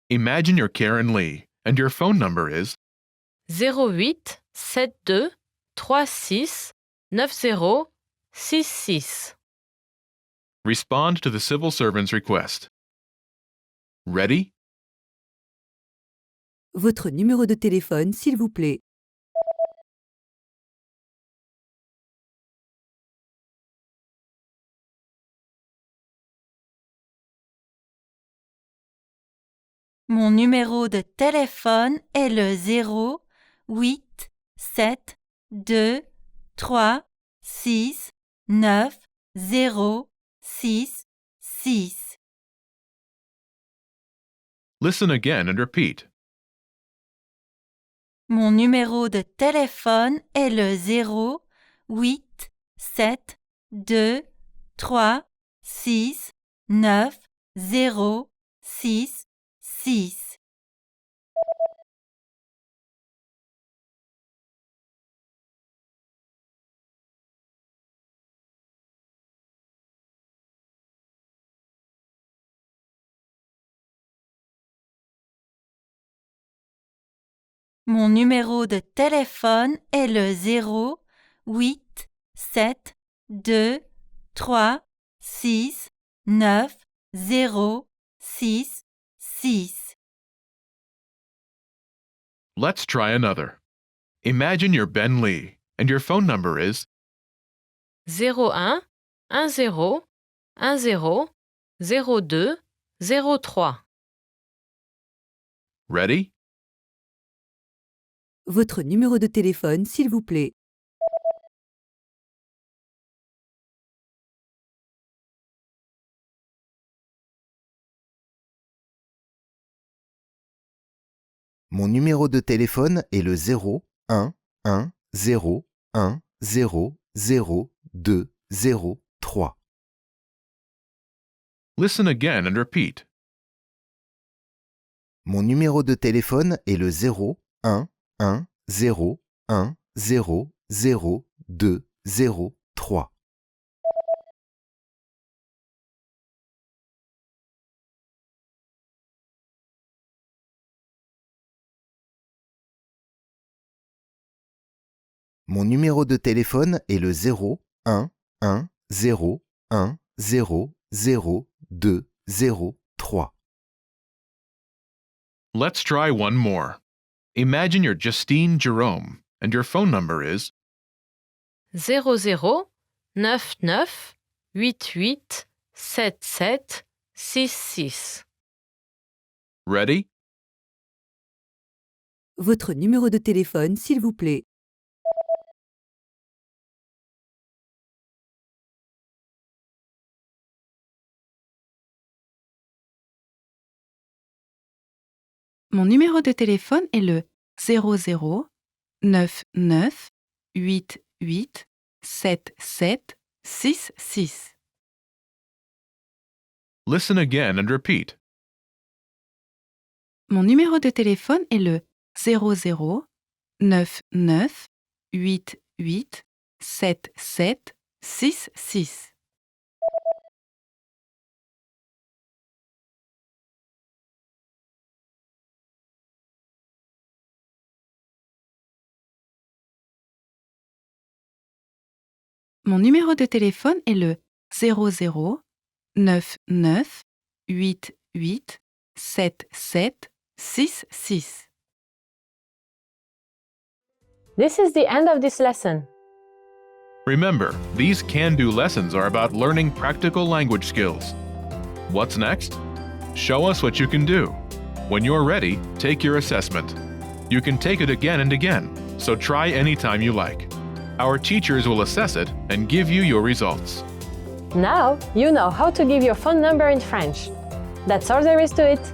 Imagine you're Karen Lee and your phone number is 08 72 36 90 66. Respond to the civil servant's request. Ready? Votre numéro de téléphone, s'il vous plaît. Mon numéro de téléphone est le 08 7 2 3 6 9 0 6 6. Listen again and repeat. Mon numéro de téléphone est le 08 7 2 3 6 9 0 6 6. Mon numéro de téléphone est le 08 7 2 3 6 9 0 6 6. Let's try another. Imagine you're Ben Lee and your phone number is 01 10 10 02 03. Ready? Votre numéro de téléphone, s'il vous plaît. Mon numéro de téléphone est le 0 1 1 0 1 0 0, 2, 0, 3. Listen again and repeat. Mon numéro de téléphone est le 0, 1, 1, 0, 1, 0, 0, 2, 0, 3. Mon numéro de téléphone est le 0, 1, 1, 0, 1, 0, 0, 2, 0, 3. Let's try one more. Imagine you're Justine Jerome and your phone number is 00 99 88 77 66. ready? Votre numéro de téléphone, s'il vous plaît. Mon numéro de téléphone est le 00 99 88 77 66. Listen again and repeat. Mon numéro de téléphone est le 00 99 88 77 66. Mon numéro de téléphone est le 00 99 88 77 66. This is the end of this lesson. Remember, these can-do lessons are about learning practical language skills. What's next? Show us what you can do. When you're ready, take your assessment. You can take it again and again, so try anytime you like. Our teachers will assess it and give you your results. Now you know how to give your phone number in French. That's all there is to it.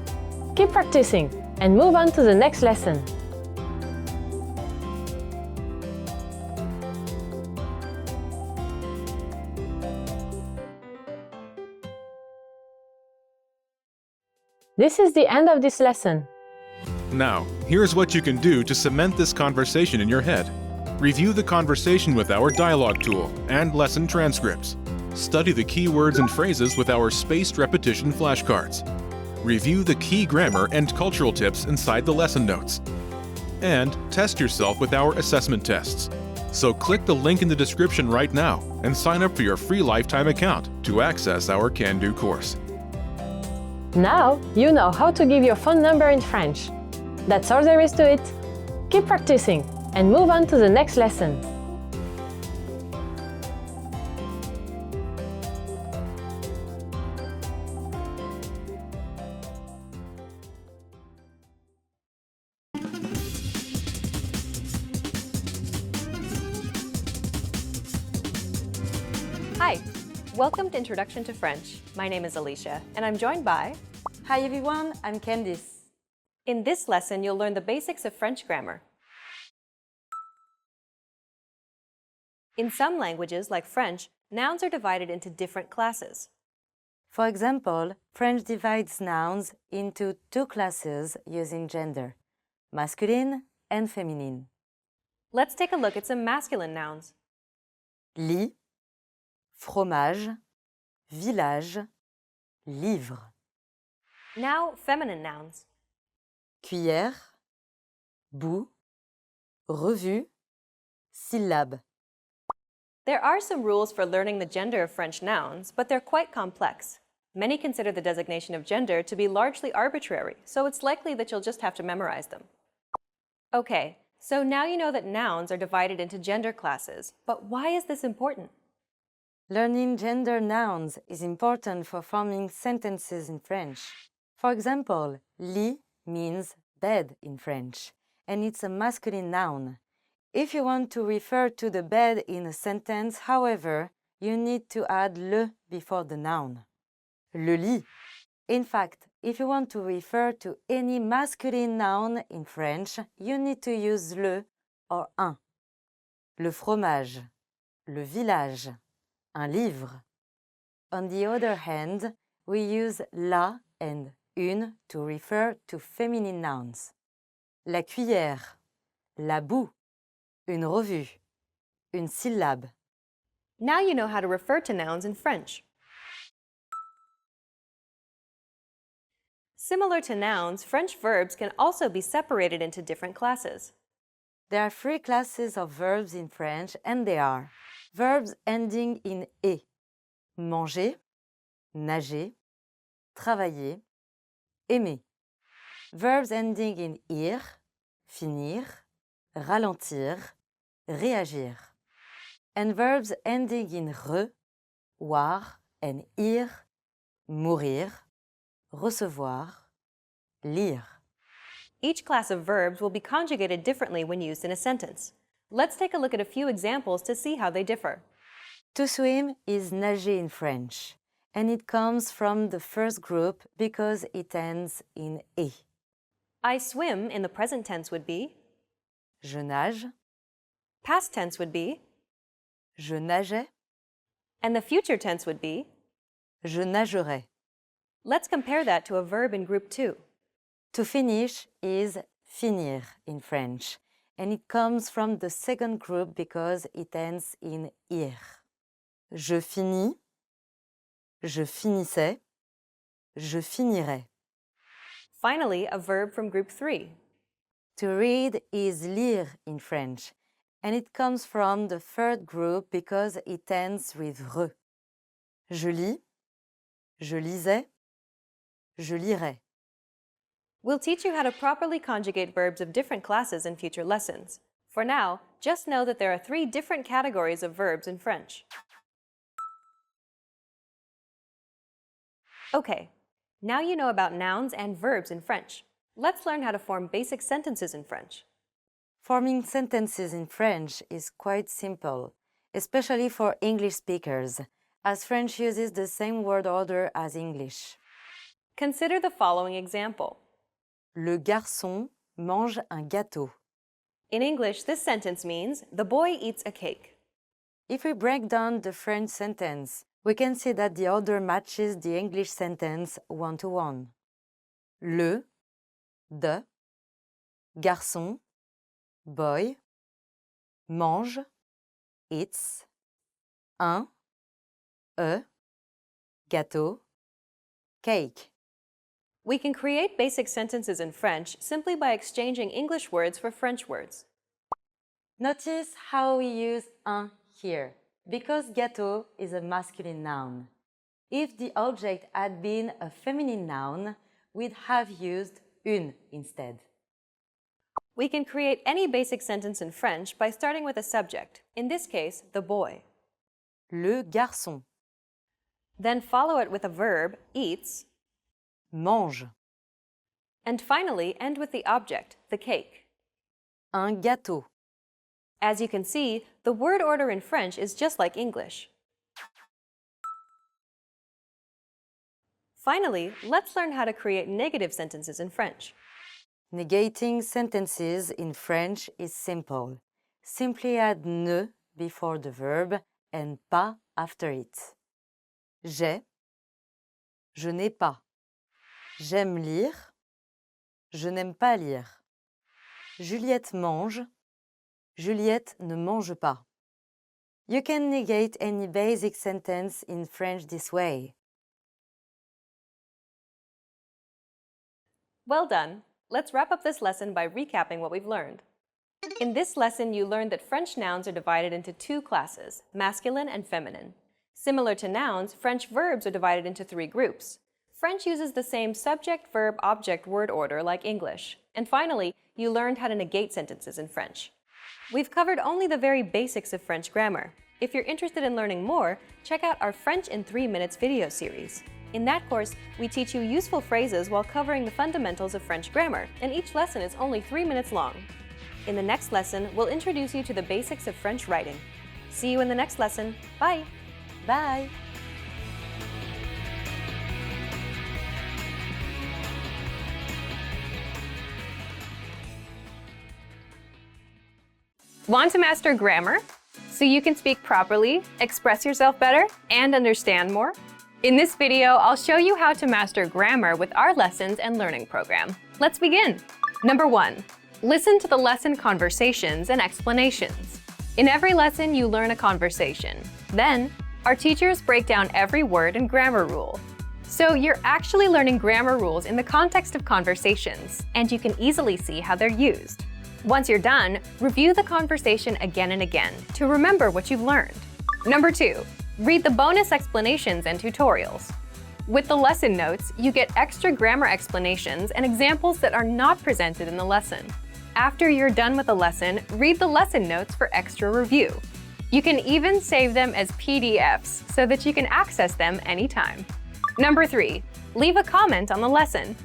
Keep practicing and move on to the next lesson. This is the end of this lesson. Now, here's what you can do to cement this conversation in your head. Review the conversation with our dialogue tool and lesson transcripts. Study the key words and phrases with our spaced repetition flashcards. Review the key grammar and cultural tips inside the lesson notes. And test yourself with our assessment tests. So click the link in the description right now and sign up for your free lifetime account to access our Can-Do course. Now you know how to give your phone number in French. That's all there is to it. Keep practicing and move on to the next lesson. Hi, welcome to Introduction to French. My name is Alicia, and I'm joined by... Hi everyone, I'm Candice. In this lesson, you'll learn the basics of French grammar. In some languages, like French, nouns are divided into different classes. For example, French divides nouns into two classes using gender, masculine and feminine. Let's take a look at some masculine nouns. Lit, fromage, village, livre. Now, feminine nouns. Cuillère, bout, revue, syllabe. There are some rules for learning the gender of French nouns, but they're quite complex. Many consider the designation of gender to be largely arbitrary, so it's likely that you'll just have to memorize them. Okay, so now you know that nouns are divided into gender classes, but why is this important? Learning gender nouns is important for forming sentences in French. For example, lit means bed in French, and it's a masculine noun. If you want to refer to the bed in a sentence, however, you need to add le before the noun. Le lit. In fact, if you want to refer to any masculine noun in French, you need to use le or un. Le fromage, le village, un livre. On the other hand, we use la and une to refer to feminine nouns. La cuillère, la boue, une revue, une syllabe. Now you know how to refer to nouns in French. Similar to nouns, French verbs can also be separated into different classes. There are 3 classes of verbs in French, and they are verbs ending in et, manger, nager, travailler, aimer. Verbs ending in ir, finir, ralentir, réagir. And verbs ending in re, voir, and ir, mourir, recevoir, lire. Each class of verbs will be conjugated differently when used in a sentence. Let's take a look at a few examples to see how they differ. To swim is nager in French, and it comes from the first group because it ends in et. I swim in the present tense would be Je nage, past tense would be je nageais, and the future tense would be je nagerai. Let's compare that to a verb in group 2. To finish is finir in French, and it comes from the second group because it ends in ir. Je finis, je finissais, je finirai. Finally, a verb from group 3. To read is lire in French, and it comes from the third group because it ends with re. Je lis, je lisais, je lirai. We'll teach you how to properly conjugate verbs of different classes in future lessons. For now, just know that there are 3 different categories of verbs in French. Okay, now you know about nouns and verbs in French. Let's learn how to form basic sentences in French. Forming sentences in French is quite simple, especially for English speakers, as French uses the same word order as English. Consider the following example. Le garçon mange un gâteau. In English, this sentence means the boy eats a cake. If we break down the French sentence, we can see that the order matches the English sentence one-to-one. Le, de, garçon, boy, mange, eats, un, gâteau, cake. We can create basic sentences in French simply by exchanging English words for French words. Notice how we use un here, because gâteau is a masculine noun. If the object had been a feminine noun, we'd have used une instead. We can create any basic sentence in French by starting with a subject, in this case, the boy. Le garçon. Then follow it with a verb, eats, mange. And finally, end with the object, the cake. Un gâteau. As you can see, the word order in French is just like English. Finally, let's learn how to create negative sentences in French. Negating sentences in French is simple. Simply add ne before the verb and pas after it. J'ai, je n'ai pas. J'aime lire, je n'aime pas lire. Juliette mange, Juliette ne mange pas. You can negate any basic sentence in French this way. Well done! Let's wrap up this lesson by recapping what we've learned. In this lesson, you learned that French nouns are divided into 2 classes, masculine and feminine. Similar to nouns, French verbs are divided into 3 groups. French uses the same subject, verb, object, word order like English. And finally, you learned how to negate sentences in French. We've covered only the very basics of French grammar. If you're interested in learning more, check out our French in 3 Minutes video series. In that course, we teach you useful phrases while covering the fundamentals of French grammar, and each lesson is only 3 minutes long. In the next lesson, we'll introduce you to the basics of French writing. See you in the next lesson. Bye! Bye! Want to master grammar? so you can speak properly, express yourself better, and understand more? In this video, I'll show you how to master grammar with our lessons and learning program. Let's begin. Number 1. Listen to the lesson conversations and explanations. In every lesson, you learn a conversation. Then, our teachers break down every word and grammar rule. So you're actually learning grammar rules in the context of conversations, and you can easily see how they're used. Once you're done, review the conversation again and again to remember what you've learned. Number 2. Read the bonus explanations and tutorials. With the lesson notes, you get extra grammar explanations and examples that are not presented in the lesson. After you're done with the lesson, read the lesson notes for extra review. You can even save them as PDFs so that you can access them anytime. Number 3. Leave a comment on the lesson.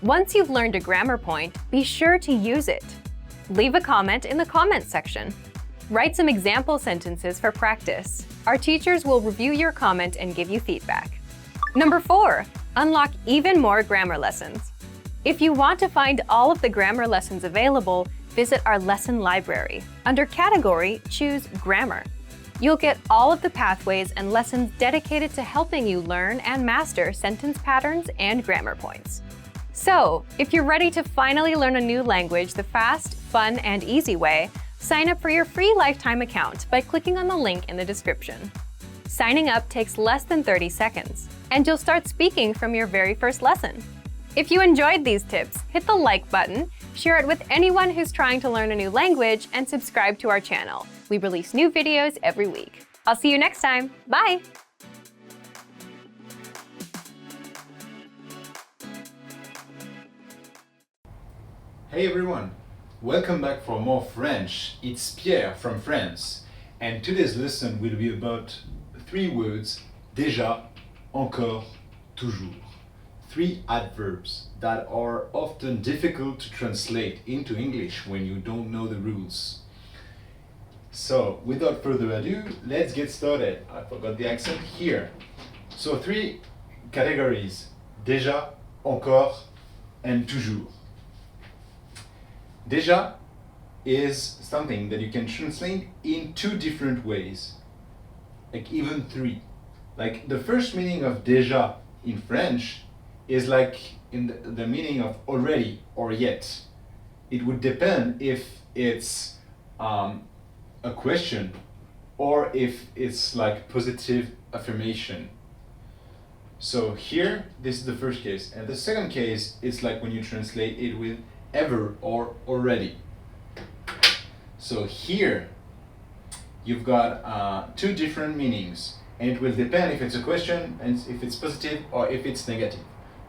Once you've learned a grammar point, be sure to use it. Leave a comment in the comments section. Write some example sentences for practice. Our teachers will review your comment and give you feedback. Number 4. Unlock even more grammar lessons. If you want to find all of the grammar lessons available, visit our lesson library. Under Category, choose Grammar. You'll get all of the pathways and lessons dedicated to helping you learn and master sentence patterns and grammar points. So, if you're ready to finally learn a new language the fast, fun, and easy way, sign up for your free lifetime account by clicking on the link in the description. Signing up takes less than 30 seconds, and you'll start speaking from your very first lesson. If you enjoyed these tips, hit the like button, share it with anyone who's trying to learn a new language, and subscribe to our channel. We release new videos every week. I'll see you next time. Bye! Hey everyone! Welcome back for more French. It's Pierre from France, and today's lesson will be about 3 words: déjà, encore, toujours. 3 adverbs that are often difficult to translate into English when you don't know the rules. So, without further ado, let's get started. I forgot the accent here. So 3 categories: déjà, encore, and toujours. Déjà is something that you can translate in 2 different ways, like even 3. Like the first meaning of déjà in French is like in the meaning of already or yet. It would depend if it's a question or if it's like positive affirmation. So here, this is the first case, and the second case is like when you translate it with ever or already. So here you've got 2 different meanings, and it will depend if it's a question and if it's positive or if it's negative.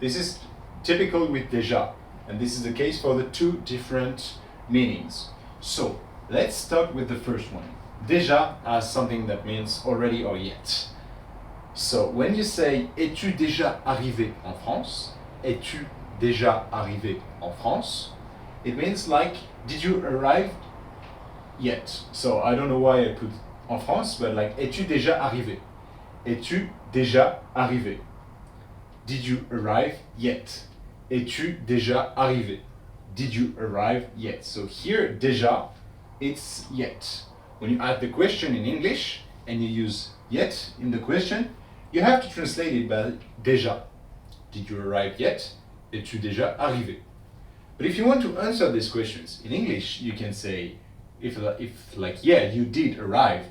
This is typical with déjà, and this is the case for the 2 different meanings. So let's start with the first one. Déjà as something that means already or yet. So when you say es-tu déjà arrivé en France? Es-tu déjà arrivé en France? It means like, did you arrive yet? So I don't know why I put en France, but like, es-tu déjà arrivé? Es-tu déjà arrivé? Did you arrive yet? Es-tu déjà arrivé? Did you arrive yet? So here, déjà, it's yet. When you add the question in English and you use yet in the question, you have to translate it by déjà. Did you arrive yet? Es-tu déjà arrivé? But if you want to answer these questions in English, you can say, if like, yeah, you did arrive,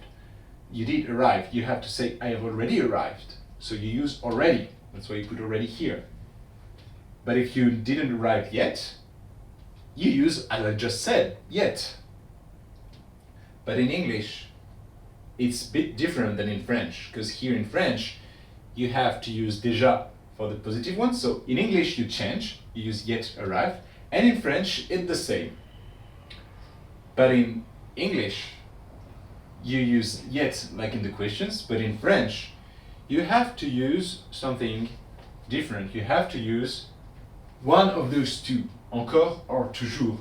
you have to say, I have already arrived. So you use already. That's why you put already here. But if you didn't arrive yet, you use, as I just said, yet. But in English, it's a bit different than in French, because here in French, you have to use déjà for the positive one. So in English, you change, you use yet arrived, and in French, it's the same. But in English, you use yet like in the questions, but in French, you have to use something different. You have to use one of those 2, encore or toujours,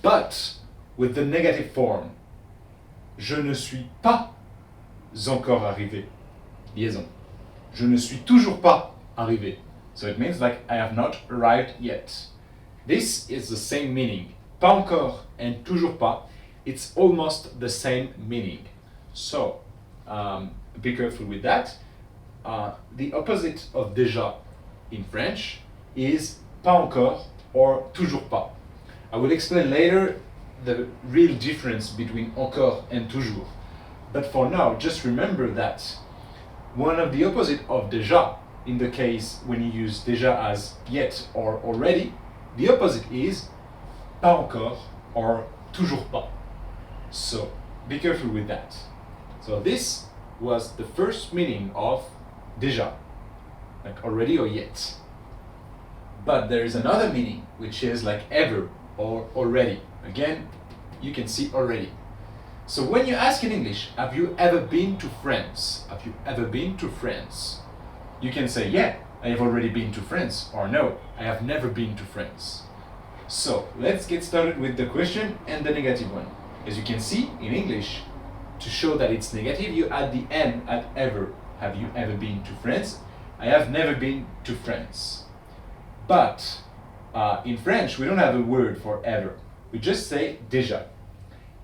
but with the negative form. Je ne suis pas encore arrivé. Liaison. Je ne suis toujours pas arrivé. So it means like I have not arrived yet. This is the same meaning. Pas encore and toujours pas, it's almost the same meaning. So, be careful with that. The opposite of déjà in French is pas encore or toujours pas. I will explain later the real difference between encore and toujours. But for now, just remember that one of the opposite of déjà, in the case when you use déjà as yet or already, the opposite is pas encore or toujours pas. So be careful with that. So this was the first meaning of déjà, like already or yet. But there is another meaning, which is like ever or already. Again, you can see already. So when you ask in English, have you ever been to France? Have you ever been to France? You can say, yeah, I have already been to France, or no, I have never been to France. So let's get started with the question and the negative one. As you can see in English, to show that it's negative, you add the N at ever. Have you ever been to France? I have never been to France. But in French, we don't have a word for ever. We just say déjà.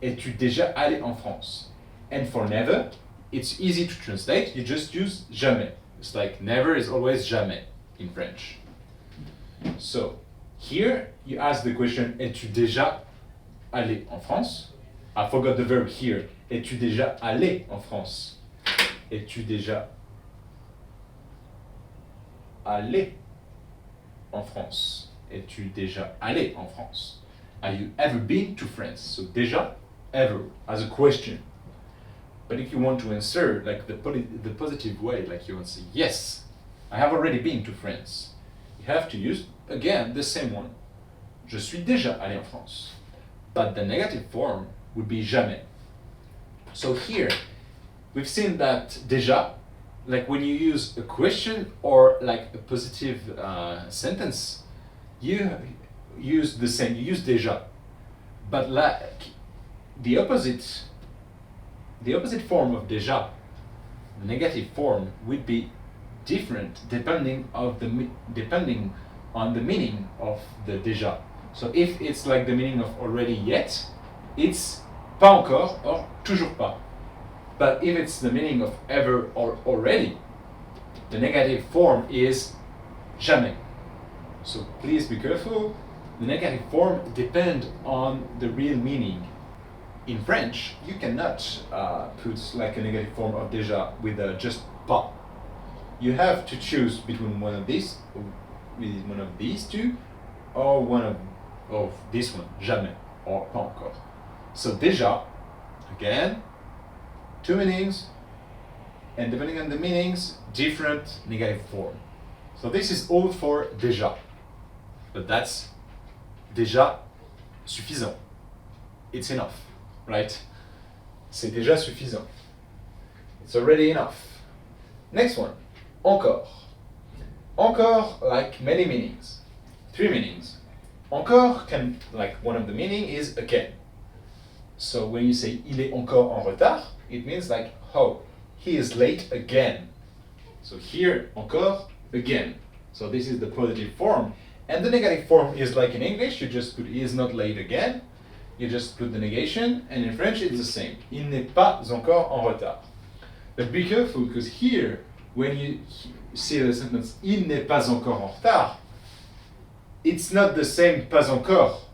Es-tu déjà allé en France? And for never, it's easy to translate. You just use jamais. It's like never is always jamais in French. So here you ask the question, es-tu déjà allé en France? I forgot the verb here. Es-tu déjà allé en France? Es-tu déjà allé en France? Es-tu déjà allé en France? Have you ever been to France? So déjà, ever, as a question. But if you want to answer like the positive way, like you want to say, yes, I have already been to France, you have to use, again, the same one. Je suis déjà allé en France. But the negative form would be jamais. So here, we've seen that déjà, like when you use a question or like a positive sentence, you use the same, you use déjà. But like the opposite form of déjà, the negative form, would be different depending on the meaning of the déjà. So if it's like the meaning of already yet, it's pas encore or toujours pas. But if it's the meaning of ever or already, the negative form is jamais. So please be careful. The negative form depends on the real meaning. In French, you cannot put like a negative form of déjà with just pas. You have to choose between one of these two, or one of this one, jamais, or pas encore. So déjà, again, two meanings, and depending on the meanings, different negative form. So this is all for déjà, but that's déjà suffisant. It's enough, right? C'est déjà suffisant. It's already enough. Next one, encore. Encore, like many meanings, 3 meanings. Encore can, like one of the meaning is again. So when you say il est encore en retard, it means like, oh, he is late again. So here, encore, again. So this is the positive form. And the negative form is like in English, you just put he is not late again. You just put the negation, and in French it's the same. Il n'est pas encore en retard. But be careful, because here, when you see the sentence il n'est pas encore en retard, it's not the same pas encore.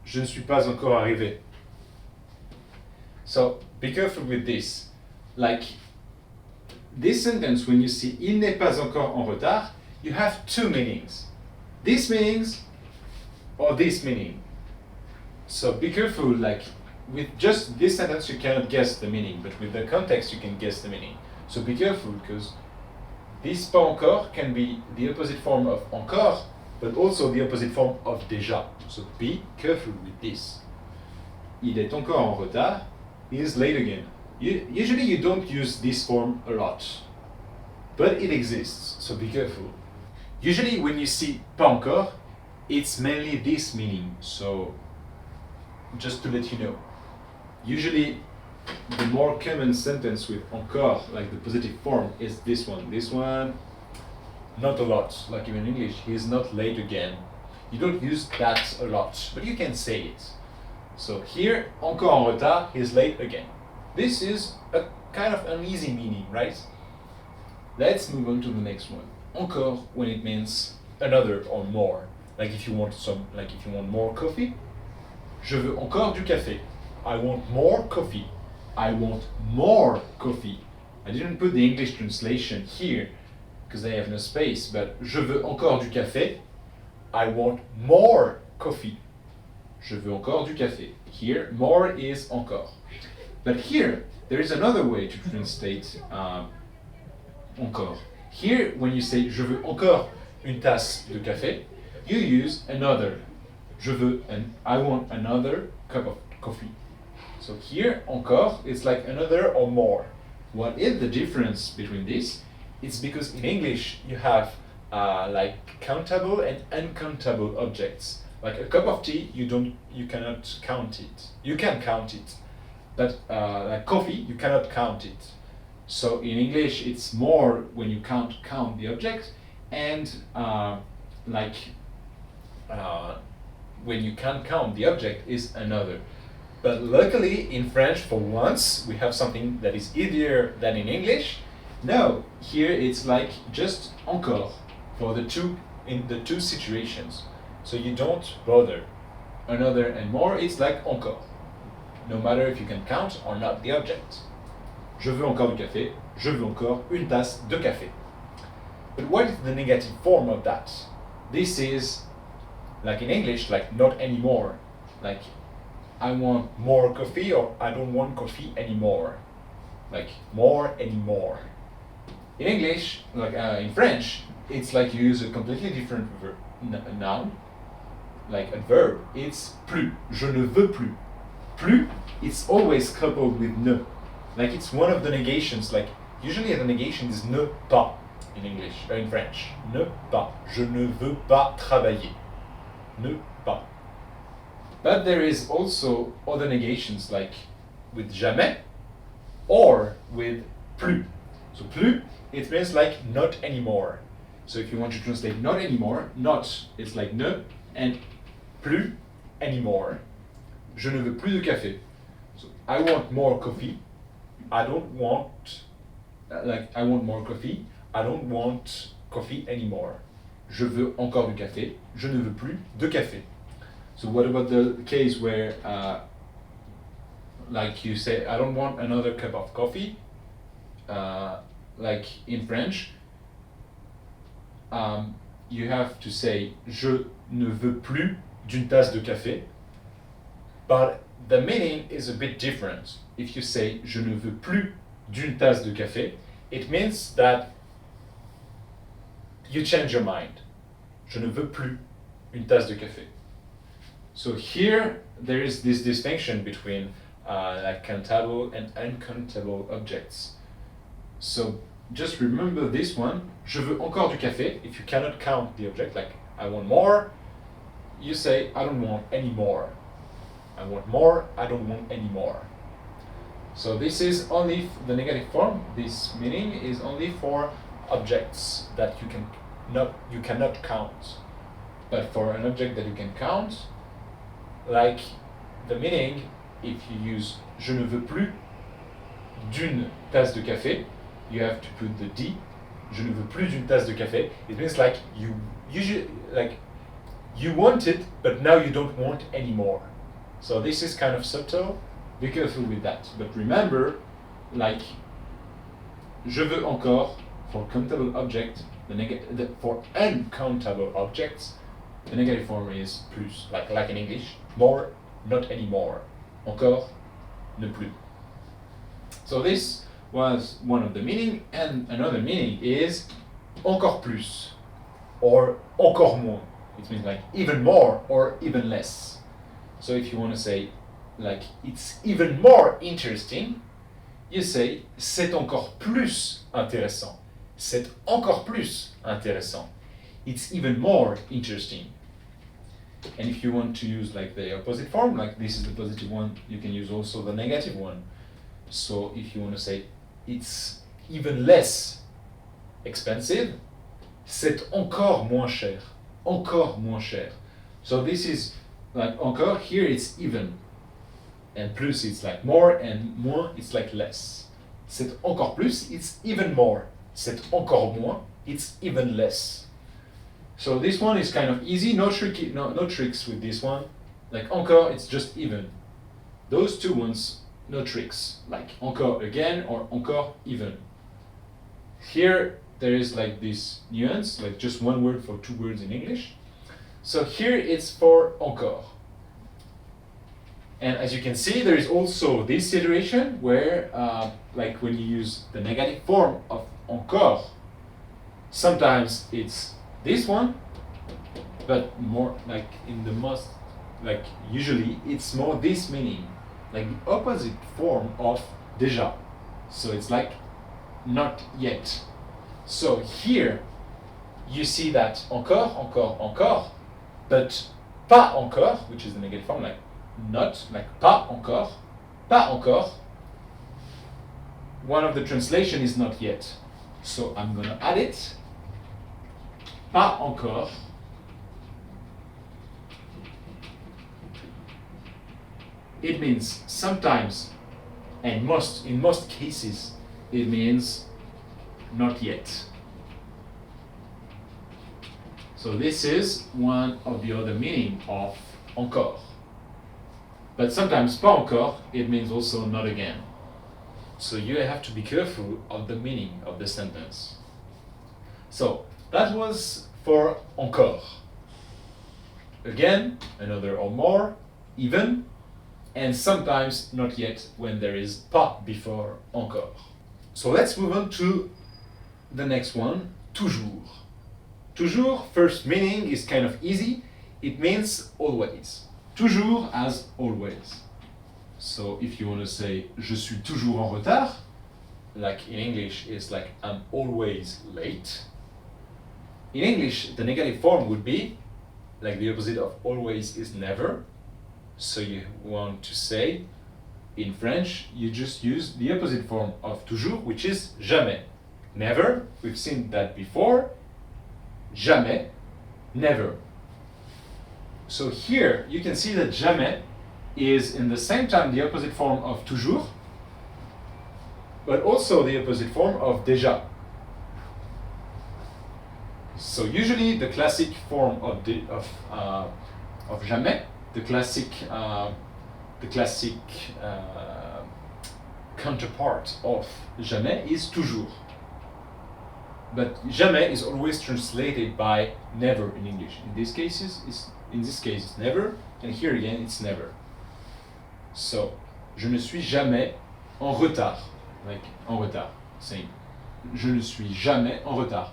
Je ne suis pas encore arrivé. So be careful with this. Like this sentence, when you see il n'est pas encore en retard, you have 2 meanings. This meanings or this meaning. So be careful, like with just this sentence you cannot guess the meaning, but with the context you can guess the meaning. So be careful, because this pas encore can be the opposite form of encore, but also the opposite form of déjà. So be careful with this. Il est encore en retard, he is late again. Usually you don't use this form a lot, but it exists, so be careful. Usually when you see pas encore, it's mainly this meaning, so just to let you know. Usually the more common sentence with encore, like the positive form, is this one. This one, not a lot, like even in English, he is not late again. You don't use that a lot, but you can say it. So here, encore en retard, he's late again. This is a kind of uneasy meaning, right? Let's move on to the next one. Encore when it means another or more. Like if you want more coffee, je veux encore du café. I want more coffee. I want more coffee. I didn't put the English translation here because I have no space, but je veux encore du café. I want more coffee. Je veux encore du café. Here, more is encore. But here, there is another way to translate encore. Here, when you say je veux encore une tasse de café, you use another. I want another cup of coffee. So here, encore, it's like another or more. What is the difference between this? It's because in English you have like countable and uncountable objects. Like a cup of tea, you cannot count it. You can count it, but like coffee, you cannot count it. So in English, it's more when you count the object, and when you can't count the object is another. But luckily in French, for once, we have something that is easier than in English. No, here it's like just encore for the two situations. So you don't bother. Another and more, it's like encore. No matter if you can count or not the object. Je veux encore du café. Je veux encore une tasse de café. But what is the negative form of that? This is, like in English, like not anymore. Like, I want more coffee or I don't want coffee anymore. Like, more anymore. In English, like in French, it's like you use a completely different noun. Like a verb, it's plus. Je ne veux plus. Plus, it's always coupled with ne. Like it's one of the negations. Like usually the negation is ne pas in English or in French. Ne pas. Je ne veux pas travailler. Ne pas. But there is also other negations like with jamais or with plus. So plus, it means like not anymore. So if you want to translate not anymore, not, it's like ne, and plus anymore. Je ne veux plus de café. So I want more coffee. I want more coffee. I don't want coffee anymore. Je veux encore du café. Je ne veux plus de café. So what about the case where like you say I don't want another cup of coffee, like in French, you have to say je ne veux plus d'une tasse de café, but the meaning is a bit different. If you say je ne veux plus d'une tasse de café, it means that you change your mind. Je ne veux plus une tasse de café. So here there is this distinction between like countable and uncountable objects. So just remember this one. Je veux encore du café. If you cannot count the object, like I want more, you say I don't want any more. I want more, I don't want any more. So this is only the negative form. This meaning is only for objects that you cannot count. But for an object that you can count, like the meaning, if you use je ne veux plus d'une tasse de café, you have to put the D. Je ne veux plus d'une tasse de café. It means like you usually like you want it, but now you don't want anymore. So this is kind of subtle. Be careful with that. But remember, like je veux encore for countable object, for uncountable objects, the negative form is plus, like in English, more, not anymore. Encore, ne plus. So this was one of the meaning, and another meaning is encore plus, or encore moins. It means like even more or even less. So if you want to say like it's even more interesting, you say c'est encore plus intéressant. C'est encore plus intéressant. It's even more interesting. And if you want to use like the opposite form, like this is the positive one, you can use also the negative one. So if you want to say it's even less expensive, c'est encore moins cher. Encore moins cher. So this is like encore, here it's even. And plus, it's like more, and moins, it's like less. C'est encore plus, it's even more. C'est encore moins, it's even less. So this one is kind of easy, no tricks with this one. Like encore, it's just even. Those two ones, no tricks. Like encore again or encore even. Here, there is like this nuance, like just one word for two words in English. So here it's for encore. And as you can see, there is also this situation where, like when you use the negative form of encore, sometimes it's this one, but more like in the most, like usually it's more this meaning, like the opposite form of déjà. So it's like not yet. So here you see that encore, encore, encore, but pas encore, which is the negative form, like not, like pas encore, pas encore. One of the translation is not yet. So I'm gonna add it. Pas encore. It means sometimes, and in most cases, it means not yet. So this is one of the other meaning of encore. But sometimes pas encore, it means also not again. So you have to be careful of the meaning of the sentence. So that was for encore. Again, another or more, even, and sometimes not yet when there is pas before encore. So let's move on to the next one, toujours. Toujours, first meaning is kind of easy. It means always. Toujours as always. So if you want to say je suis toujours en retard, like in English, it's like I'm always late. In English, the negative form would be, like the opposite of always is never. So you want to say, in French, you just use the opposite form of toujours, which is jamais. Never, we've seen that before. Jamais, never. So here, you can see that jamais is in the same time the opposite form of toujours, but also the opposite form of déjà. So usually the classic form of jamais, the classic counterpart of jamais is toujours. But jamais is always translated by never in English. In this case, it's never, and here again it's never. So, je ne suis jamais en retard, like en retard, saying je ne suis jamais en retard.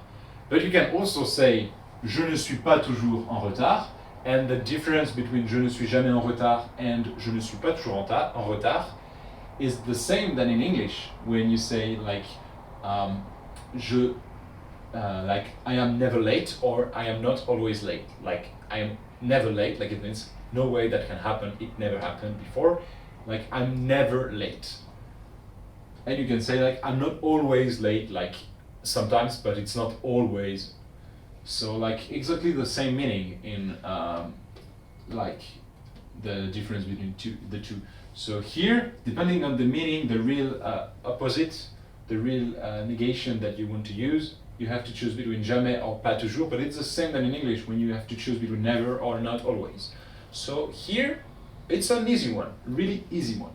But you can also say je ne suis pas toujours en retard, and the difference between je ne suis jamais en retard and je ne suis pas toujours en retard is the same than in English when you say like like I am never late or I am not always late. Like I am never late, like it means no way that can happen, it never happened before. Like I'm never late. And you can say like I'm not always late, like sometimes, but it's not always. So like exactly the same meaning in like the difference between the two. So here, depending on the meaning, the real opposite, the real negation that you want to use, you have to choose between jamais or pas toujours, but it's the same than in English when you have to choose between never or not always. So here, it's an easy one, really easy one.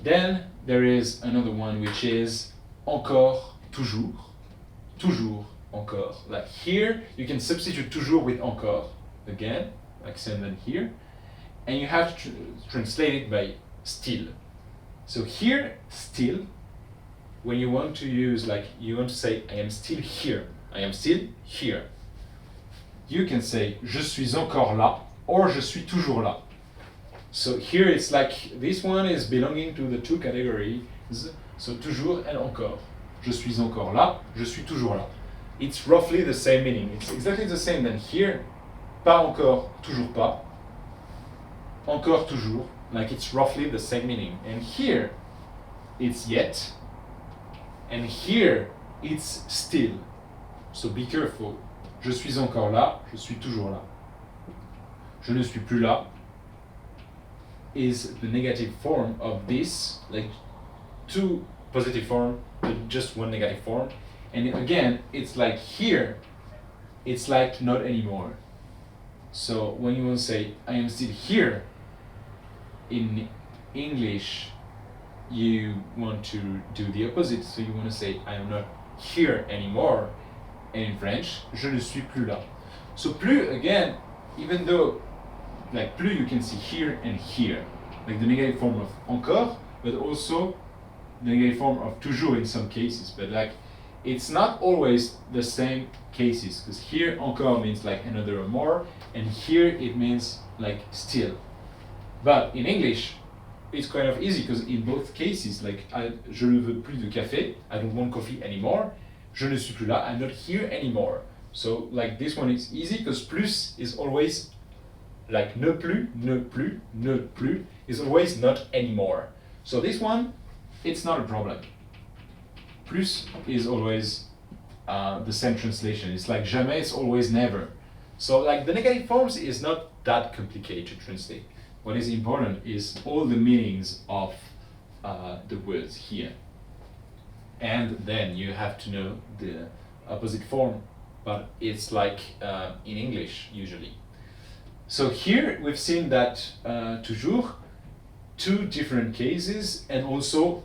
Then there is another one which is encore, toujours, toujours, encore. Like here, you can substitute toujours with encore, again, like same than here, and you have to translate it by still. So here, still, when you want to use, like, you want to say, I am still here, I am still here. You can say, je suis encore là, or je suis toujours là. So here it's like, this one is belonging to the two categories, so toujours and encore. Je suis encore là, je suis toujours là. It's roughly the same meaning. It's exactly the same than here. Pas encore, toujours pas. Encore, toujours. Like it's roughly the same meaning. And here, it's yet. And here, it's still. So be careful. Je suis encore là, je suis toujours là. Je ne suis plus là. is the negative form of this, like two positive form, but just one negative form. And again, it's like here, it's like not anymore. So when you want to say, I am still here, in English, you want to do the opposite. So you want to say, I am not here anymore. And in French, je ne suis plus là. So plus, again, even though, like plus you can see here and here, like the negative form of encore, but also the negative form of toujours in some cases. But like, it's not always the same cases, because here encore means like another or more, and here it means like still. But in English, it's kind of easy, because in both cases, like je ne veux plus de café, I don't want coffee anymore, je ne suis plus là, I'm not here anymore. So like this one is easy, because plus is always like ne plus, ne plus, ne plus, is always not anymore. So this one, it's not a problem. Plus is always the same translation. It's like jamais, it's always never. So like the negative forms is not that complicated to translate. What is important is all the meanings of the words here. And then you have to know the opposite form, but it's like in English usually. So here we've seen that toujours, two different cases, and also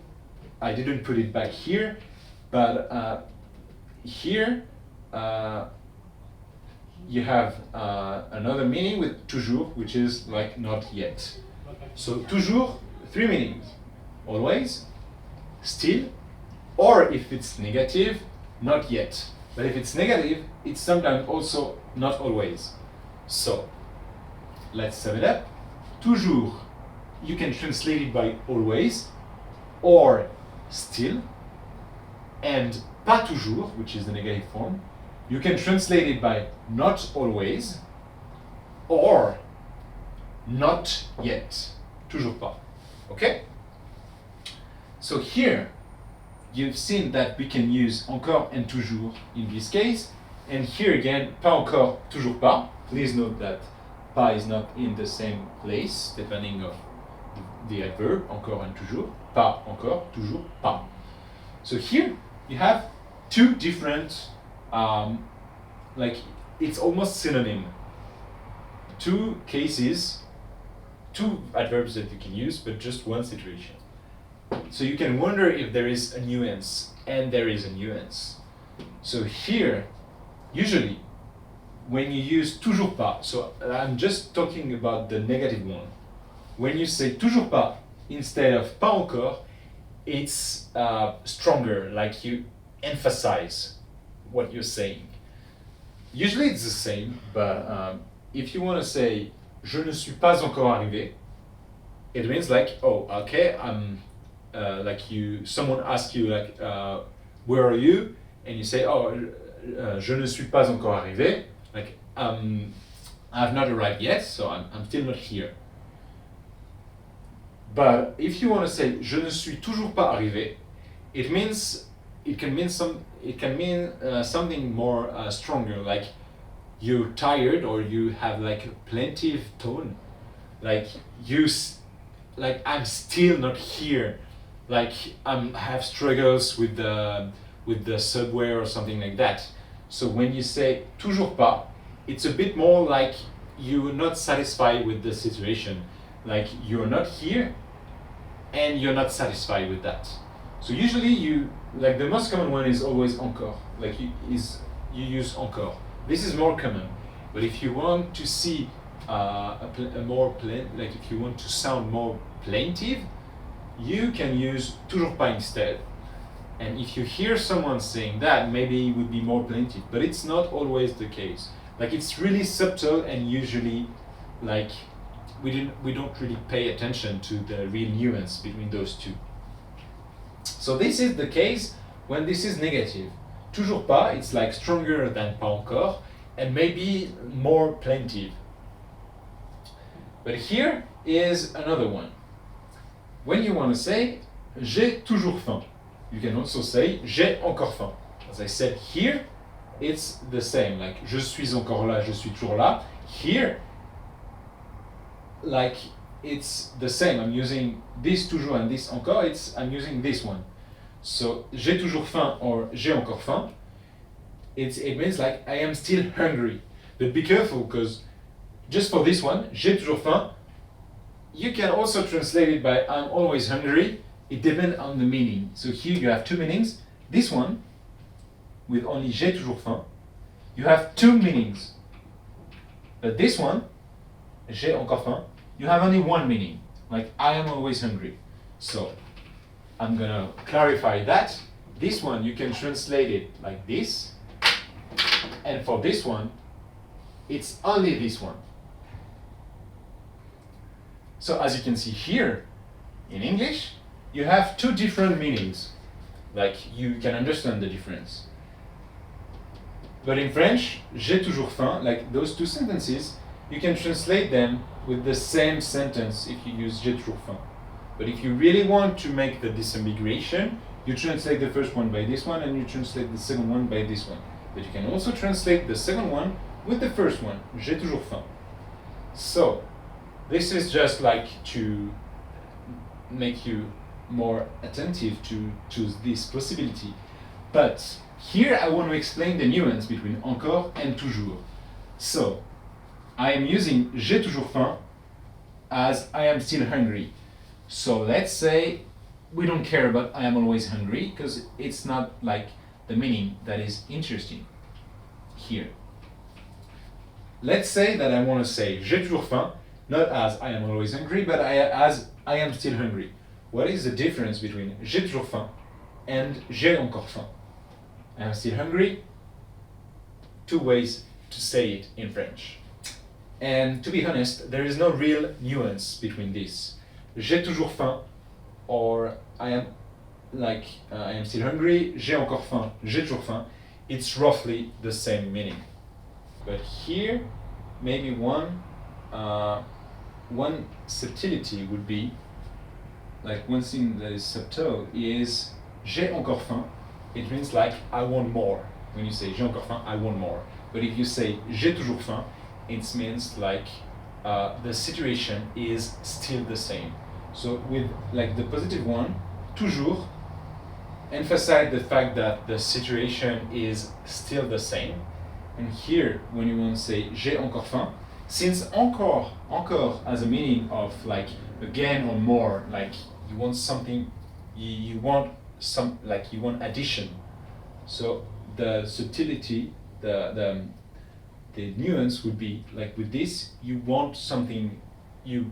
I didn't put it back here, but here you have another meaning with toujours, which is like not yet. So toujours, three meanings: always, still, or if it's negative, not yet. But if it's negative, it's sometimes also not always. So let's sum it up. Toujours, you can translate it by always or still, and pas toujours, which is the negative form, you can translate it by not always or not yet. Toujours pas. Okay? So here you've seen that we can use encore and toujours in this case, and here again, pas encore, toujours pas. Please note that pas is not in the same place depending of the adverb, encore and toujours. Pas encore, toujours pas. So here you have two different, like it's almost synonym. Two cases, two adverbs that you can use, but just one situation. So you can wonder if there is a nuance, and there is a nuance. So here, usually, when you use toujours pas, so I'm just talking about the negative one. When you say toujours pas instead of pas encore, it's stronger, like you emphasize what you're saying. Usually it's the same, but if you want to say je ne suis pas encore arrivé, it means like, oh, okay, like someone asks you like, where are you? And you say, oh, je ne suis pas encore arrivé, like I've not arrived yet, so I'm still not here. But if you want to say je ne suis toujours pas arrivé, it can mean something more stronger, like you're tired or you have like a plaintive tone, like like I'm still not here, like I have struggles with the subway or something like that. So when you say toujours pas, it's a bit more like you're not satisfied with the situation, like you're not here and you're not satisfied with that. So usually like the most common one is always encore, like you use encore. This is more common, but if you want to see like if you want to sound more plaintive, you can use toujours pas instead. And if you hear someone saying that, maybe it would be more plaintive, but it's not always the case. Like it's really subtle, and usually like we don't really pay attention to the real nuance between those two. So this is the case when this is negative. Toujours pas, it's like stronger than pas encore, and maybe more plaintive. But here is another one. When you want to say j'ai toujours faim, you can also say j'ai encore faim. As I said, here it's the same, like je suis encore là, je suis toujours là. Here, like it's the same. I'm using this toujours and this encore. I'm using this one. So j'ai toujours faim or j'ai encore faim. It means like I am still hungry. But be careful, because just for this one, j'ai toujours faim, you can also translate it by I'm always hungry. It depends on the meaning. So here you have two meanings. This one, with only j'ai toujours faim, you have two meanings. But this one, j'ai encore faim, you have only one meaning, like I am always hungry. So I'm gonna clarify that. This one, you can translate it like this. And for this one, it's only this one. So as you can see here, in English, you have two different meanings. Like you can understand the difference. But in French, j'ai toujours faim, like those two sentences, you can translate them with the same sentence if you use j'ai toujours faim. But if you really want to make the disambiguation, you translate the first one by this one and you translate the second one by this one. But you can also translate the second one with the first one, j'ai toujours faim. So, this is just like to make you more attentive to this possibility. But here I want to explain the nuance between encore and toujours. So, I am using j'ai toujours faim as I am still hungry. So let's say we don't care about I am always hungry, because it's not like the meaning that is interesting here. Let's say that I want to say j'ai toujours faim, not as I am always hungry, but as I am still hungry. What is the difference between j'ai toujours faim and j'ai encore faim? I am still hungry. Two ways to say it in French. And to be honest, there is no real nuance between this. J'ai toujours faim, or I am still hungry, j'ai encore faim, j'ai toujours faim. It's roughly the same meaning. But here, maybe one subtlety would be, like one thing that is subtle is j'ai encore faim. It means like I want more. When you say j'ai encore faim, I want more. But if you say j'ai toujours faim, it means like the situation is still the same. So with like the positive one, toujours, emphasize the fact that the situation is still the same. And here, when you want to say j'ai encore faim, since encore has a meaning of like again or more, like you want something, you want some, like you want addition. So the subtlety, the nuance would be like with this, you want something, you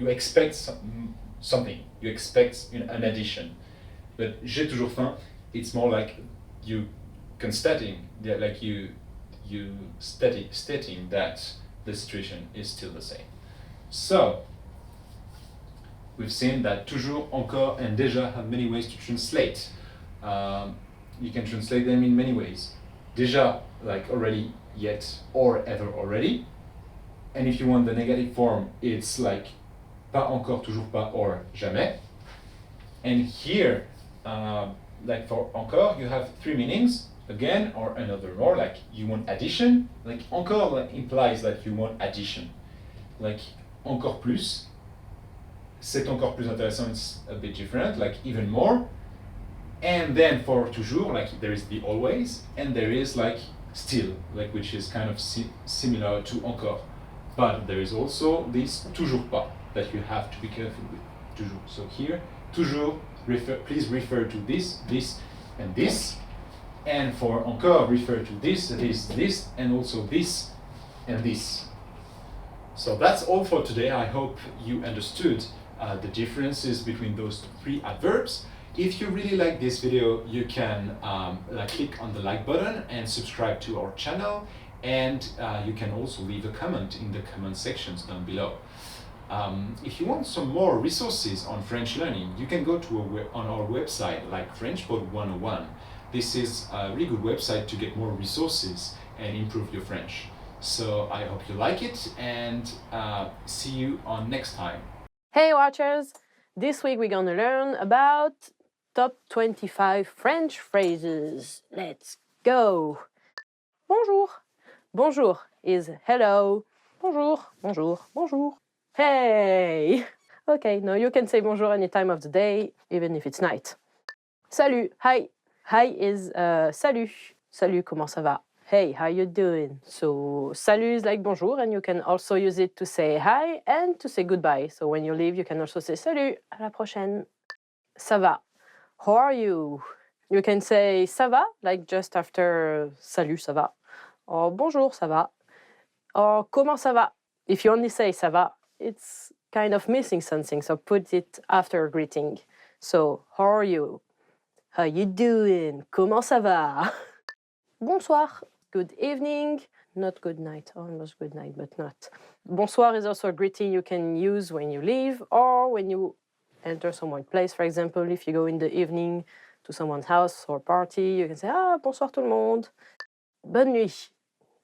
expect something, you expect an addition. But j'ai toujours faim, it's more like you constating, like you stating that the situation is still the same. So we've seen that toujours, encore, and déjà have many ways to translate. You can translate them in many ways. Déjà, like already, yet, or ever already. And if you want the negative form, it's like pas encore, toujours pas, or jamais. And here, like for encore, you have three meanings, again or another more, like you want addition. Like encore like, implies that you want addition. Like encore plus, c'est encore plus intéressant, it's a bit different, like even more. And then for toujours, like there is the always, and there is like still, like which is kind of similar to encore. But there is also this toujours pas that you have to be careful with. Toujours. So here, toujours, please refer to this, this, and this. And for encore, refer to this, this, and also this, and this. So that's all for today. I hope you understood the differences between those three adverbs. If you really like this video, you can click on the like button and subscribe to our channel. And you can also leave a comment in the comment sections down below. If you want some more resources on French learning, you can go to on our website like FrenchPod 101. This is a really good website to get more resources and improve your French. So I hope you like it, and see you on next time. Hey watchers! This week we're gonna learn about top 25 French phrases. Let's go! Bonjour! Bonjour is hello. Bonjour, bonjour, bonjour. Hey! Okay, now you can say bonjour any time of the day, even if it's night. Salut, hi. Hi is salut. Salut, comment ça va? Hey, how you doing? So, salut is like bonjour, and you can also use it to say hi and to say goodbye. So when you leave, you can also say salut, à la prochaine. Ça va. How are you? You can say ça va, like just after salut, ça va. Or bonjour, ça va. Or comment ça va? If you only say ça va, it's kind of missing something, so put it after a greeting. So, how are you? How you doing? Comment ça va? Bonsoir. Good evening. Not good night. Almost good night, but not. Bonsoir is also a greeting you can use when you leave or when you enter someone's place. For example, if you go in the evening to someone's house or party, you can say, ah, bonsoir tout le monde. Bonne nuit.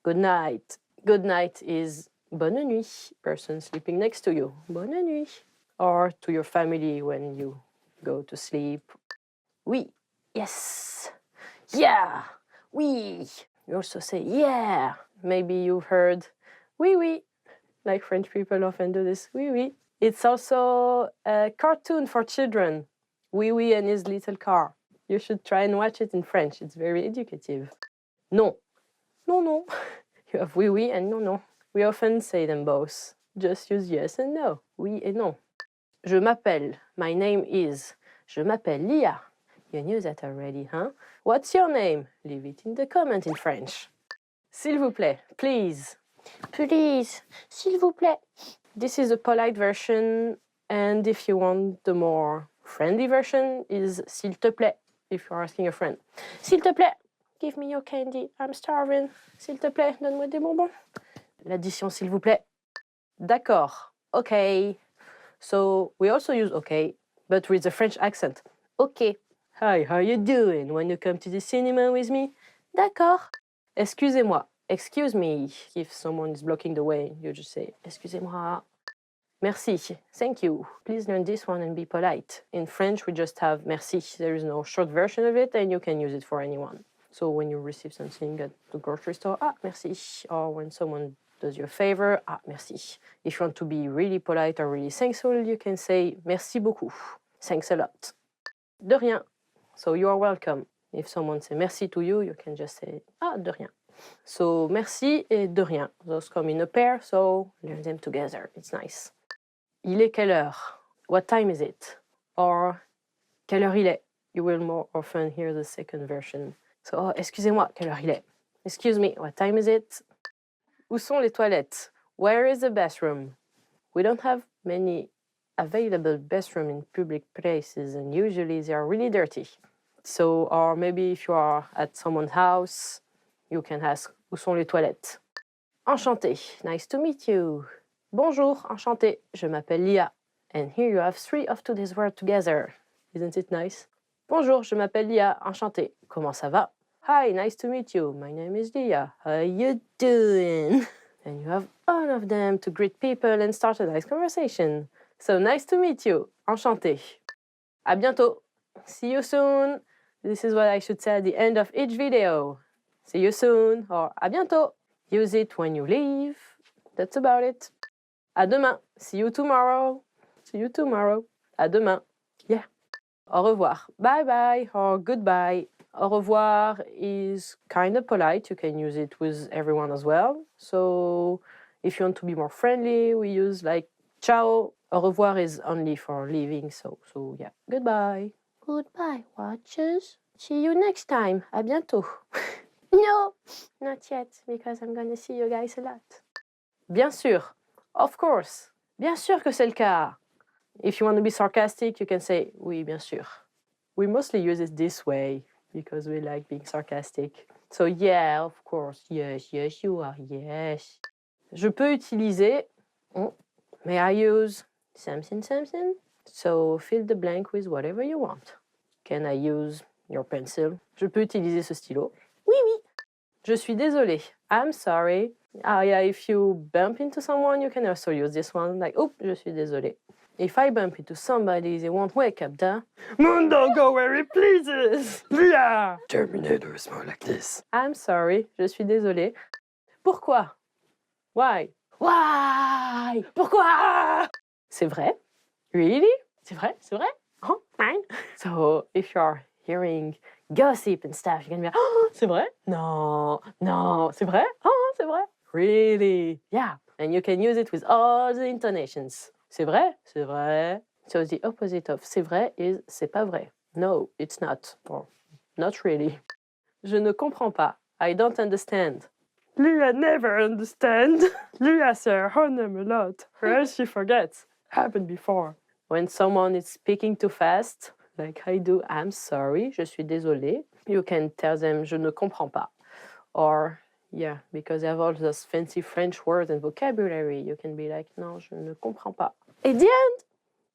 Good night. Good night is bonne nuit. Person sleeping next to you. Bonne nuit. Or to your family when you go to sleep. Oui. Yes. Yeah. Oui. You also say yeah. Maybe you've heard oui, oui. Like French people often do this. Oui, oui. It's also a cartoon for children. Oui, oui and his little car. You should try and watch it in French. It's very educative. Non. Non, non. You have oui, oui and non, non. We often say them both. Just use yes and no. Oui et non. Je m'appelle. My name is. Je m'appelle Lia. You knew that already, huh? What's your name? Leave it in the comment in French. S'il vous plaît, please. Please, s'il vous plaît. This is a polite version, and if you want the more friendly version, is s'il te plaît, if you're asking a friend. S'il te plaît, give me your candy, I'm starving. S'il te plaît, donne-moi des bonbons. L'addition s'il vous plaît. D'accord, okay. So we also use okay, but with a French accent. Okay. Hi, how you doing? When you come to the cinema with me? D'accord. Excusez-moi. Excuse me. If someone is blocking the way, you just say excusez-moi. Merci. Thank you. Please learn this one and be polite. In French, we just have merci. There is no short version of it, and you can use it for anyone. So when you receive something at the grocery store, ah, merci. Or when someone does you a favor, ah, merci. If you want to be really polite or really thankful, you can say merci beaucoup. Thanks a lot. De rien. So you are welcome. If someone says merci to you, you can just say ah, de rien. So merci et de rien. Those come in a pair, so learn them together. It's nice. Il est quelle heure? What time is it? Or quelle heure il est? You will more often hear the second version. So, oh, excusez-moi, quelle heure il est? Excuse me, what time is it? Où sont les toilettes? Where is the bathroom? We don't have many available bathrooms in public places, and usually they are really dirty. So, or maybe if you are at someone's house, you can ask, où sont les toilettes? Enchanté, nice to meet you. Bonjour, enchanté, je m'appelle Lia. And here you have 3 of today's words together. Isn't it nice? Bonjour, je m'appelle Lia, enchanté. Comment ça va? Hi, nice to meet you. My name is Lia. How you doing? And you have all of them to greet people and start a nice conversation. So nice to meet you. Enchanté. À bientôt. See you soon. This is what I should say at the end of each video. See you soon or à bientôt. Use it when you leave. That's about it. À demain. See you tomorrow. See you tomorrow. À demain. Yeah. Au revoir. Bye bye or goodbye. Au revoir is kind of polite. You can use it with everyone as well. So if you want to be more friendly, we use like ciao. Au revoir is only for leaving. So yeah. Goodbye. Goodbye, watchers. See you next time. À bientôt. No, not yet, because I'm gonna see you guys a lot. Bien sûr. Of course. Bien sûr que c'est le cas. If you want to be sarcastic, you can say oui, bien sûr. We mostly use it this way because we like being sarcastic. So yeah, of course. Yes, yes, you are. Yes. Je peux utiliser. May I use something, something? So fill the blank with whatever you want. Can I use your pencil? Je peux utiliser ce stylo. Oui, oui. Je suis désolé. I'm sorry. Ah, yeah, if you bump into someone, you can also use this one. Like, oh, je suis désolé. If I bump into somebody, they won't wake up, duh. Mundo, go where it pleases. Yeah. Terminator is more like this. I'm sorry. Je suis désolé. Pourquoi? Why? Why? Why? Pourquoi? C'est vrai? Really? C'est vrai? C'est vrai? Oh, fine. So if you're hearing gossip and stuff, you're gonna be like, oh, c'est vrai? No, no, c'est vrai? Oh, c'est vrai? Really? Yeah. And you can use it with all the intonations. C'est vrai? C'est vrai. So the opposite of c'est vrai is c'est pas vrai. No, it's not. Or not really. Je ne comprends pas. I don't understand. Leah never understand. Leah says her name a lot, or else she forgets. Happened before. When someone is speaking too fast, like I do, I'm sorry, je suis désolé. You can tell them je ne comprends pas. Or, yeah, because they have all those fancy French words and vocabulary, you can be like, non, je ne comprends pas. At the end.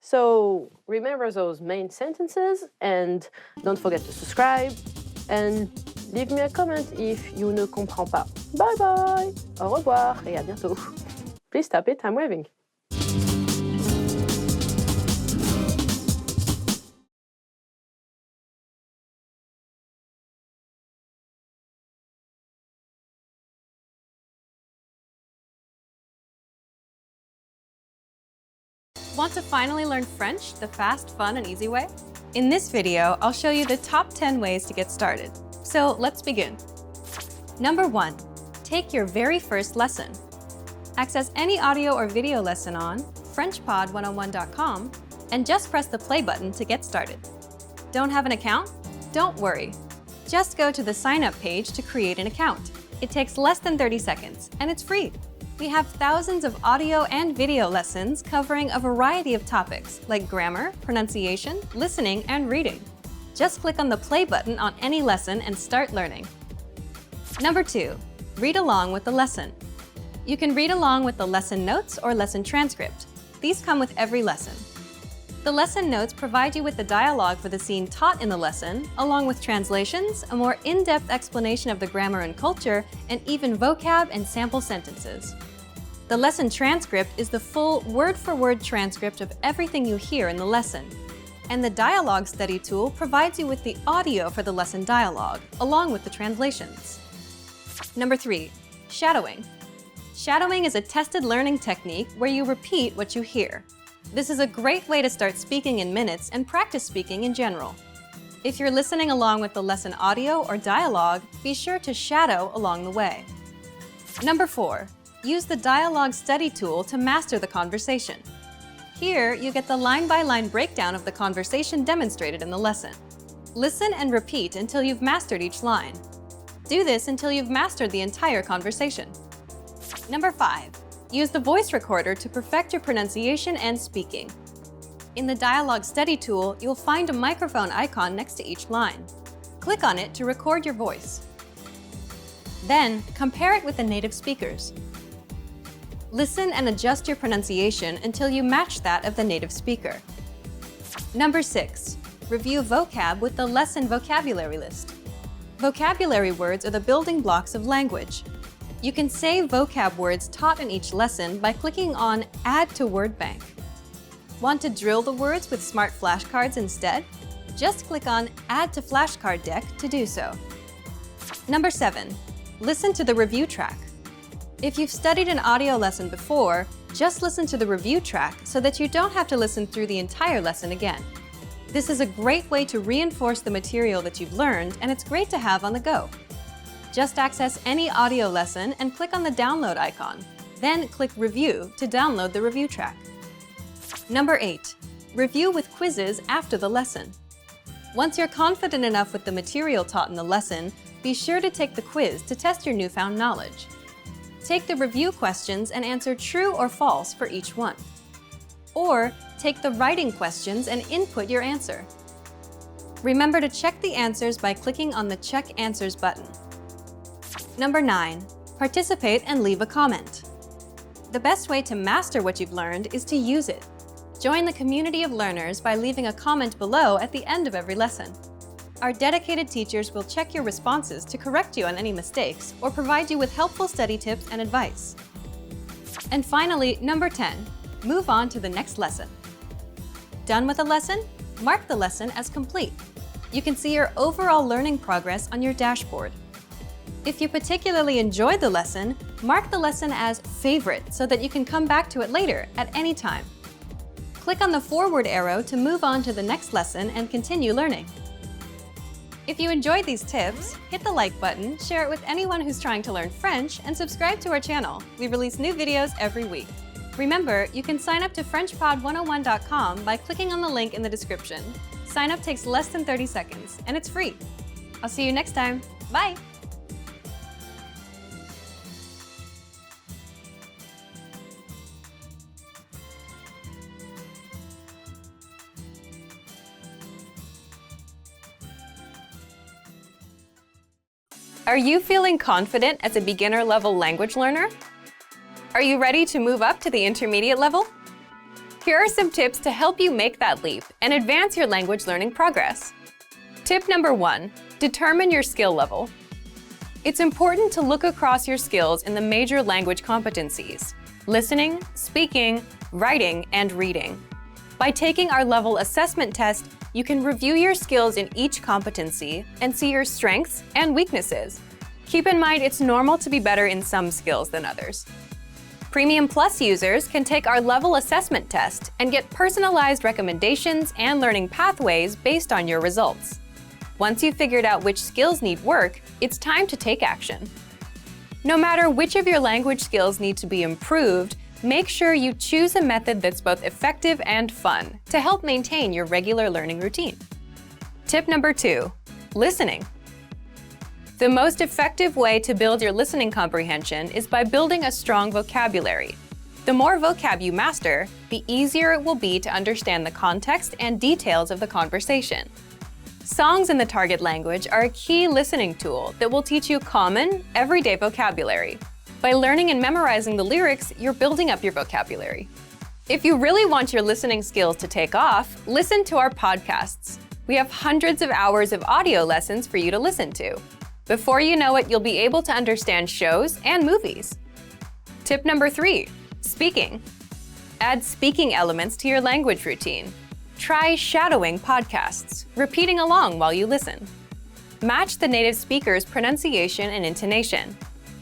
So remember those main sentences and don't forget to subscribe and leave me a comment if you ne comprends pas. Bye bye! Au revoir et à bientôt. Please stop it, I'm waving. Want to finally learn French the fast, fun, and easy way? In this video, I'll show you the top 10 ways to get started. So let's begin. Number 1, take your very first lesson. Access any audio or video lesson on FrenchPod101.com and just press the play button to get started. Don't have an account? Don't worry. Just go to the sign up page to create an account. It takes less than 30 seconds and it's free. We have thousands of audio and video lessons covering a variety of topics like grammar, pronunciation, listening, and reading. Just click on the play button on any lesson and start learning. Number 2, read along with the lesson. You can read along with the lesson notes or lesson transcript. These come with every lesson. The lesson notes provide you with the dialogue for the scene taught in the lesson, along with translations, a more in-depth explanation of the grammar and culture, and even vocab and sample sentences. The lesson transcript is the full word-for-word transcript of everything you hear in the lesson. And the dialogue study tool provides you with the audio for the lesson dialogue, along with the translations. Number 3, shadowing. Shadowing is a tested learning technique where you repeat what you hear. This is a great way to start speaking in minutes and practice speaking in general. If you're listening along with the lesson audio or dialogue, be sure to shadow along the way. Number 4, use the dialogue study tool to master the conversation. Here, you get the line-by-line breakdown of the conversation demonstrated in the lesson. Listen and repeat until you've mastered each line. Do this until you've mastered the entire conversation. Number 5, use the voice recorder to perfect your pronunciation and speaking. In the dialogue study tool, you'll find a microphone icon next to each line. Click on it to record your voice. Then, compare it with the native speakers. Listen and adjust your pronunciation until you match that of the native speaker. Number 6, review vocab with the lesson vocabulary list. Vocabulary words are the building blocks of language. You can save vocab words taught in each lesson by clicking on Add to Word Bank. Want to drill the words with smart flashcards instead? Just click on Add to Flashcard Deck to do so. Number 7, listen to the review track. If you've studied an audio lesson before, just listen to the review track so that you don't have to listen through the entire lesson again. This is a great way to reinforce the material that you've learned, and it's great to have on the go. Just access any audio lesson and click on the download icon. Then click Review to download the review track. Number 8, review with quizzes after the lesson. Once you're confident enough with the material taught in the lesson, be sure to take the quiz to test your newfound knowledge. Take the review questions and answer true or false for each one. Or take the writing questions and input your answer. Remember to check the answers by clicking on the Check Answers button. Number 9, participate and leave a comment. The best way to master what you've learned is to use it. Join the community of learners by leaving a comment below at the end of every lesson. Our dedicated teachers will check your responses to correct you on any mistakes or provide you with helpful study tips and advice. And finally, number 10, move on to the next lesson. Done with a lesson? Mark the lesson as complete. You can see your overall learning progress on your dashboard. If you particularly enjoyed the lesson, mark the lesson as favorite so that you can come back to it later at any time. Click on the forward arrow to move on to the next lesson and continue learning. If you enjoyed these tips, hit the like button, share it with anyone who's trying to learn French, and subscribe to our channel. We release new videos every week. Remember, you can sign up to FrenchPod101.com by clicking on the link in the description. Sign up takes less than 30 seconds, and it's free. I'll see you next time. Bye! Are you feeling confident as a beginner-level language learner? Are you ready to move up to the intermediate level? Here are some tips to help you make that leap and advance your language learning progress. Tip number 1, determine your skill level. It's important to look across your skills in the major language competencies: listening, speaking, writing, and reading. By taking our level assessment test, you can review your skills in each competency and see your strengths and weaknesses. Keep in mind it's normal to be better in some skills than others. Premium Plus users can take our level assessment test and get personalized recommendations and learning pathways based on your results. Once you've figured out which skills need work, it's time to take action. No matter which of your language skills need to be improved, make sure you choose a method that's both effective and fun to help maintain your regular learning routine. Tip number 2, listening. The most effective way to build your listening comprehension is by building a strong vocabulary. The more vocab you master, the easier it will be to understand the context and details of the conversation. Songs in the target language are a key listening tool that will teach you common, everyday vocabulary. By learning and memorizing the lyrics, you're building up your vocabulary. If you really want your listening skills to take off, listen to our podcasts. We have hundreds of hours of audio lessons for you to listen to. Before you know it, you'll be able to understand shows and movies. Tip number 3, speaking. Add speaking elements to your language routine. Try shadowing podcasts, repeating along while you listen. Match the native speaker's pronunciation and intonation.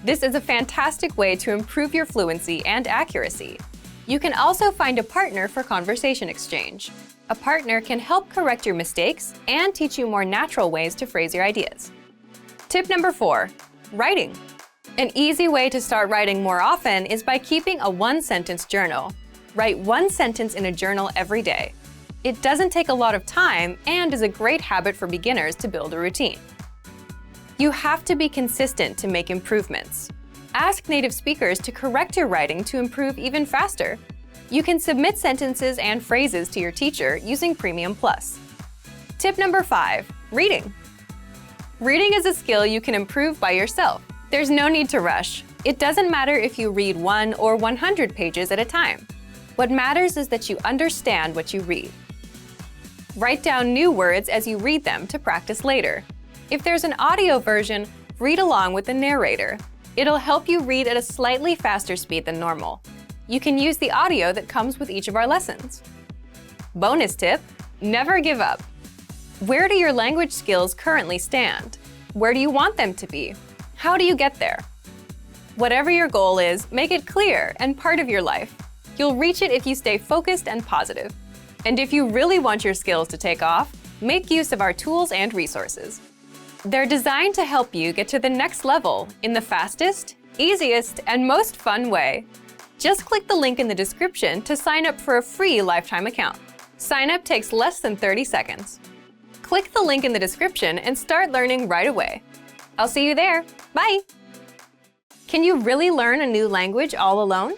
This is a fantastic way to improve your fluency and accuracy. You can also find a partner for conversation exchange. A partner can help correct your mistakes and teach you more natural ways to phrase your ideas. Tip number 4, writing. An easy way to start writing more often is by keeping a one-sentence journal. Write one sentence in a journal every day. It doesn't take a lot of time and is a great habit for beginners to build a routine. You have to be consistent to make improvements. Ask native speakers to correct your writing to improve even faster. You can submit sentences and phrases to your teacher using Premium Plus. Tip number 5, reading. Reading is a skill you can improve by yourself. There's no need to rush. It doesn't matter if you read 1 or 100 pages at a time. What matters is that you understand what you read. Write down new words as you read them to practice later. If there's an audio version, read along with the narrator. It'll help you read at a slightly faster speed than normal. You can use the audio that comes with each of our lessons. Bonus tip, never give up. Where do your language skills currently stand? Where do you want them to be? How do you get there? Whatever your goal is, make it clear and part of your life. You'll reach it if you stay focused and positive. And if you really want your skills to take off, make use of our tools and resources. They're designed to help you get to the next level in the fastest, easiest, and most fun way. Just click the link in the description to sign up for a free lifetime account. Sign up takes less than 30 seconds. Click the link in the description and start learning right away. I'll see you there. Bye! Can you really learn a new language all alone?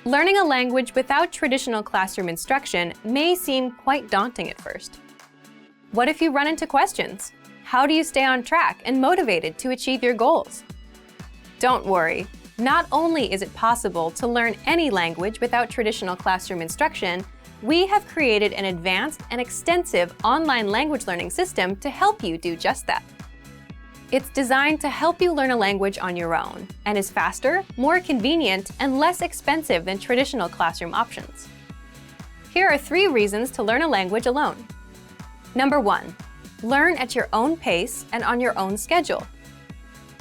Learning a language without traditional classroom instruction may seem quite daunting at first. What if you run into questions? How do you stay on track and motivated to achieve your goals? Don't worry. Not only is it possible to learn any language without traditional classroom instruction, we have created an advanced and extensive online language learning system to help you do just that. It's designed to help you learn a language on your own and is faster, more convenient, and less expensive than traditional classroom options. Here are 3 reasons to learn a language alone. Number 1, learn at your own pace and on your own schedule.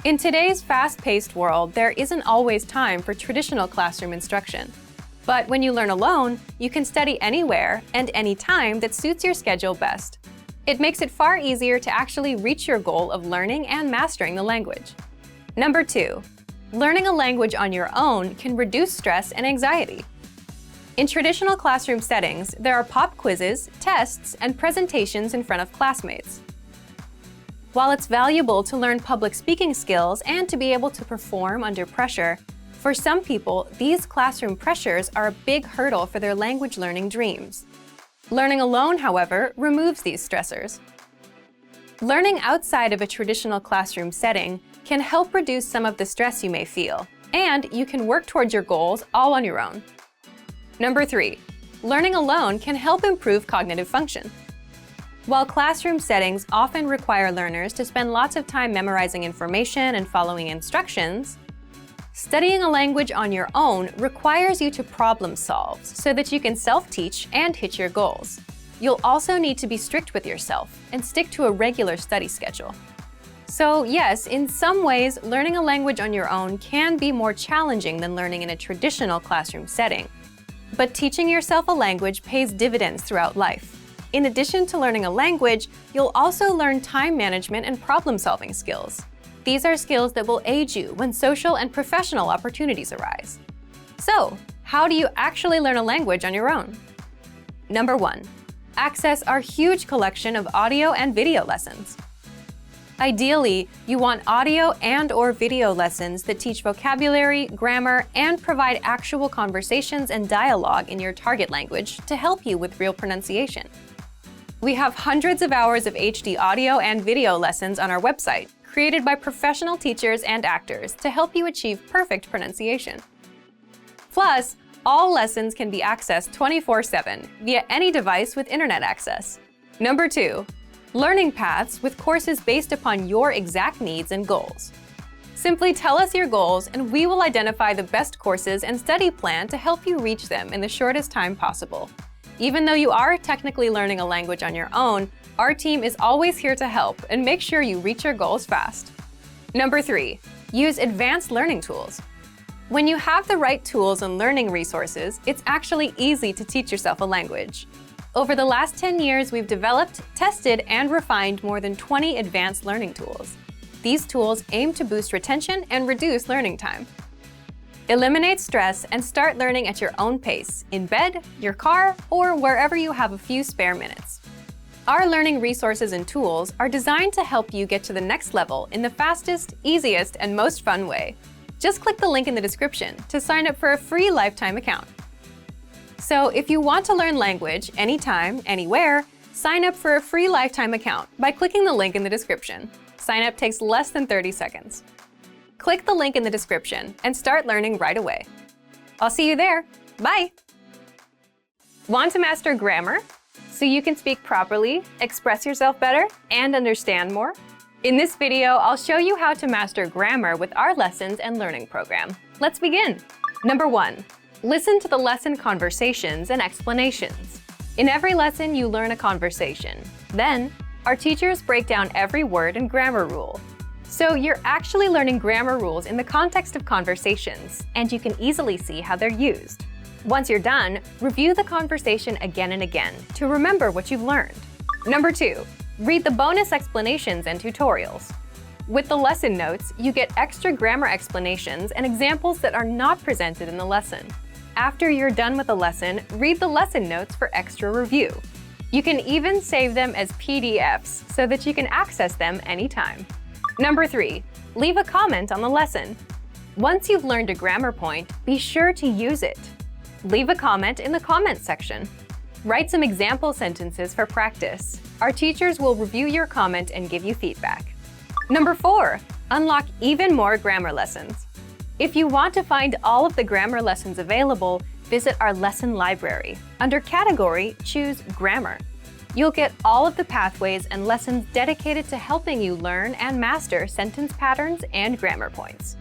In today's fast-paced world, there isn't always time for traditional classroom instruction. But when you learn alone, you can study anywhere and anytime that suits your schedule best. It makes it far easier to actually reach your goal of learning and mastering the language. Number 2, learning a language on your own can reduce stress and anxiety. In traditional classroom settings, there are pop quizzes, tests, and presentations in front of classmates. While it's valuable to learn public speaking skills and to be able to perform under pressure, for some people, these classroom pressures are a big hurdle for their language learning dreams. Learning alone, however, removes these stressors. Learning outside of a traditional classroom setting can help reduce some of the stress you may feel, and you can work towards your goals all on your own. Number 3, learning alone can help improve cognitive function. While classroom settings often require learners to spend lots of time memorizing information and following instructions, studying a language on your own requires you to problem solve so that you can self-teach and hit your goals. You'll also need to be strict with yourself and stick to a regular study schedule. So yes, in some ways, learning a language on your own can be more challenging than learning in a traditional classroom setting. But teaching yourself a language pays dividends throughout life. In addition to learning a language, you'll also learn time management and problem-solving skills. These are skills that will aid you when social and professional opportunities arise. So, how do you actually learn a language on your own? Number 1, access our huge collection of audio and video lessons. Ideally, you want audio and/or video lessons that teach vocabulary, grammar, and provide actual conversations and dialogue in your target language to help you with real pronunciation. We have hundreds of hours of HD audio and video lessons on our website, created by professional teachers and actors to help you achieve perfect pronunciation. Plus, all lessons can be accessed 24/7 via any device with internet access. Number 2, learning paths with courses based upon your exact needs and goals. Simply tell us your goals and we will identify the best courses and study plan to help you reach them in the shortest time possible. Even though you are technically learning a language on your own, our team is always here to help and make sure you reach your goals fast. Number 3, use advanced learning tools. When you have the right tools and learning resources, it's actually easy to teach yourself a language. Over the last 10 years, we've developed, tested, and refined more than 20 advanced learning tools. These tools aim to boost retention and reduce learning time. Eliminate stress and start learning at your own pace, in bed, your car, or wherever you have a few spare minutes. Our learning resources and tools are designed to help you get to the next level in the fastest, easiest, and most fun way. Just click the link in the description to sign up for a free lifetime account. So if you want to learn language anytime, anywhere, sign up for a free lifetime account by clicking the link in the description. Sign up takes less than 30 seconds. Click the link in the description and start learning right away. I'll see you there. Bye! Want to master grammar so you can speak properly, express yourself better, and understand more? In this video, I'll show you how to master grammar with our lessons and learning program. Let's begin. Number 1, listen to the lesson conversations and explanations. In every lesson, you learn a conversation. Then, our teachers break down every word and grammar rule. So you're actually learning grammar rules in the context of conversations, and you can easily see how they're used. Once you're done, review the conversation again and again to remember what you've learned. Number 2, read the bonus explanations and tutorials. With the lesson notes, you get extra grammar explanations and examples that are not presented in the lesson. After you're done with the lesson, read the lesson notes for extra review. You can even save them as PDFs so that you can access them anytime. Number 3, leave a comment on the lesson. Once you've learned a grammar point, be sure to use it. Leave a comment in the comments section. Write some example sentences for practice. Our teachers will review your comment and give you feedback. Number 4, unlock even more grammar lessons. If you want to find all of the grammar lessons available, visit our lesson library. Under Category, choose Grammar. You'll get all of the pathways and lessons dedicated to helping you learn and master sentence patterns and grammar points.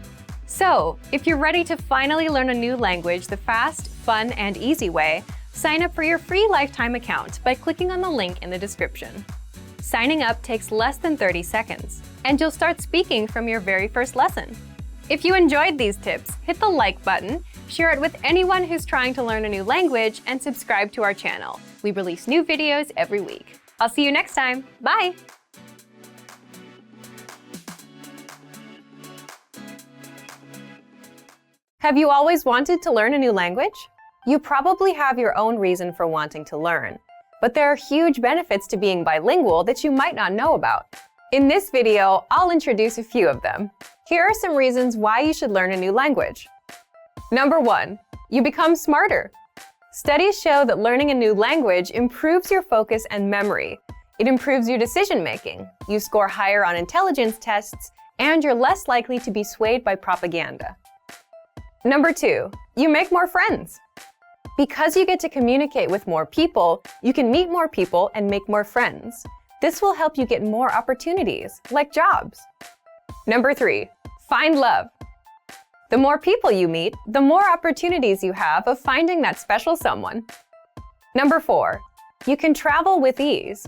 So, if you're ready to finally learn a new language the fast, fun, and easy way, sign up for your free lifetime account by clicking on the link in the description. Signing up takes less than 30 seconds. and you'll start speaking from your very first lesson. If you enjoyed these tips, hit the like button, share it with anyone who's trying to learn a new language, and subscribe to our channel. We release new videos every week. I'll see you next time. Bye! Have you always wanted to learn a new language? You probably have your own reason for wanting to learn, but there are huge benefits to being bilingual that you might not know about. In this video, I'll introduce a few of them. Here are some reasons why you should learn a new language. Number 1, you become smarter. Studies show that learning a new language improves your focus and memory. It improves your decision-making. You score higher on intelligence tests, and you're less likely to be swayed by propaganda. Number 2, you make more friends. Because you get to communicate with more people, you can meet more people and make more friends. This will help you get more opportunities, like jobs. Number 3, find love. The more people you meet, the more opportunities you have of finding that special someone. Number 4, you can travel with ease.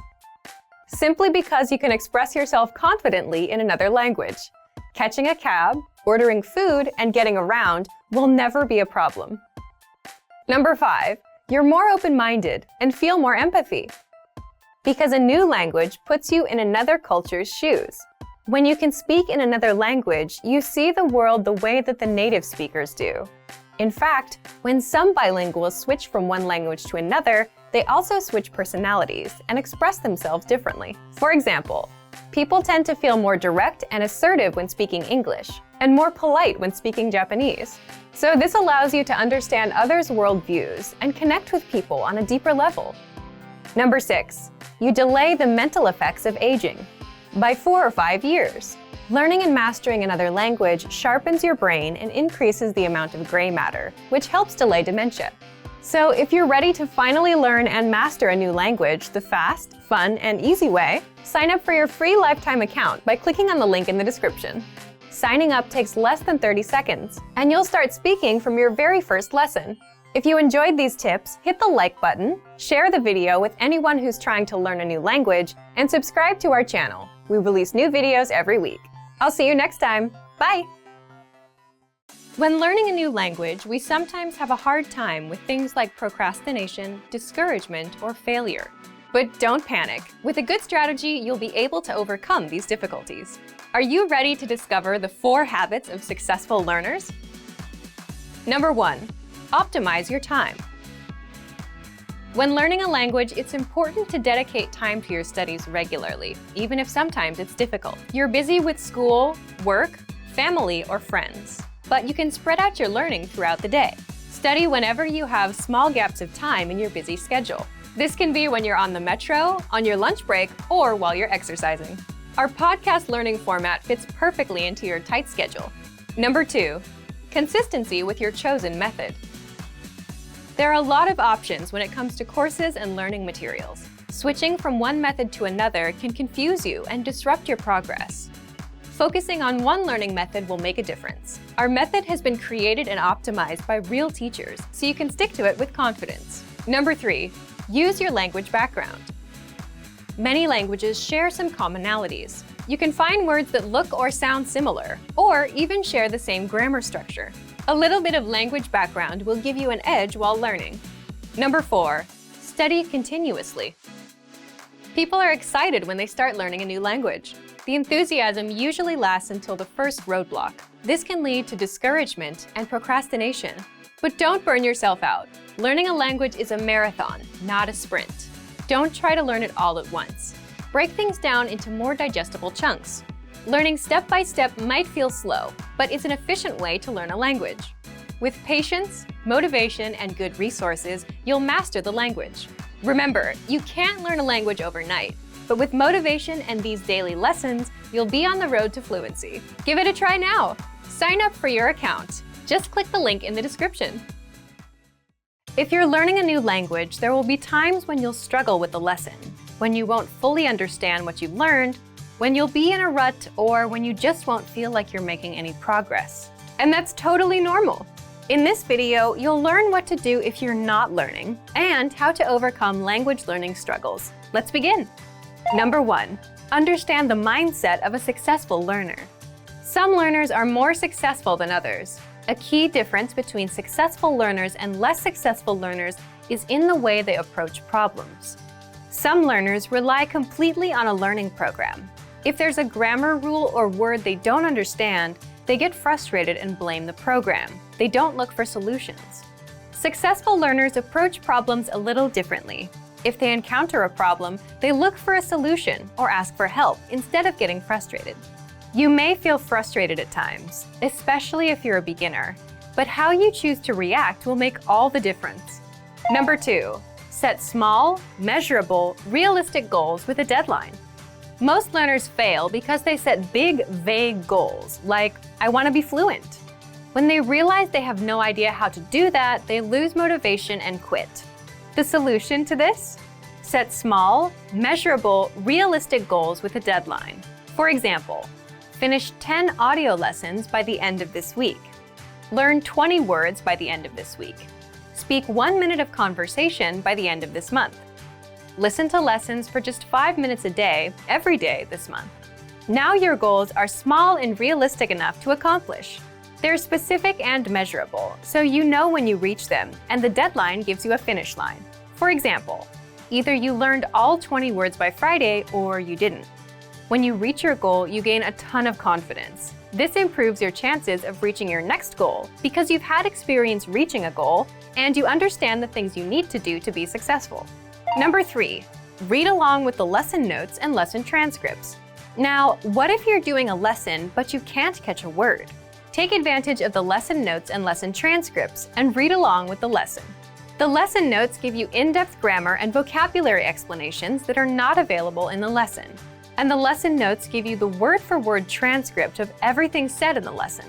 Simply because you can express yourself confidently in another language. Catching a cab, ordering food, and getting around will never be a problem. Number 5, you're more open-minded and feel more empathy. Because a new language puts you in another culture's shoes. When you can speak in another language, you see the world the way that the native speakers do. In fact, when some bilinguals switch from one language to another, they also switch personalities and express themselves differently. For example, people tend to feel more direct and assertive when speaking English, and more polite when speaking Japanese. So this allows you to understand others' worldviews and connect with people on a deeper level. Number 6, you delay the mental effects of aging by 4 or 5 years. Learning and mastering another language sharpens your brain and increases the amount of gray matter, which helps delay dementia. So if you're ready to finally learn and master a new language the fast, fun, and easy way, sign up for your free lifetime account by clicking on the link in the description. Signing up takes less than 30 seconds, and you'll start speaking from your very first lesson. If you enjoyed these tips, hit the like button, share the video with anyone who's trying to learn a new language, and subscribe to our channel. We release new videos every week. I'll see you next time. Bye! When learning a new language, we sometimes have a hard time with things like procrastination, discouragement, or failure. But don't panic. With a good strategy, you'll be able to overcome these difficulties. Are you ready to discover the 4 habits of successful learners? Number 1, optimize your time. When learning a language, it's important to dedicate time to your studies regularly, even if sometimes it's difficult. You're busy with school, work, family, or friends, but you can spread out your learning throughout the day. Study whenever you have small gaps of time in your busy schedule. This can be when you're on the metro, on your lunch break, or while you're exercising. Our podcast learning format fits perfectly into your tight schedule. Number 2, consistency with your chosen method. There are a lot of options when it comes to courses and learning materials. Switching from one method to another can confuse you and disrupt your progress. Focusing on one learning method will make a difference. Our method has been created and optimized by real teachers, so you can stick to it with confidence. Number 3, use your language background. Many languages share some commonalities. You can find words that look or sound similar, or even share the same grammar structure. A little bit of language background will give you an edge while learning. Number 4, study continuously. People are excited when they start learning a new language. The enthusiasm usually lasts until the first roadblock. This can lead to discouragement and procrastination. But don't burn yourself out. Learning a language is a marathon, not a sprint. Don't try to learn it all at once. Break things down into more digestible chunks. Learning step by step might feel slow, but it's an efficient way to learn a language. With patience, motivation, and good resources, you'll master the language. Remember, you can't learn a language overnight, but with motivation and these daily lessons, you'll be on the road to fluency. Give it a try now. Sign up for your account. Just click the link in the description. If you're learning a new language, there will be times when you'll struggle with the lesson, when you won't fully understand what you learned, when you'll be in a rut, or when you just won't feel like you're making any progress. And that's totally normal. In this video, you'll learn what to do if you're not learning, and how to overcome language learning struggles. Let's begin. Number 1, Understand the mindset of a successful learner. Some learners are more successful than others. A key difference between successful learners and less successful learners is in the way they approach problems. Some learners rely completely on a learning program. If there's a grammar rule or word they don't understand, they get frustrated and blame the program. They don't look for solutions. Successful learners approach problems a little differently. If they encounter a problem, they look for a solution or ask for help instead of getting frustrated. You may feel frustrated at times, especially if you're a beginner, but how you choose to react will make all the difference. Number 2, set small, measurable, realistic goals with a deadline. Most learners fail because they set big, vague goals, like, I want to be fluent. When they realize they have no idea how to do that, they lose motivation and quit. The solution to this? Set small, measurable, realistic goals with a deadline. For example, finish 10 audio lessons by the end of this week. Learn 20 words by the end of this week. Speak 1 minute of conversation by the end of this month. Listen to lessons for just 5 minutes a day, every day this month. Now your goals are small and realistic enough to accomplish. They're specific and measurable, so you know when you reach them, and the deadline gives you a finish line. For example, either you learned all 20 words by Friday or you didn't. When you reach your goal, you gain a ton of confidence. This improves your chances of reaching your next goal because you've had experience reaching a goal and you understand the things you need to do to be successful. Number 3, read along with the lesson notes and lesson transcripts. Now, what if you're doing a lesson but you can't catch a word? Take advantage of the lesson notes and lesson transcripts and read along with the lesson. The lesson notes give you in-depth grammar and vocabulary explanations that are not available in the lesson. And the lesson notes give you the word-for-word transcript of everything said in the lesson.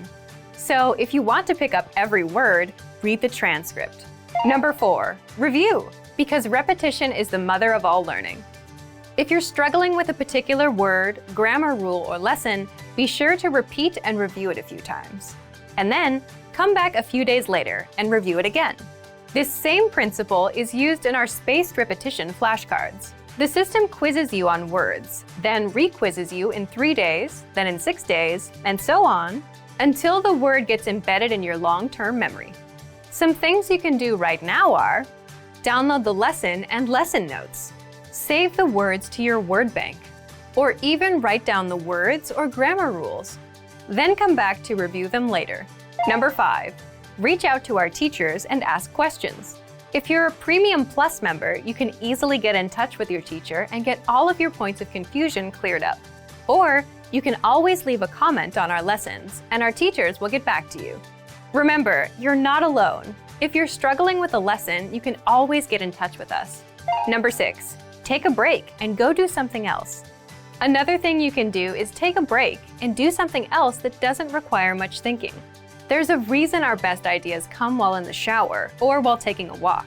So if you want to pick up every word, read the transcript. Number 4, review, because repetition is the mother of all learning. If you're struggling with a particular word, grammar rule, or lesson, be sure to repeat and review it a few times. And then, come back a few days later and review it again. This same principle is used in our spaced repetition flashcards. The system quizzes you on words, then re-quizzes you in 3 days, then in 6 days, and so on, until the word gets embedded in your long-term memory. Some things you can do right now are download the lesson and lesson notes. Save the words to your word bank, or even write down the words or grammar rules. Then come back to review them later. Number 5, reach out to our teachers and ask questions. If you're a Premium Plus member, you can easily get in touch with your teacher and get all of your points of confusion cleared up. Or you can always leave a comment on our lessons, and our teachers will get back to you. Remember, you're not alone. If you're struggling with a lesson, you can always get in touch with us. Number 6, take a break and go do something else. Another thing you can do is take a break and do something else that doesn't require much thinking. There's a reason our best ideas come while in the shower or while taking a walk.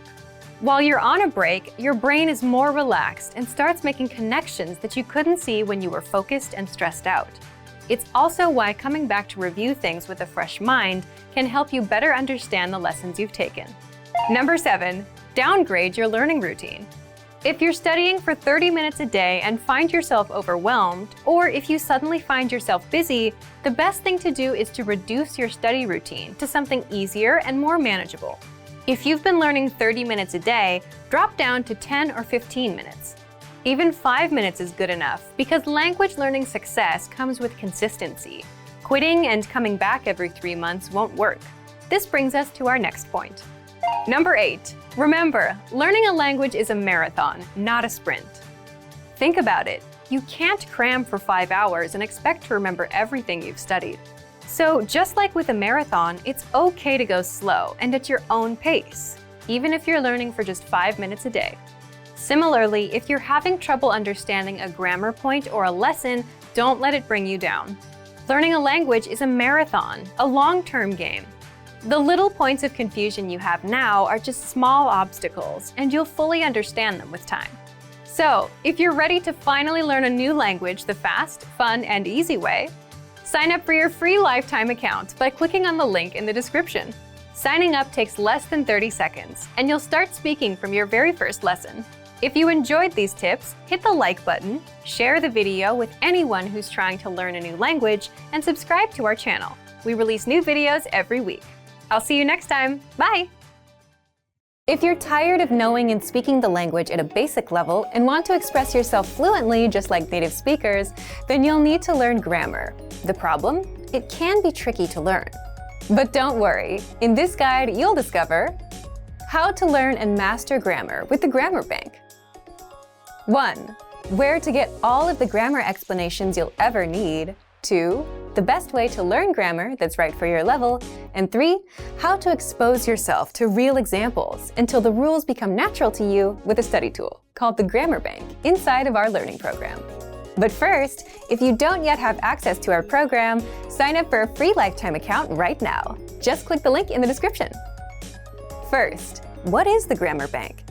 While you're on a break, your brain is more relaxed and starts making connections that you couldn't see when you were focused and stressed out. It's also why coming back to review things with a fresh mind can help you better understand the lessons you've taken. Number 7, downgrade your learning routine. If you're studying for 30 minutes a day and find yourself overwhelmed, or if you suddenly find yourself busy, the best thing to do is to reduce your study routine to something easier and more manageable. If you've been learning 30 minutes a day, drop down to 10 or 15 minutes. Even 5 minutes is good enough because language learning success comes with consistency. Quitting and coming back every 3 months won't work. This brings us to our next point. Number 8, remember, learning a language is a marathon, not a sprint. Think about it. You can't cram for 5 hours and expect to remember everything you've studied. So just like with a marathon, it's okay to go slow and at your own pace, even if you're learning for just 5 minutes a day. Similarly, if you're having trouble understanding a grammar point or a lesson, don't let it bring you down. Learning a language is a marathon, a long-term game. The little points of confusion you have now are just small obstacles, and you'll fully understand them with time. So, if you're ready to finally learn a new language the fast, fun, and easy way, sign up for your free lifetime account by clicking on the link in the description. Signing up takes less than 30 seconds, and you'll start speaking from your very first lesson. If you enjoyed these tips, hit the like button, share the video with anyone who's trying to learn a new language, and subscribe to our channel. We release new videos every week. I'll see you next time. Bye! If you're tired of knowing and speaking the language at a basic level and want to express yourself fluently just like native speakers, then you'll need to learn grammar. The problem? It can be tricky to learn. But don't worry. In this guide, you'll discover how to learn and master grammar with the Grammar Bank. 1. Where to get all of the grammar explanations you'll ever need. 2. The best way to learn grammar that's right for your level. And 3. How to expose yourself to real examples until the rules become natural to you with a study tool called the Grammar Bank inside of our learning program. But first, if you don't yet have access to our program, sign up for a free lifetime account right now. Just click the link in the description. First, what is the Grammar Bank?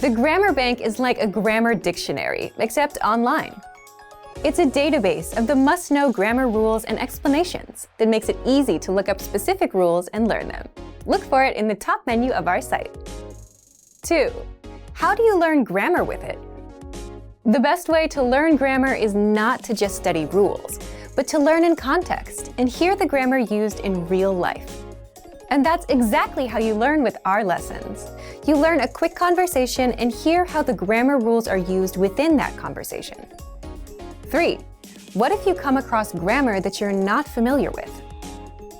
The Grammar Bank is like a grammar dictionary, except online. It's a database of the must-know grammar rules and explanations that makes it easy to look up specific rules and learn them. Look for it in the top menu of our site. 2. How do you learn grammar with it? The best way to learn grammar is not to just study rules, but to learn in context and hear the grammar used in real life. And that's exactly how you learn with our lessons. You learn a quick conversation and hear how the grammar rules are used within that conversation. 3. What if you come across grammar that you're not familiar with?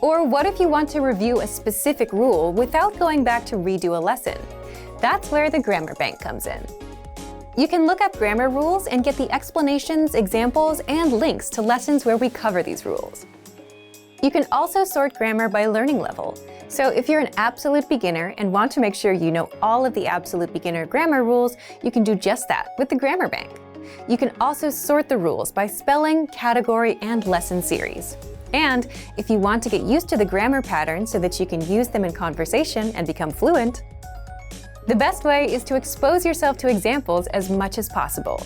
Or what if you want to review a specific rule without going back to redo a lesson? That's where the Grammar Bank comes in. You can look up grammar rules and get the explanations, examples, and links to lessons where we cover these rules. You can also sort grammar by learning level. So if you're an absolute beginner and want to make sure you know all of the absolute beginner grammar rules, you can do just that with the Grammar Bank. You can also sort the rules by spelling, category, and lesson series. And if you want to get used to the grammar patterns so that you can use them in conversation and become fluent, the best way is to expose yourself to examples as much as possible.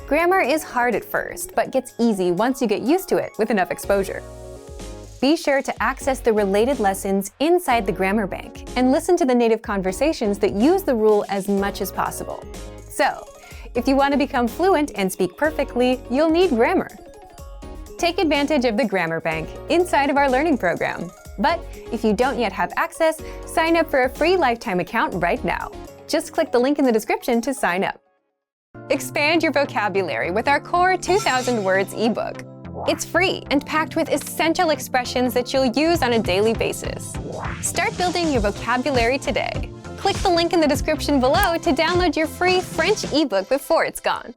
Grammar is hard at first, but gets easy once you get used to it with enough exposure. Be sure to access the related lessons inside the Grammar Bank and listen to the native conversations that use the rule as much as possible. So, if you want to become fluent and speak perfectly, you'll need grammar. Take advantage of the Grammar Bank inside of our learning program. But if you don't yet have access, sign up for a free lifetime account right now. Just click the link in the description to sign up. Expand your vocabulary with our core 2,000 words ebook. It's free and packed with essential expressions that you'll use on a daily basis. Start building your vocabulary today. Click the link in the description below to download your free French ebook before it's gone.